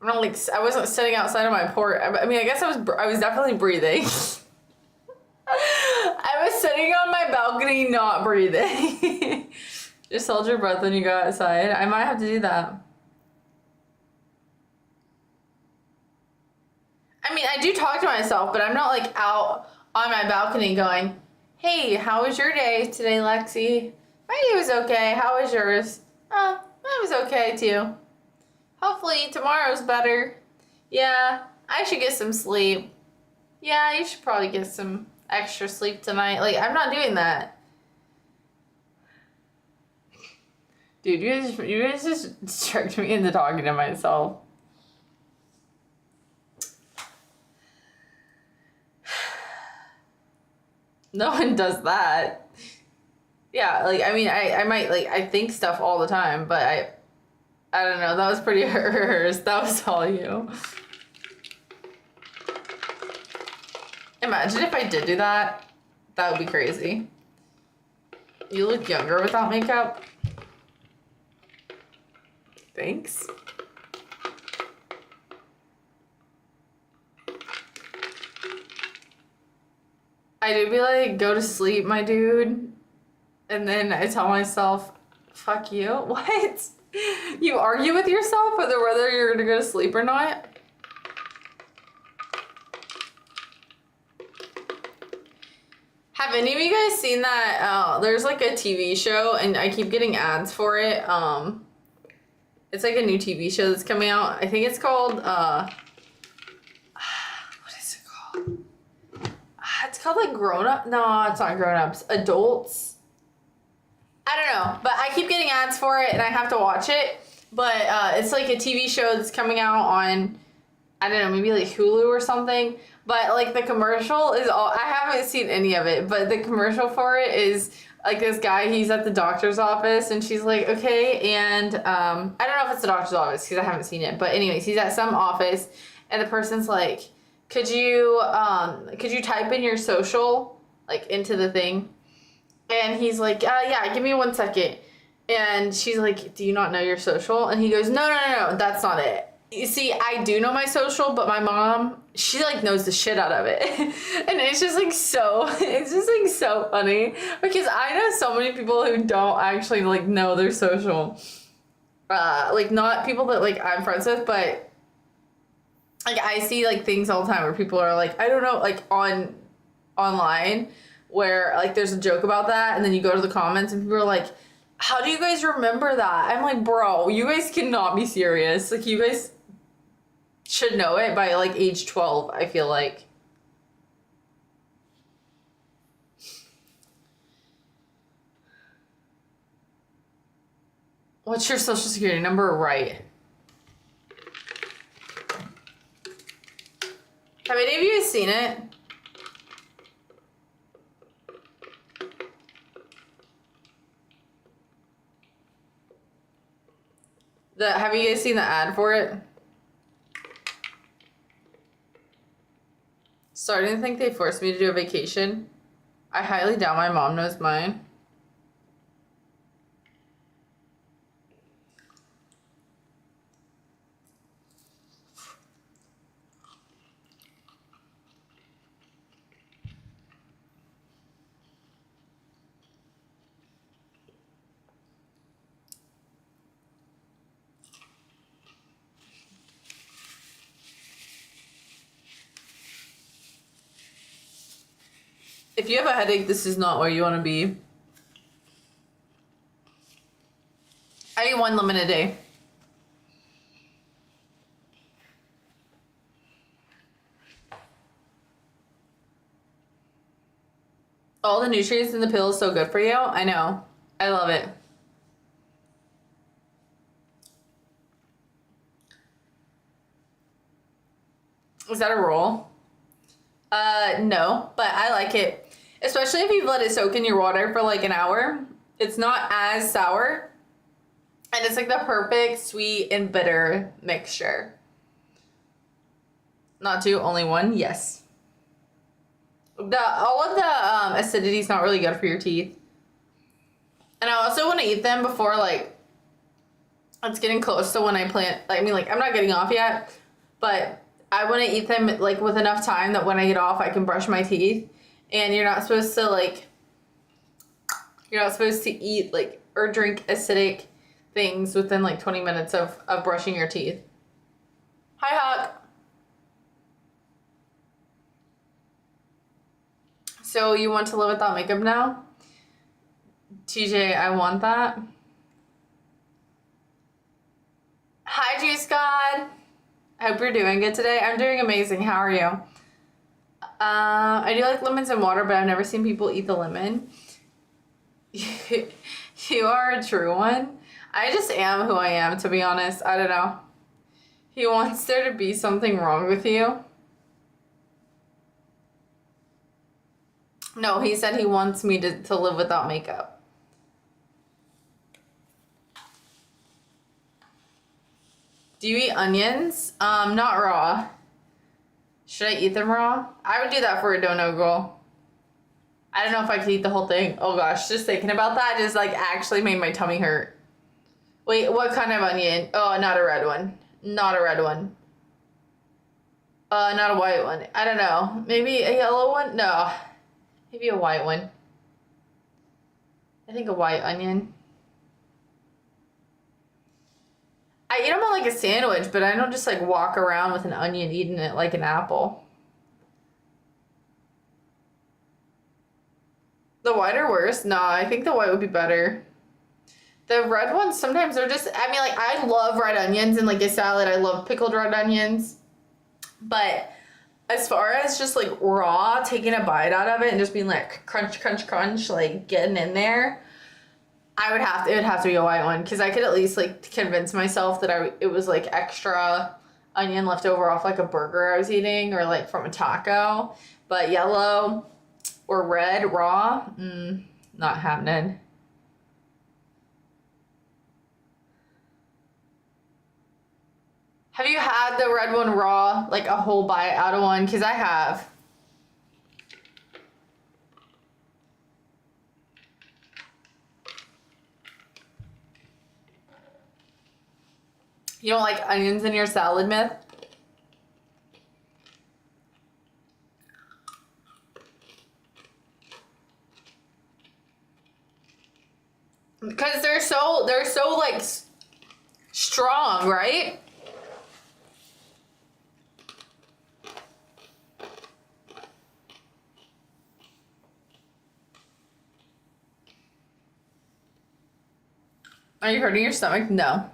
[SPEAKER 1] I'm not like, I wasn't sitting outside of my port. I mean, I guess I was definitely breathing. I was sitting on my balcony not breathing. Just hold your breath when you go outside. I might have to do that. I mean, I do talk to myself, but I'm not like out on my balcony going, hey, how was your day today, Lexi? My day was okay. How was yours? Oh, mine was okay too. Hopefully tomorrow's better. Yeah, I should get some sleep. Yeah, you should probably get some extra sleep tonight. Like, I'm not doing that. Dude, you guys just tricked me into talking to myself. No one does that. Yeah, like, I mean, I might, like, I think stuff all the time, but I don't know, that was pretty hers. That was all you. Imagine if I did do that. That would be crazy. You look younger without makeup. Thanks. I do be like, go to sleep, my dude. And then I tell myself, fuck you. What? You argue with yourself whether you're gonna go to sleep or not? Have any of you guys seen that? There's like a TV show, and I keep getting ads for it. It's like a new TV show that's coming out. I think it's called, what is it called? It's called like Grown Up. No, it's not Grown Ups. Adults. I don't know, but I keep getting ads for it, and I have to watch it. But it's like a TV show that's coming out on, I don't know, maybe like Hulu or something. But like the commercial is all, I haven't seen any of it, but the commercial for it is like this guy, he's at the doctor's office, and she's like, okay, and I don't know if it's the doctor's office because I haven't seen it, but anyways, he's at some office, and the person's like, could you type in your social like into the thing? And he's like, yeah, give me 1 second. And she's like, do you not know your social? And he goes, no, that's not it. You see, I do know my social, but my mom, she like knows the shit out of it. And it's just like so funny because I know so many people who don't actually like know their social. Like not people that like I'm friends with, but like I see like things all the time where people are like, I don't know, like online where like there's a joke about that, and then you go to the comments and people are like, how do you guys remember that? I'm like, bro, you guys cannot be serious. Like, you guys should know it by like age 12, I feel like. What's your social security number? Right. Have any of you seen it? Have you guys seen the ad for it? Starting to think they forced me to do a vacation. I highly doubt my mom knows mine. If you have a headache, this is not where you want to be. I eat 1 lemon a day. All the nutrients in the pill is so good for you. I know. I love it. Is that a roll? No, but I like it. Especially if you've let it soak in your water for like an hour. It's not as sour. And it's like the perfect sweet and bitter mixture. Not 2, only 1, yes. All of the acidity is not really good for your teeth. And I also want to eat them before like it's getting close to when I plant. I mean, like, I'm not getting off yet, but I want to eat them like with enough time that when I get off, I can brush my teeth. And you're not supposed to like, you're not supposed to eat like or drink acidic things within like 20 minutes of brushing your teeth. Hi, Hawk. So you want to live without makeup now? TJ, I want that. Hi, Juice God. I hope you're doing good today. I'm doing amazing. How are you? I do like lemons and water, but I've never seen people eat the lemon. You are a true one. I just am who I am, to be honest. I don't know. He wants there to be something wrong with you. No, he said he wants me to live without makeup. Do you eat onions? Not raw. Should I eat them raw? I would do that for a dono roll. I don't know if I could eat the whole thing. Oh gosh, just thinking about that just like actually made my tummy hurt. Wait, what kind of onion? Oh, not a red one. Not a red one. Not a white one. I don't know. Maybe a yellow one? No. Maybe a white one. I think a white onion. I eat them on like a sandwich, but I don't just like walk around with an onion eating it like an apple. The white are worse? No, I think the white would be better. The red ones, sometimes they're just, I mean, like, I love red onions in like a salad. I love pickled red onions. But as far as just like raw, taking a bite out of it and just being like crunch, crunch, crunch, like getting in there, it would have to be a white one, because I could at least like convince myself that it was like extra onion left over off like a burger I was eating or like from a taco. But yellow or red raw, not happening. Have you had the red one raw, like a whole bite out of one? Because I have. You don't like onions in your salad, Myth? Because they're so like strong, right? Are you hurting your stomach? No.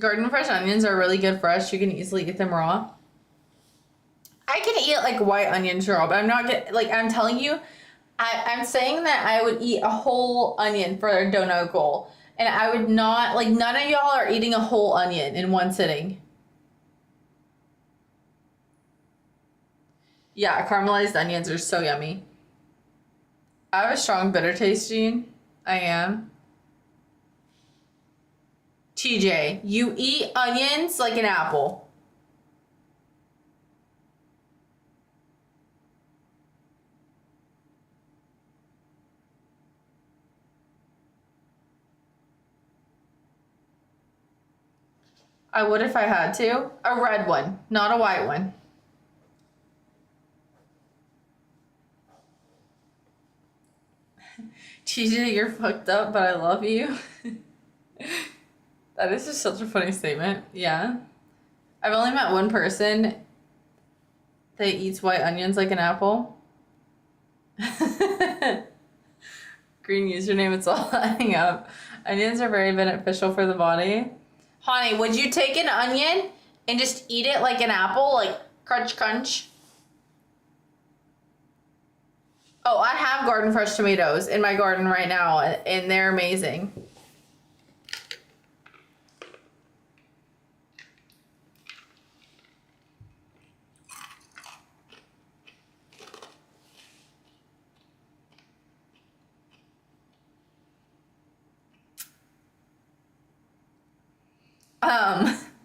[SPEAKER 1] Garden fresh onions are really good fresh. You can easily eat them raw. I can eat like white onions raw, but I'm not like I'm telling you, I'm saying that I would eat a whole onion for a donut goal. And I would not, like, none of y'all are eating a whole onion in one sitting. Yeah, caramelized onions are so yummy. I have a strong bitter taste, Jean. I am. TJ, you eat onions like an apple. I would if I had to. A red one, not a white one. TJ, you're fucked up, but I love you. That is just such a funny statement. Yeah. I've only met one person that eats white onions like an apple. Green username, it's all adding up. Onions are very beneficial for the body. Honey, would you take an onion and just eat it like an apple? Like crunch, crunch? Oh, I have garden fresh tomatoes in my garden right now, and they're amazing.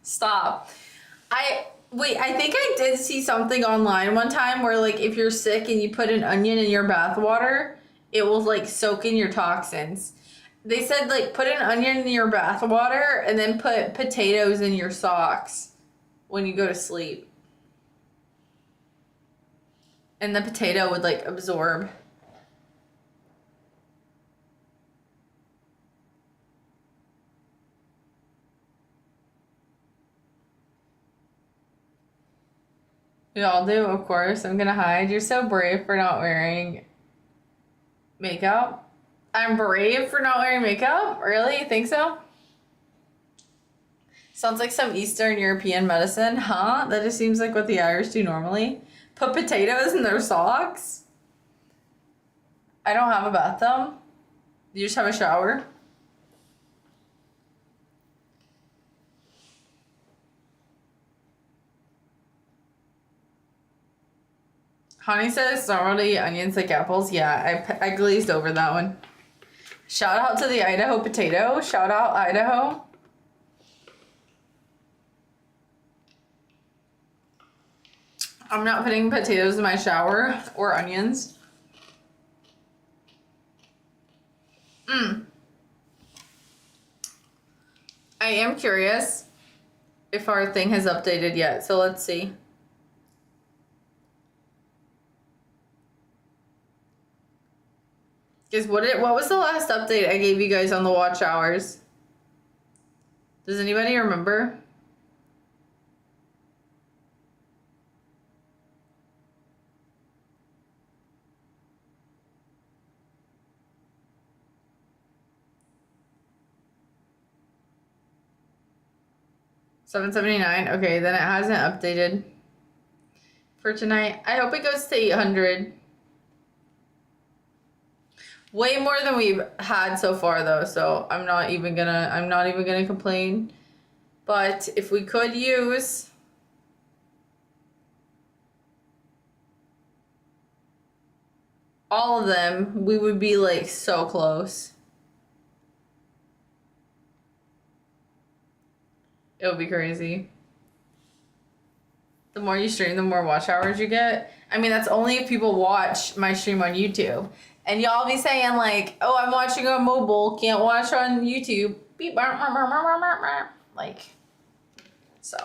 [SPEAKER 1] Stop. I think I did see something online one time where, like, if you're sick and you put an onion in your bath water, it will, like, soak in your toxins. They said, like, put an onion in your bath water and then put potatoes in your socks when you go to sleep. And the potato would, like, absorb. We all do, of course. I'm gonna hide. You're so brave for not wearing makeup. I'm brave for not wearing makeup? Really? You think so? Sounds like some Eastern European medicine, huh? That just seems like what the Irish do normally. Put potatoes in their socks? I don't have a bathtub. You just have a shower? Honey says normal to eat onions like apples. Yeah, I glazed over that one. Shout out to the Idaho potato. Shout out Idaho. I'm not putting potatoes in my shower or onions. I am curious if our thing has updated yet, so let's see. Guys, what was the last update I gave you guys on the watch hours? Does anybody remember? $7.79. Okay, then it hasn't updated for tonight. I hope it goes to 800. Way more than we've had so far though, so I'm not even gonna complain. But if we could use all of them, we would be like so close. It would be crazy. The more you stream, the more watch hours you get. I mean, that's only if people watch my stream on YouTube. And y'all be saying like, oh, I'm watching on mobile, can't watch on YouTube. Beep, like, so.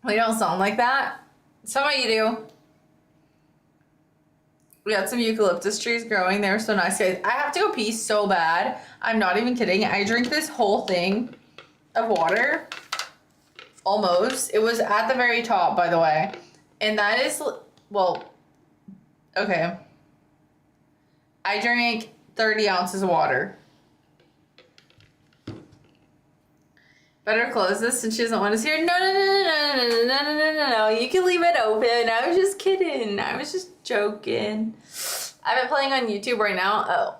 [SPEAKER 1] We don't sound like that. Some of you do. We had some eucalyptus trees growing. They were so nice, guys. I have to go pee so bad. I'm not even kidding. I drink this whole thing of water. Almost. It was at the very top, by the way. And that is, well, okay. I drank 30 ounces of water. Better close this since she doesn't want us here. No. You can leave it open. I was just kidding. I was just joking. I've been playing on YouTube right now. Oh,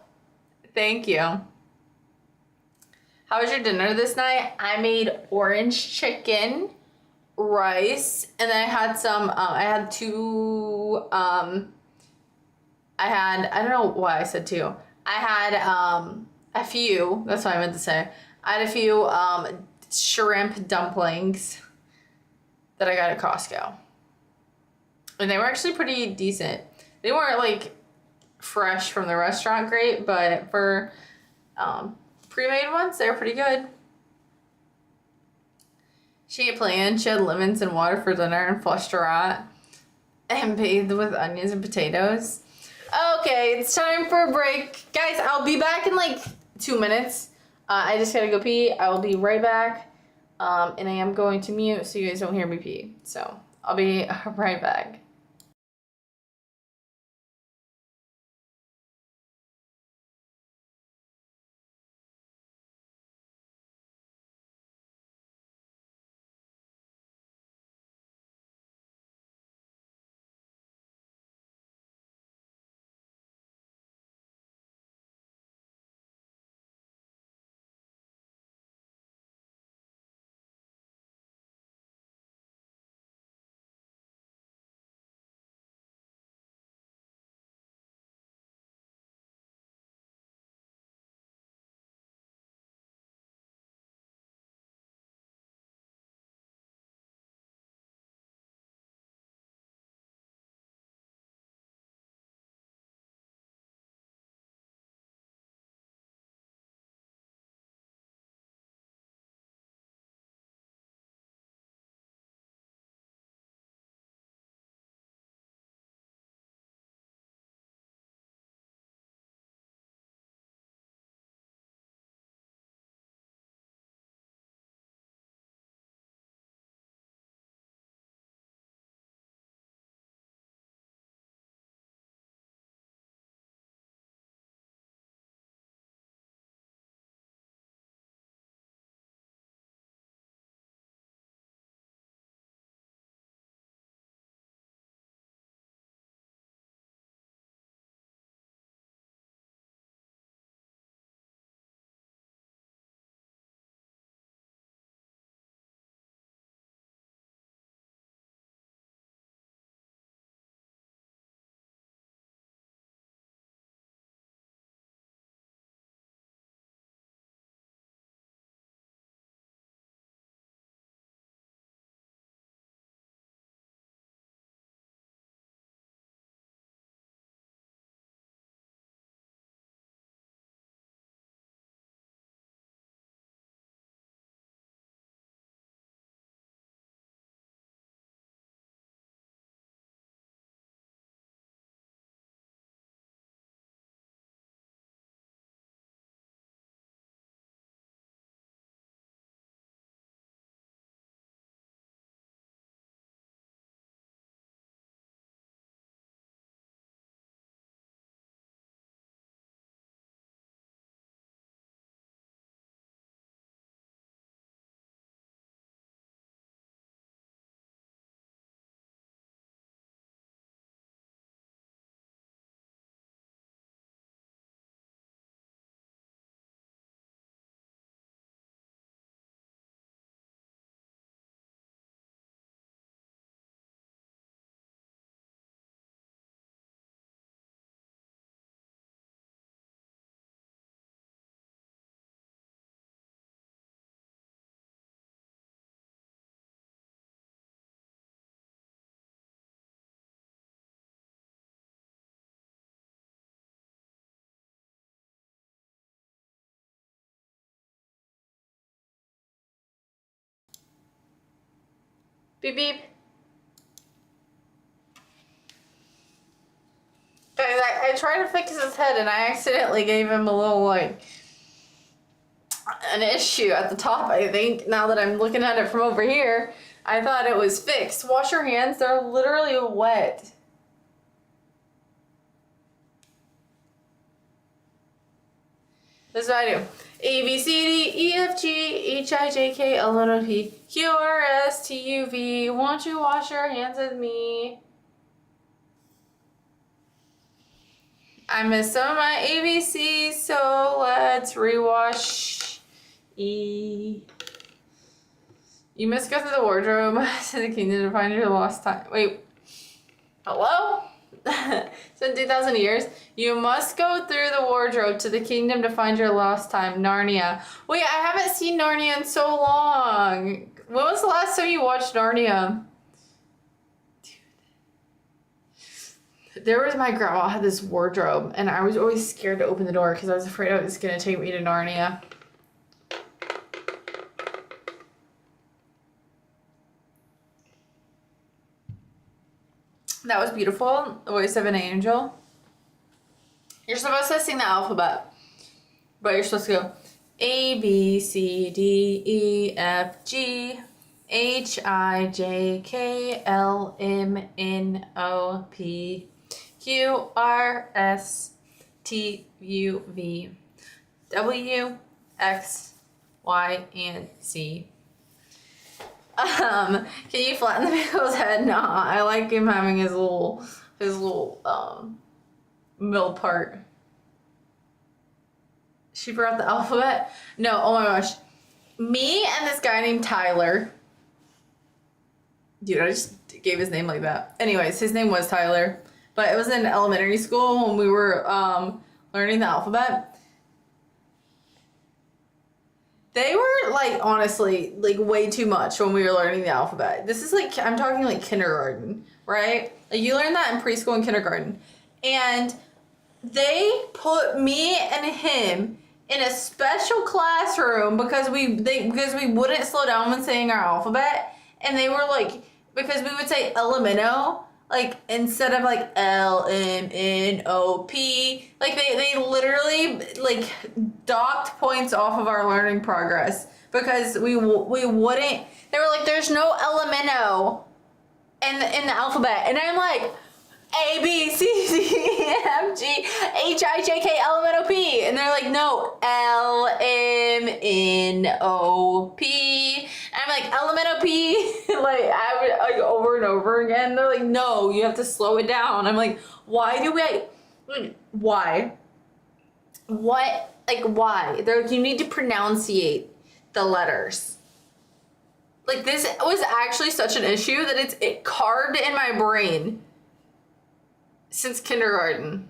[SPEAKER 1] thank you. How was your dinner this night? I made orange chicken, rice, and then I had some, I don't know why I said two. I had a few, that's what I meant to say. I had a few shrimp dumplings that I got at Costco. And they were actually pretty decent. They weren't like fresh from the restaurant great, but for pre-made ones, they're pretty good. She ate plain. She had lemons and water for dinner and flushed her out and bathed with onions and potatoes. Okay, it's time for a break. Guys, I'll be back in like 2 minutes. I just gotta go pee. I will be right back. And I am going to mute so you guys don't hear me pee. So I'll be right back. Beep beep. Guys, I tried to fix his head and I accidentally gave him a little, like, an issue at the top, I think. Now that I'm looking at it from over here, I thought it was fixed. Wash your hands, they're literally wet. This is what I do. A, B, C, D, E, F, G, H, I, J, K, L, M, N, O, P, Q, R, S, T, U, V. Won't you wash your hands with me? I missed some of my ABCs, so let's rewash E. You must go through the wardrobe to the kingdom to find your lost time. Wait. Hello? It's been 2,000 years. You must go through the wardrobe to the kingdom to find your lost time. Narnia. Wait, I haven't seen Narnia in so long. When was the last time you watched Narnia? There was my grandma had this wardrobe, and I was always scared to open the door because I was afraid it was going to take me to Narnia. That was beautiful. The voice of an angel. You're supposed to sing the alphabet, but you're supposed to go A, B, C, D, E, F, G, H, I, J, K, L, M, N, O, P, Q, R, S, T, U, V, W, X, Y, and Z. Can you flatten the pickle's head? Nah, I like him having his little middle part. She forgot the alphabet? No, oh my gosh. Me and this guy named Tyler. Dude, I just gave his name like that. Anyways, his name was Tyler. But it was in elementary school when we were learning the alphabet. They were, like, honestly, like, way too much when we were learning the alphabet. This is, like, I'm talking, like, kindergarten, right? Like, you learn that in preschool and kindergarten. And they put me and him in a special classroom because we wouldn't slow down when saying our alphabet. And they were, like, because we would say elemento, like, instead of, like, L-M-N-O-P, like, they literally, like, docked points off of our learning progress because we wouldn't, they were like, there's no elemento in the alphabet. And I'm like, A, B, C, D, E, F, G, H, I, J, K, L, M, N, O, P. And they're like, no, L, M, N, O, P. And I'm like, L, M, N, O, P. Like, I would, like, over and over again. They're like, no, you have to slow it down. I'm like, why do we, why? What, like, why? They're like, you need to pronunciate the letters. Like, this was actually such an issue that it carved in my brain since kindergarten.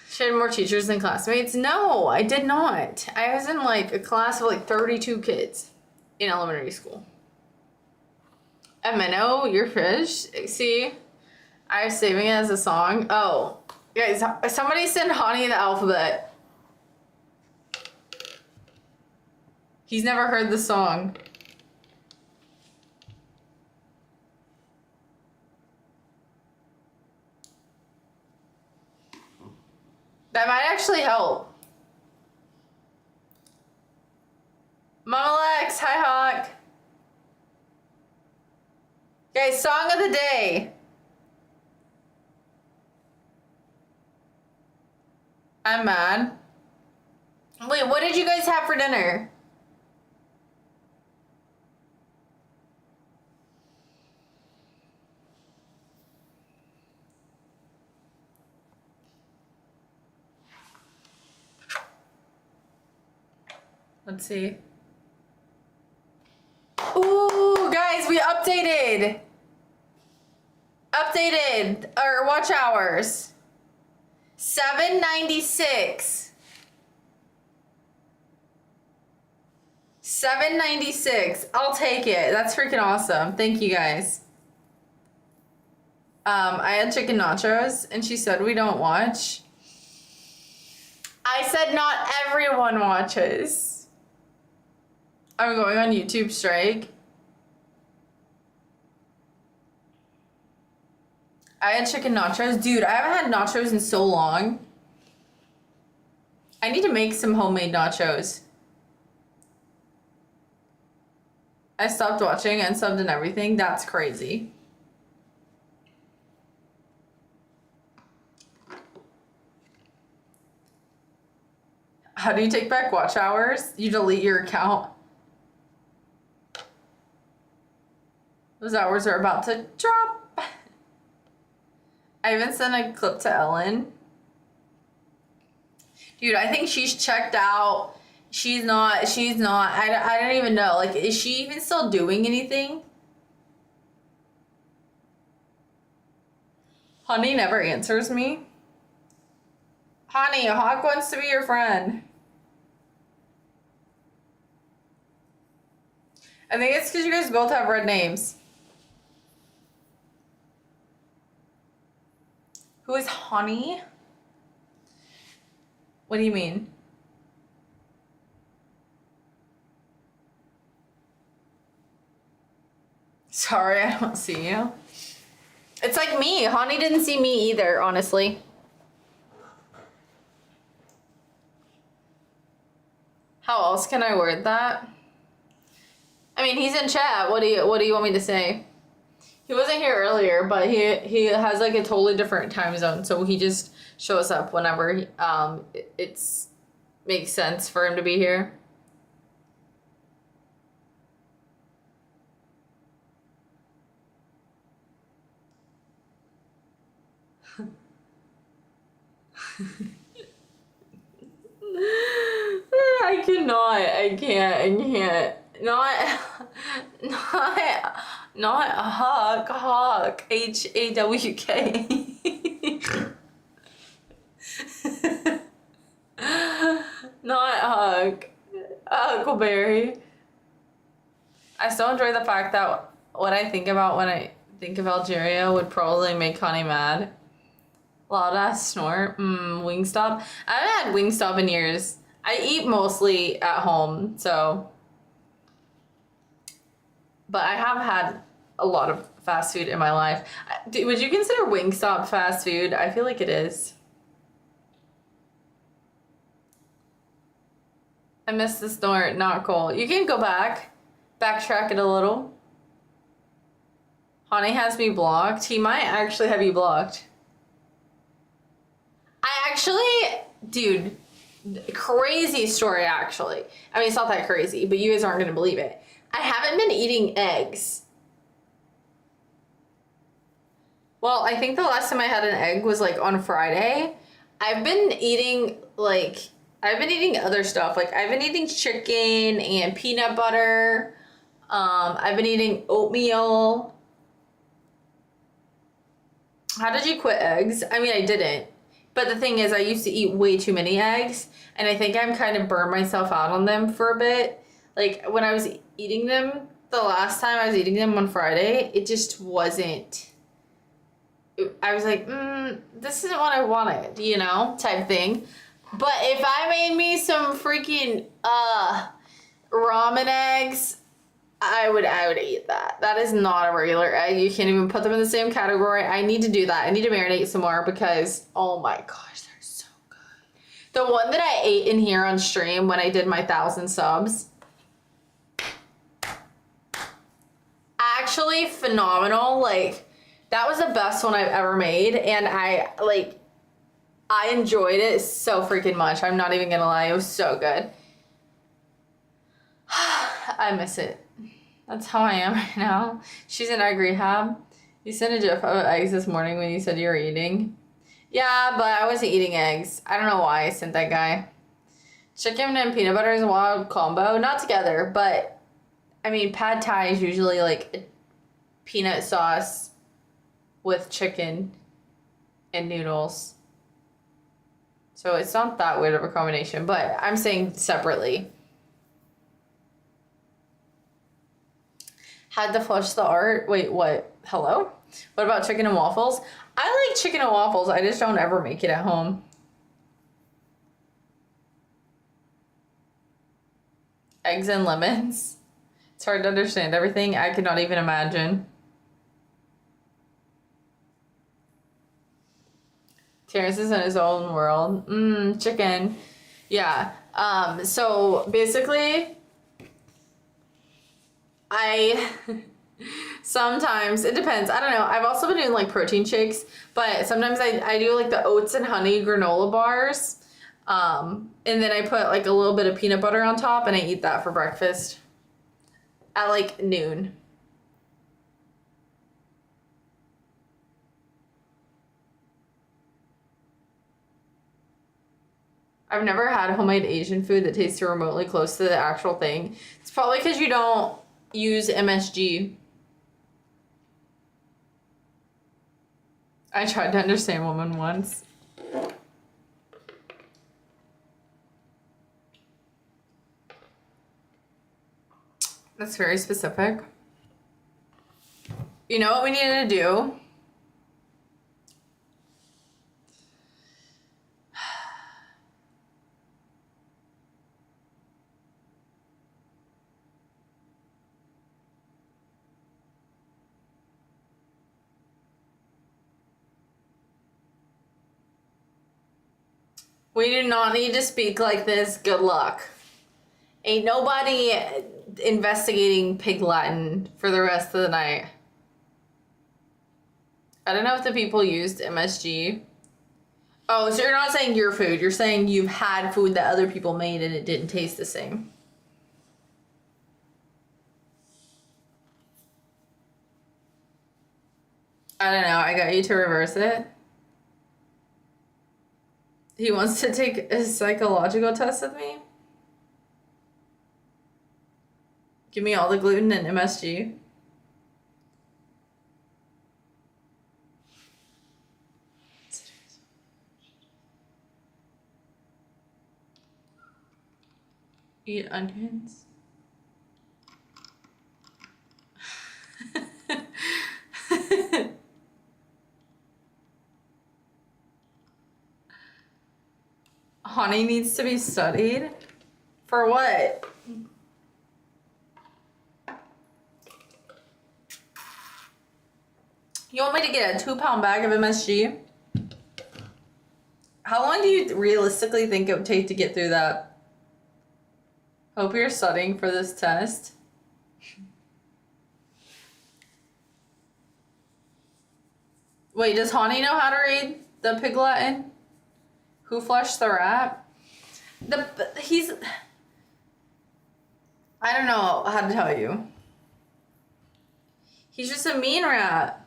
[SPEAKER 1] She had more teachers than classmates? No, I did not. I was in, like, a class of, like, 32 kids in elementary school. Ameno, your fish. See, I was saving it as a song. Oh, guys, somebody send Hani the alphabet. He's never heard the song. That might actually help. Mama Lex, hi Hawk. Guys, song of the day. I'm mad. Wait, what did you guys have for dinner? Let's see. Ooh, guys, we updated. Updated our watch hours. 796. 796. I'll take it. That's freaking awesome. Thank you guys. I had chicken nachos and she said we don't watch. I said not everyone watches. I'm going on YouTube strike. I had chicken nachos. Dude, I haven't had nachos in so long. I need to make some homemade nachos. I stopped watching and subbed and everything. That's crazy. How do you take back watch hours? You delete your account. Those hours are about to drop. I even sent a clip to Ellen. Dude, I think she's checked out. She's not. I don't even know. Like, is she even still doing anything? Honey never answers me. Honey, Hawk wants to be your friend. I think it's because you guys both have red names. Who is Honey? What do you mean? Sorry, I don't see you. It's like me. Honey didn't see me either, honestly. How else can I word that? I mean, he's in chat. What do you want me to say? He wasn't here earlier, but he has like a totally different time zone, so he just shows up whenever it's makes sense for him to be here. I can't. Not Hawk. HAWK. Not Hawk. Huckleberry. I still enjoy the fact that what I think about when I think of Algeria would probably make Connie mad. Loud ass snort. Wingstop. I haven't had Wingstop in years. I eat mostly at home, so. But I have had a lot of fast food in my life. Would you consider Wingstop fast food? I feel like it is. I missed the snort. Not cool. You can go back. Backtrack it a little. Honey has me blocked. He might actually have you blocked. Dude, crazy story actually. I mean, it's not that crazy, but you guys aren't gonna believe it. I haven't been eating eggs. Well, I think the last time I had an egg was like on Friday. I've been eating other stuff. Like I've been eating chicken and peanut butter. I've been eating oatmeal. How did you quit eggs? I mean, I didn't. But the thing is, I used to eat way too many eggs, and I think I'm kind of burned myself out on them for a bit. Like, when I was eating them, the last time I was eating them on Friday, it just wasn't... I was like, this isn't what I wanted, you know, type thing. But if I made me some freaking ramen eggs, I would eat that. That is not a regular egg. You can't even put them in the same category. I need to do that. I need to marinate some more because, oh my gosh, they're so good. The one that I ate in here on stream when I did my 1,000 subs, actually phenomenal. Like, that was the best one I've ever made, and I enjoyed it so freaking much. I'm not even gonna lie, it was so good. I miss it. That's how I am right now. She's in egg rehab. You sent a gif of eggs this morning when you said you were eating. Yeah, but I wasn't eating eggs. I don't know why I sent that guy. Chicken and peanut butter is a wild combo. Not together, but I mean, pad thai is usually like peanut sauce with chicken and noodles. So it's not that weird of a combination, but I'm saying separately. Had to flush the art. Wait, what? Hello? What about chicken and waffles? I like chicken and waffles. I just don't ever make it at home. Eggs and lemons. It's hard to understand everything. I could not even imagine. Terrence is in his own world. Chicken. Yeah. So basically, I sometimes, it depends. I don't know. I've also been doing like protein shakes, but sometimes I do like the oats and honey granola bars. And then I put like a little bit of peanut butter on top and I eat that for breakfast at like noon. I've never had homemade Asian food that tastes remotely close to the actual thing. It's probably because you don't use MSG. I tried to understand woman once. That's very specific. You know what we needed to do? We do not need to speak like this. Good luck. Ain't nobody investigating Pig Latin for the rest of the night. I don't know if the people used MSG. Oh, so you're not saying your food. You're saying you've had food that other people made and it didn't taste the same. I don't know. I got you to reverse it. He wants to take a psychological test with me. Give me all the gluten and MSG. Eat onions. Honey needs to be studied? For what? You want me to get a 2-pound bag of MSG? How long do you realistically think it would take to get through that? Hope you're studying for this test. Wait, does Hani know how to read the Pig Latin? Who flushed the rat? He's... I don't know how to tell you. He's just a mean rat.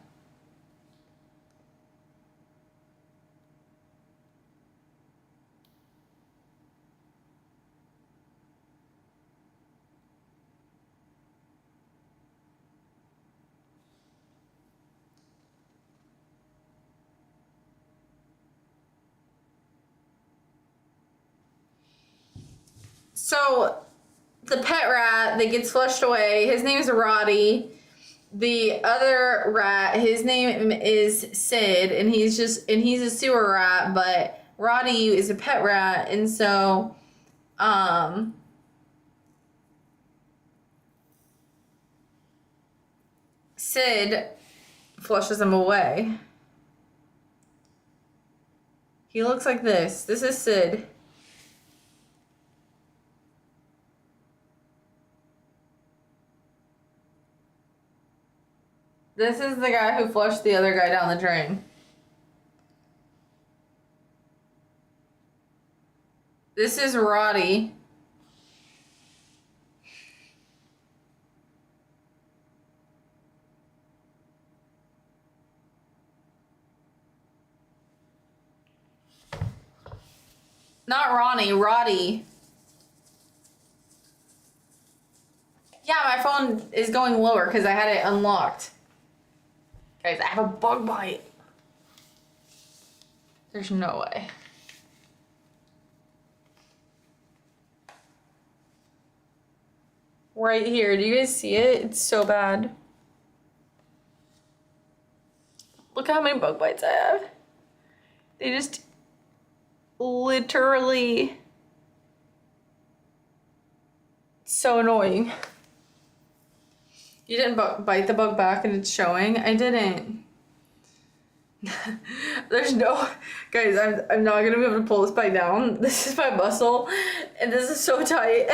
[SPEAKER 1] So, the pet rat that gets flushed away, his name is Roddy. The other rat, his name is Sid, and he's a sewer rat, but Roddy is a pet rat, and so, Sid flushes him away. He looks like this. This is Sid. This is the guy who flushed the other guy down the drain. This is Roddy. Not Ronnie, Roddy. Yeah, my phone is going lower because I had it unlocked. Guys, I have a bug bite. There's no way. Right here. Do you guys see it? It's so bad. Look how many bug bites I have. They just literally So annoying. You didn't bite the bug back and it's showing? I didn't. There's no... Guys, I'm not gonna be able to pull this bite down. This is my muscle, and this is so tight.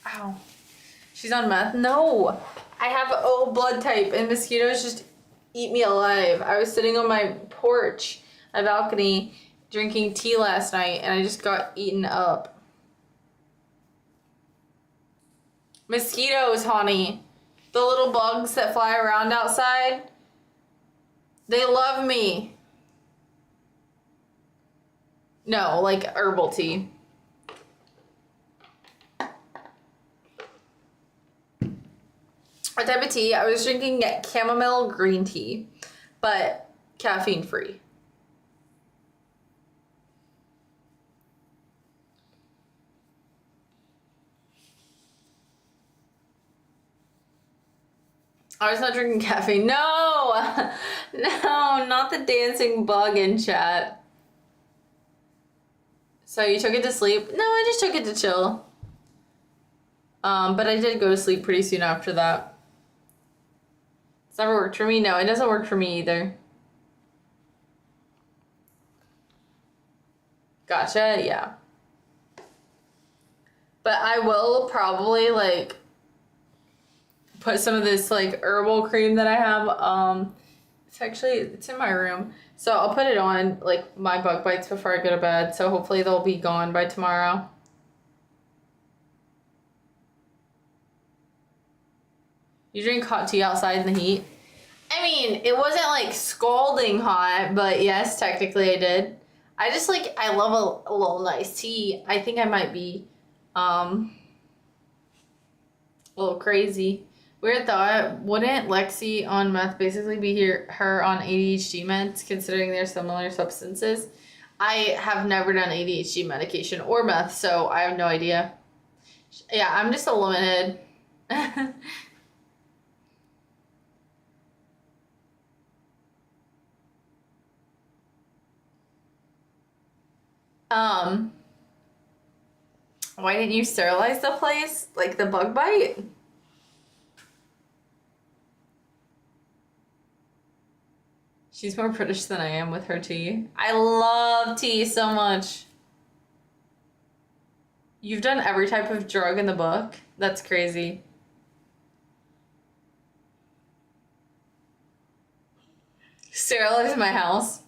[SPEAKER 1] Ow. She's on meth? No. I have O blood type, and mosquitoes just eat me alive. I was sitting on my porch, my balcony, drinking tea last night, and I just got eaten up. Mosquitoes, honey. The little bugs that fly around outside, they love me. No, like herbal tea. What type of tea? I was drinking chamomile green tea, but caffeine free. I was not drinking caffeine. No! No, not the dancing bug in chat. So you took it to sleep? No, I just took it to chill. But I did go to sleep pretty soon after that. It's never worked for me. No, it doesn't work for me either. Gotcha, yeah. But I will probably, like, put some of this, like, herbal cream that I have. It's in my room. So I'll put it on, like, my bug bites before I go to bed. So hopefully they'll be gone by tomorrow. You drink hot tea outside in the heat? I mean, it wasn't like scalding hot, but yes, technically I did. I just like, I love a little nice tea. I think I might be a little crazy. Weird thought, wouldn't Lexi on meth basically be her on ADHD meds, considering they're similar substances? I have never done ADHD medication or meth, so I have no idea. Yeah, I'm just a limited. Why didn't you sterilize the place? Like the bug bite? She's more British than I am with her tea. I love tea so much. You've done every type of drug in the book? That's crazy. Sterilize my house.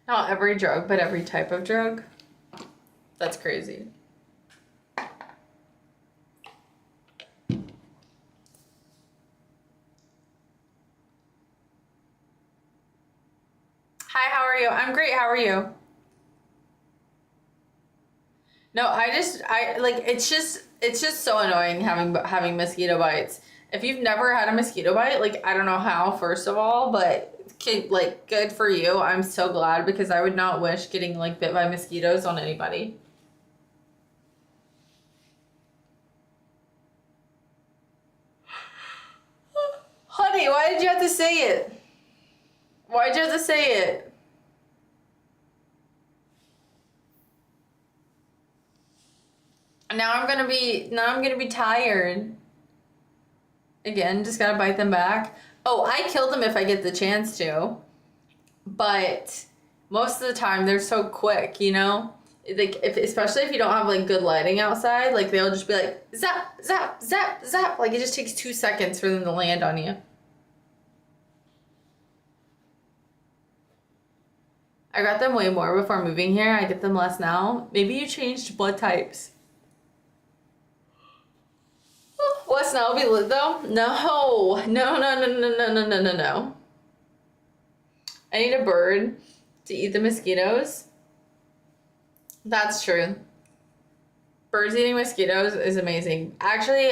[SPEAKER 1] Not every drug, but every type of drug. That's crazy. Hi, how are you? I'm great, how are you? No, it's just so annoying having mosquito bites. If you've never had a mosquito bite, like, I don't know how, first of all, but like, good for you. I'm so glad, because I would not wish getting, like, bit by mosquitoes on anybody. Honey, why did you have to say it? Why'd you have to say it? Now I'm gonna be tired. Again, just gotta bite them back. Oh, I kill them if I get the chance to. But most of the time they're so quick, you know? Like, especially if you don't have, like, good lighting outside, like, they'll just be like, zap, zap, zap, zap. Like, it just takes 2 seconds for them to land on you. I got them way more before moving here. I get them less now. Maybe you changed blood types. What's now be lit though? No. No. I need a bird to eat the mosquitoes. That's true. Birds eating mosquitoes is amazing. Actually,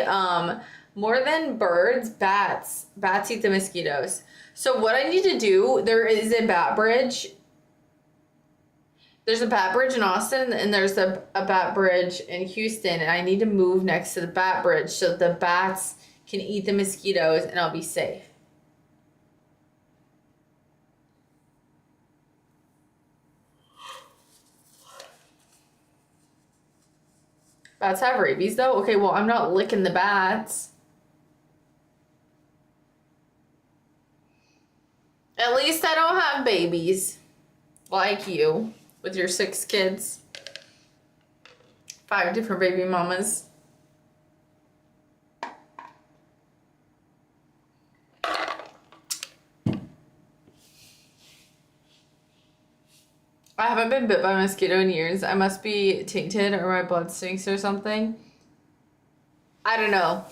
[SPEAKER 1] more than birds, bats. Bats eat the mosquitoes. So what I need to do, there is a bat bridge. There's a bat bridge in Austin, and there's a bat bridge in Houston, and I need to move next to the bat bridge so the bats can eat the mosquitoes and I'll be safe. Bats have rabies though? Okay, well, I'm not licking the bats. At least I don't have babies. Like you. With your 6 kids. 5 different baby mamas. I haven't been bit by a mosquito in years. I must be tainted or my blood stinks or something. I don't know.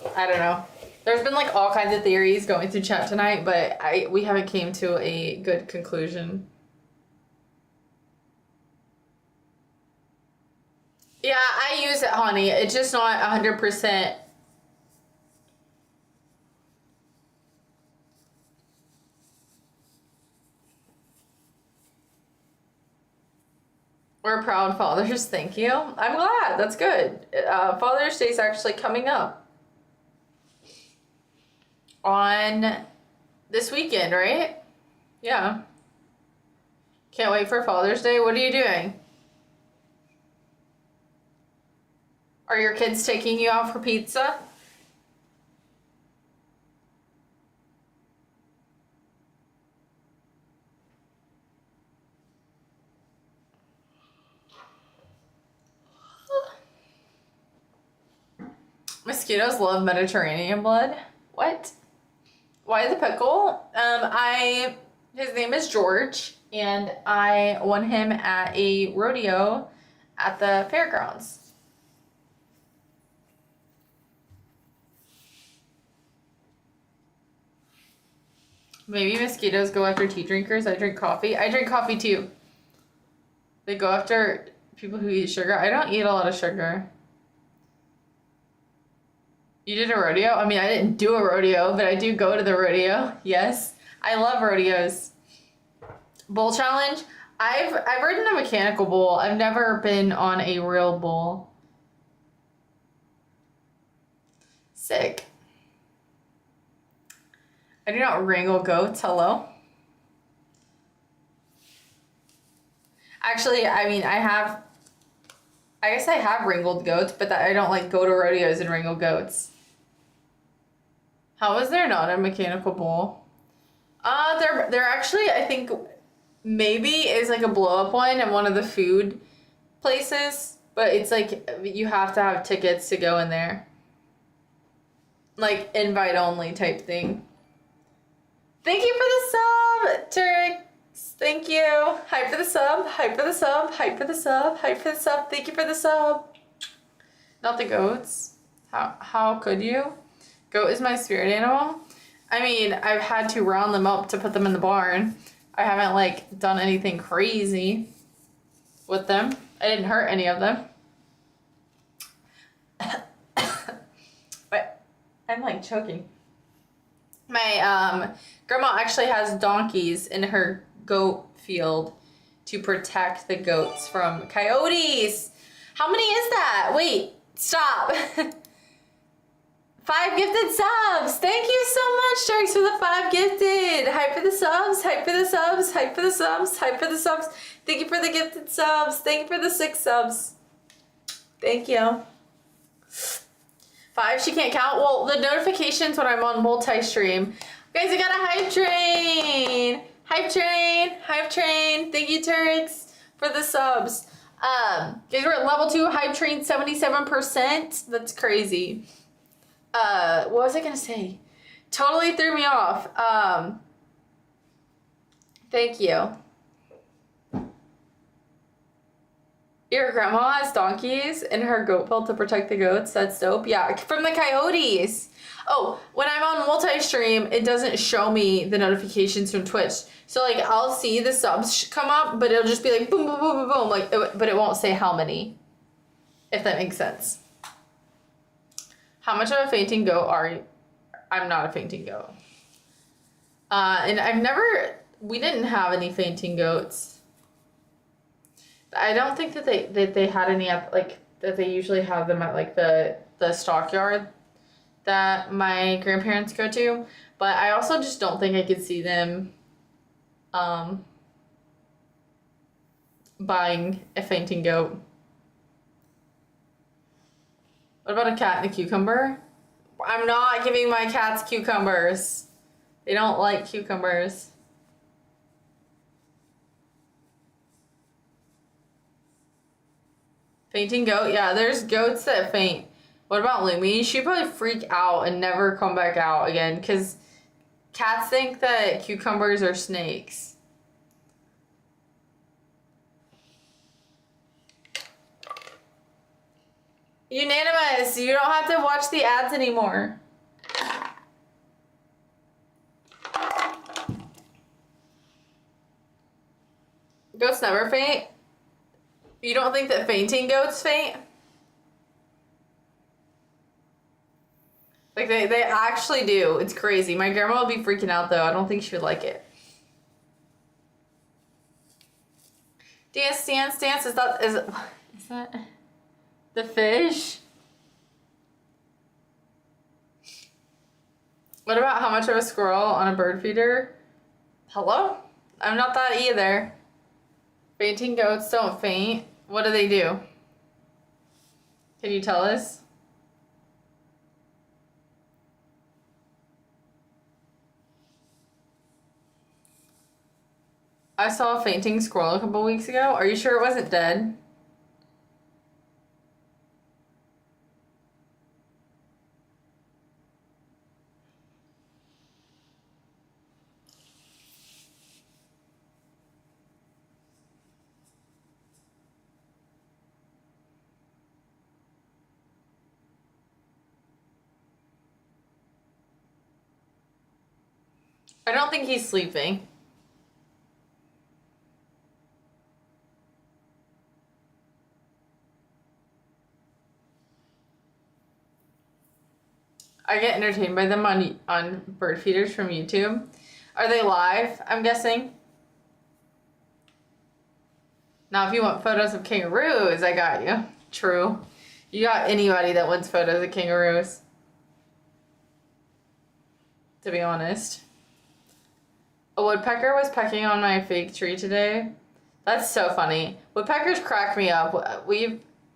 [SPEAKER 1] There's been like all kinds of theories going through chat tonight, but we haven't came to a good conclusion. Yeah, I use it, honey. It's just not 100%. We're proud fathers. Thank you. I'm glad. That's good. Father's Day is actually coming up on this weekend, right? Yeah. Can't wait for Father's Day. What are you doing? Are your kids taking you out for pizza? Mosquitoes love Mediterranean blood. What? Why the pickle? His name is George, and I won him at a rodeo at the fairgrounds. Maybe mosquitoes go after tea drinkers. I drink coffee. I drink coffee too. They go after people who eat sugar. I don't eat a lot of sugar. You did a rodeo? I mean, I didn't do a rodeo, but I do go to the rodeo. Yes. I love rodeos. Bull challenge? I've ridden a mechanical bull. I've never been on a real bull. Sick. I do not wrangle goats. Hello? Actually, I mean, I guess I have wrangled goats, but I don't like go to rodeos and wrangle goats. How is there not a mechanical bull? There actually, I think, maybe is like a blow-up one in one of the food places, but it's like you have to have tickets to go in there. Like invite only type thing. Thank you for the sub, Turk. Thank you. Hype for the sub, hype for the sub, hype for the sub, hype for the sub. Thank you for the sub. Not the goats. How could you? Goat is my spirit animal. I mean, I've had to round them up to put them in the barn. I haven't like done anything crazy with them. I didn't hurt any of them. But I'm like choking. My grandma actually has donkeys in her goat field to protect the goats from coyotes. How many is that? Wait, stop. 5 gifted subs. Thank you so much, Sharks, for the 5 gifted. Hype for the subs, hype for the subs, hype for the subs, hype for the subs. Thank you for the gifted subs. Thank you for the 6 subs. Thank you. 5, she can't count. Well, the notifications when I'm on multi-stream. Guys, I got a hype train. Hype train, hype train. Thank you, Turks, for the subs. Guys, we're at level 2, hype train 77%. That's crazy. What was I gonna say? Totally threw me off. Thank you. Your grandma has donkeys in her goat field to protect the goats. That's dope. Yeah, from the coyotes. Oh, when I'm on multi-stream, it doesn't show me the notifications from Twitch. So like, I'll see the subs come up, but it'll just be like boom, boom, boom, boom, boom. Like, but it won't say how many. If that makes sense. How much of a fainting goat are you? I'm not a fainting goat. And we didn't have any fainting goats. I don't think that they had any at, like, that they usually have them at like the stockyard that my grandparents go to. But I also just don't think I could see them buying a fainting goat. What about a cat and a cucumber? I'm not giving my cats cucumbers. They don't like cucumbers. Fainting goat? Yeah, there's goats that faint. What about Lumi? She'd probably freak out and never come back out again because cats think that cucumbers are snakes. Unanimous! You don't have to watch the ads anymore. Goats never faint? You don't think that fainting goats faint? Like, they actually do. It's crazy. My grandma will be freaking out, though. I don't think she would like it. Dance. Is that the fish? What about how much of a squirrel on a bird feeder? Hello? I'm not that either. Fainting goats don't faint. What do they do? Can you tell us? I saw a fainting squirrel a couple weeks ago. Are you sure it wasn't dead? I don't think he's sleeping. I get entertained by them on bird feeders from YouTube. Are they live? I'm guessing. Now, if you want photos of kangaroos, I got you. True. You got anybody that wants photos of kangaroos. To be honest. A woodpecker was pecking on my fake tree today. That's so funny. Woodpeckers crack me up.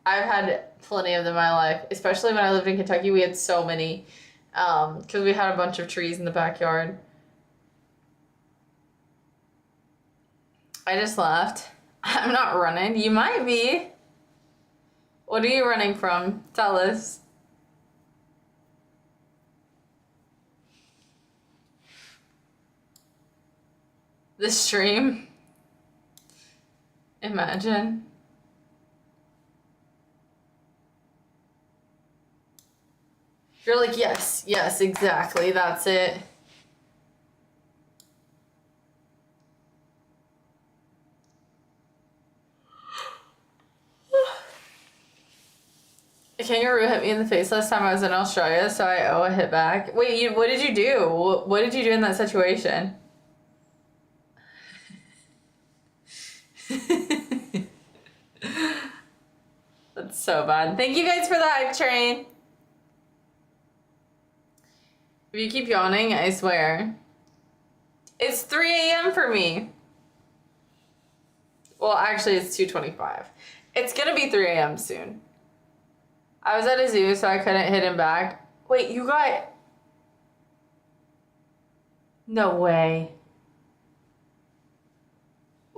[SPEAKER 1] I've had plenty of them in my life, especially when I lived in Kentucky. We had so many, because we had a bunch of trees in the backyard. I just left. I'm not running. You might be. What are you running from? Tell us. The stream. Imagine. You're like, yes, exactly. That's it. A kangaroo hit me in the face last time I was in Australia, so I owe a hit back. Wait, what did you do? What did you do in that situation? That's so bad. Thank you guys for the hype train. If you keep yawning, I swear. It's 3 a.m. for me. Well, actually, it's 2:25. It's gonna be 3 a.m. soon. I was at a zoo, so I couldn't hit him back. Wait, you got... No way.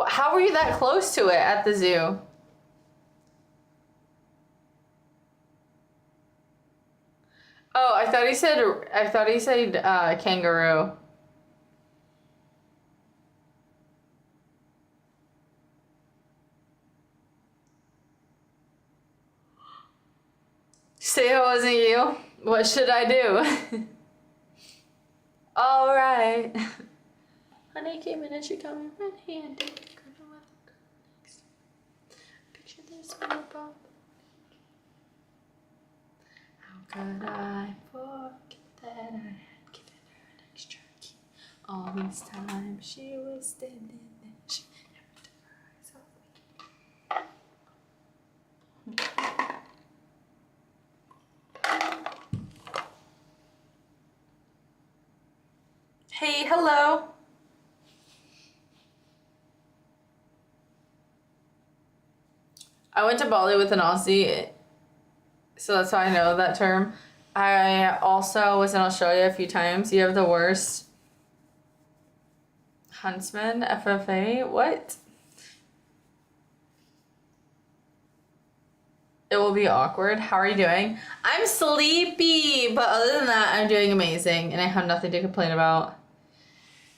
[SPEAKER 1] How were you that close to it at the zoo? Oh, I thought he said kangaroo. Say it wasn't you. What should I do? All right. Honey came in and she got me red-handed. Picture this from above. How could I forget that I had given her an extra key? All this time she was standing there. She never took her eyes off me. Hey, hello. I went to Bali with an Aussie. So that's how I know that term. I also was in Australia a few times. You have the worst huntsman, FFA. What? It will be awkward. How are you doing? I'm sleepy, but other than that, I'm doing amazing, and I have nothing to complain about.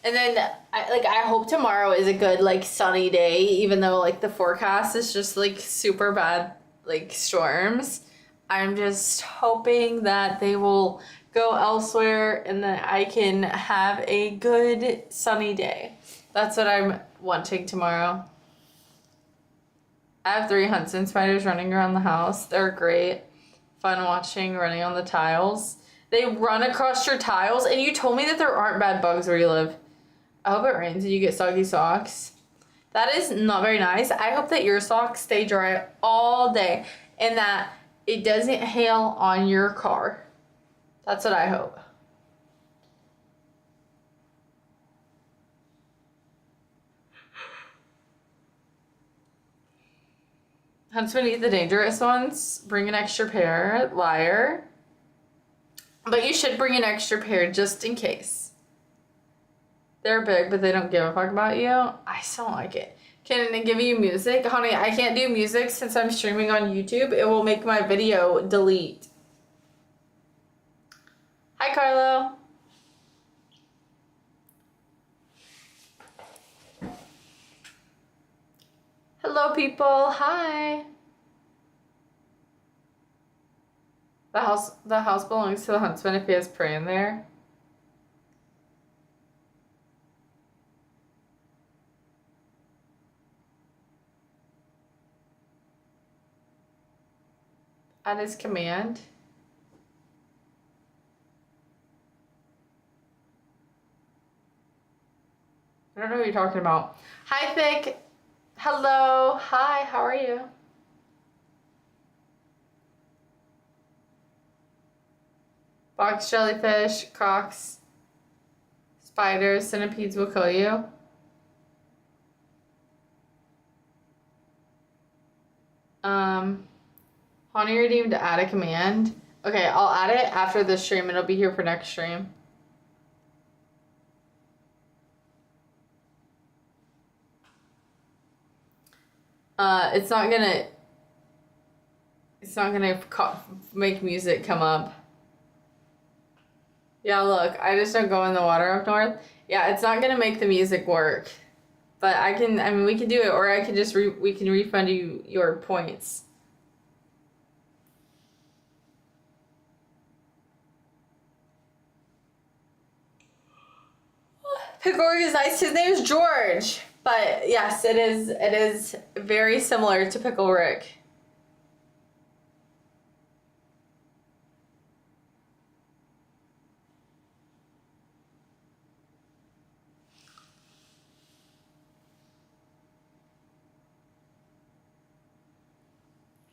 [SPEAKER 1] And then, I hope tomorrow is a good, like, sunny day, even though, like, the forecast is just, like, super bad, like, storms. I'm just hoping that they will go elsewhere and that I can have a good sunny day. That's what I'm wanting tomorrow. I have 3 Huntsman spiders running around the house. They're great. Fun watching running on the tiles. They run across your tiles, and you told me that there aren't bad bugs where you live. I hope it rains and you get soggy socks. That is not very nice. I hope that your socks stay dry all day and that it doesn't hail on your car. That's what I hope. Huntsman eat the dangerous ones. Bring an extra pair. Liar. But you should bring an extra pair just in case. They're big, but they don't give a fuck about you. I still don't like it. Can it give you music? Honey, I can't do music since I'm streaming on YouTube. It will make my video delete. Hi, Carlo. Hello, people. Hi. The house belongs to the huntsman if he has prey in there. At his command. I don't know what you're talking about. Hi, Thick. Hello. Hi, how are you? Box jellyfish, crocs, spiders, centipedes will kill you. Honey redeemed to add a command. Okay, I'll add it after this stream. It'll be here for next stream. It's not gonna make music come up. Yeah, look, I just don't go in the water up north. Yeah, it's not gonna make the music work. But I mean, we can do it, or I can just, we can refund you your points. Picklewick is nice. His name is George. But yes, it is very similar to Pickle Rick.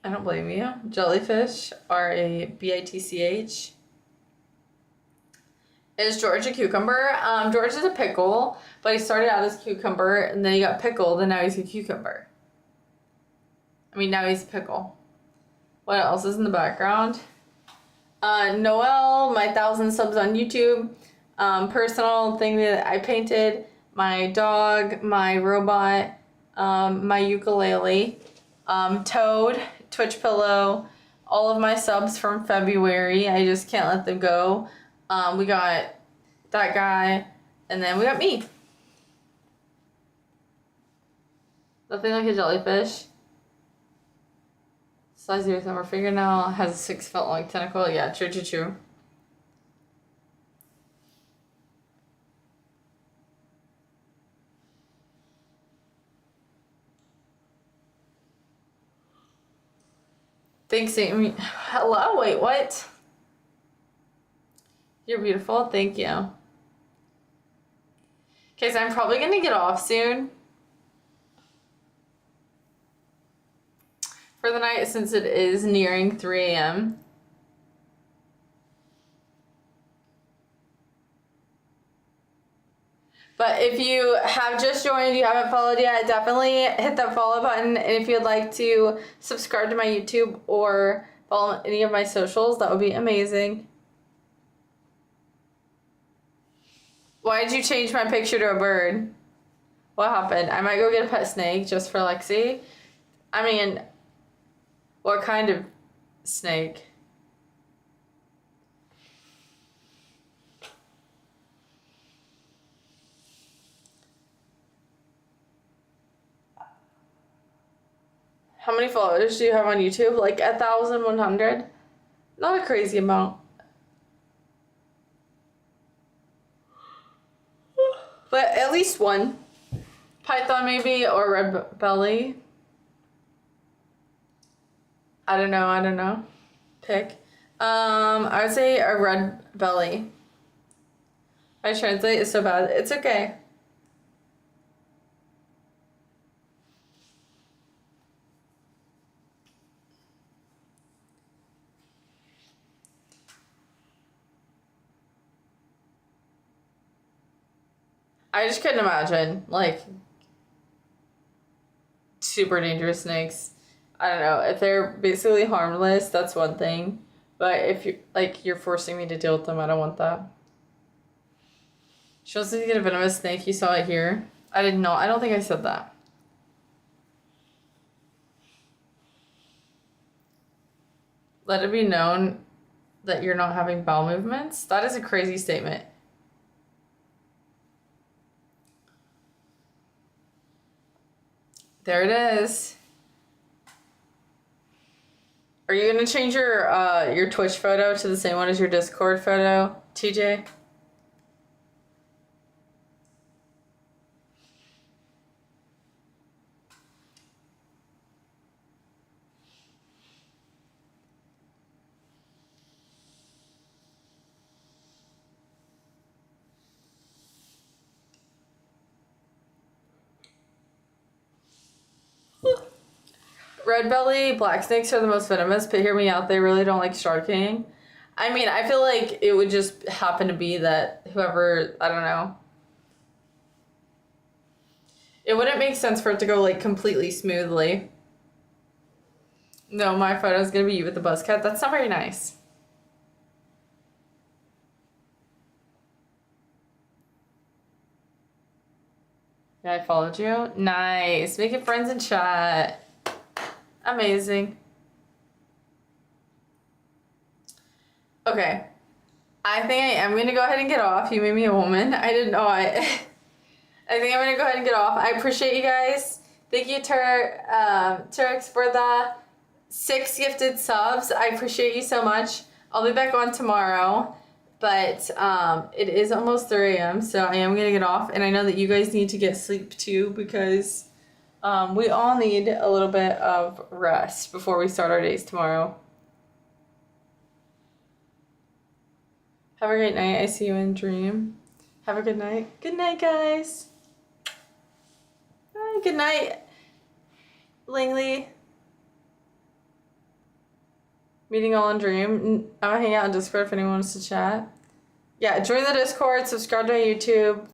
[SPEAKER 1] I don't blame you. Jellyfish are a bitch. Is George a cucumber? George is a pickle, but he started out as cucumber, and then he got pickled, and now he's a cucumber. I mean, now he's a pickle. What else is in the background? Noel, my 1,000 subs on YouTube. Personal thing that I painted. My dog, my robot, my ukulele. Toad, Twitch pillow. All of my subs from February. I just can't let them go. We got that guy, and then we got me. Nothing like a jellyfish. Size of your thumb or fingernail, has a 6 foot long tentacle. Yeah, true. Thanks, Amy. Hello, wait, what? You're beautiful, thank you. Okay, so I'm probably gonna get off soon for the night since it is nearing 3 a.m. But if you have just joined, you haven't followed yet, definitely hit that follow button. And if you'd like to subscribe to my YouTube or follow any of my socials, that would be amazing. Why did you change my picture to a bird? What happened? I might go get a pet snake just for Lexi. I mean, what kind of snake? How many followers do you have on YouTube? Like 1,100? Not a crazy amount. But at least one. Python maybe, or red belly. I don't know. Pick. I would say a red belly. My translate is so bad. It's okay. I just couldn't imagine, like, super dangerous snakes. I don't know. If they're basically harmless, that's one thing. But if you're forcing me to deal with them, I don't want that. She wants to get a venomous snake. You saw it here. I did not. I don't think I said that. Let it be known that you're not having bowel movements. That is a crazy statement. There it is. Are you gonna change your Twitch photo to the same one as your Discord photo, TJ? Red belly, black snakes are the most venomous, but hear me out, they really don't like Star King. I mean, I feel like it would just happen to be that whoever, I don't know. It wouldn't make sense for it to go like completely smoothly. No, my photo is gonna be you with the buzz cut. That's not very nice. Yeah, I followed you. Nice. Making friends in chat. Amazing. Okay. I think I am gonna go ahead and get off. You made me a woman. I didn't know I think I'm gonna go ahead and get off. I appreciate you guys. Thank you, Turks, for the 6 gifted subs. I appreciate you so much. I'll be back on tomorrow. But it is almost 3 a.m. so I am gonna get off. And I know that you guys need to get sleep too, because we all need a little bit of rest before we start our days tomorrow. Have a great night. I see you in dream. Have a good night. Good night, guys. Bye. Good night, Langley. Meeting all in dream. I'm gonna hang out in Discord if anyone wants to chat. Yeah, join the Discord, subscribe to my YouTube.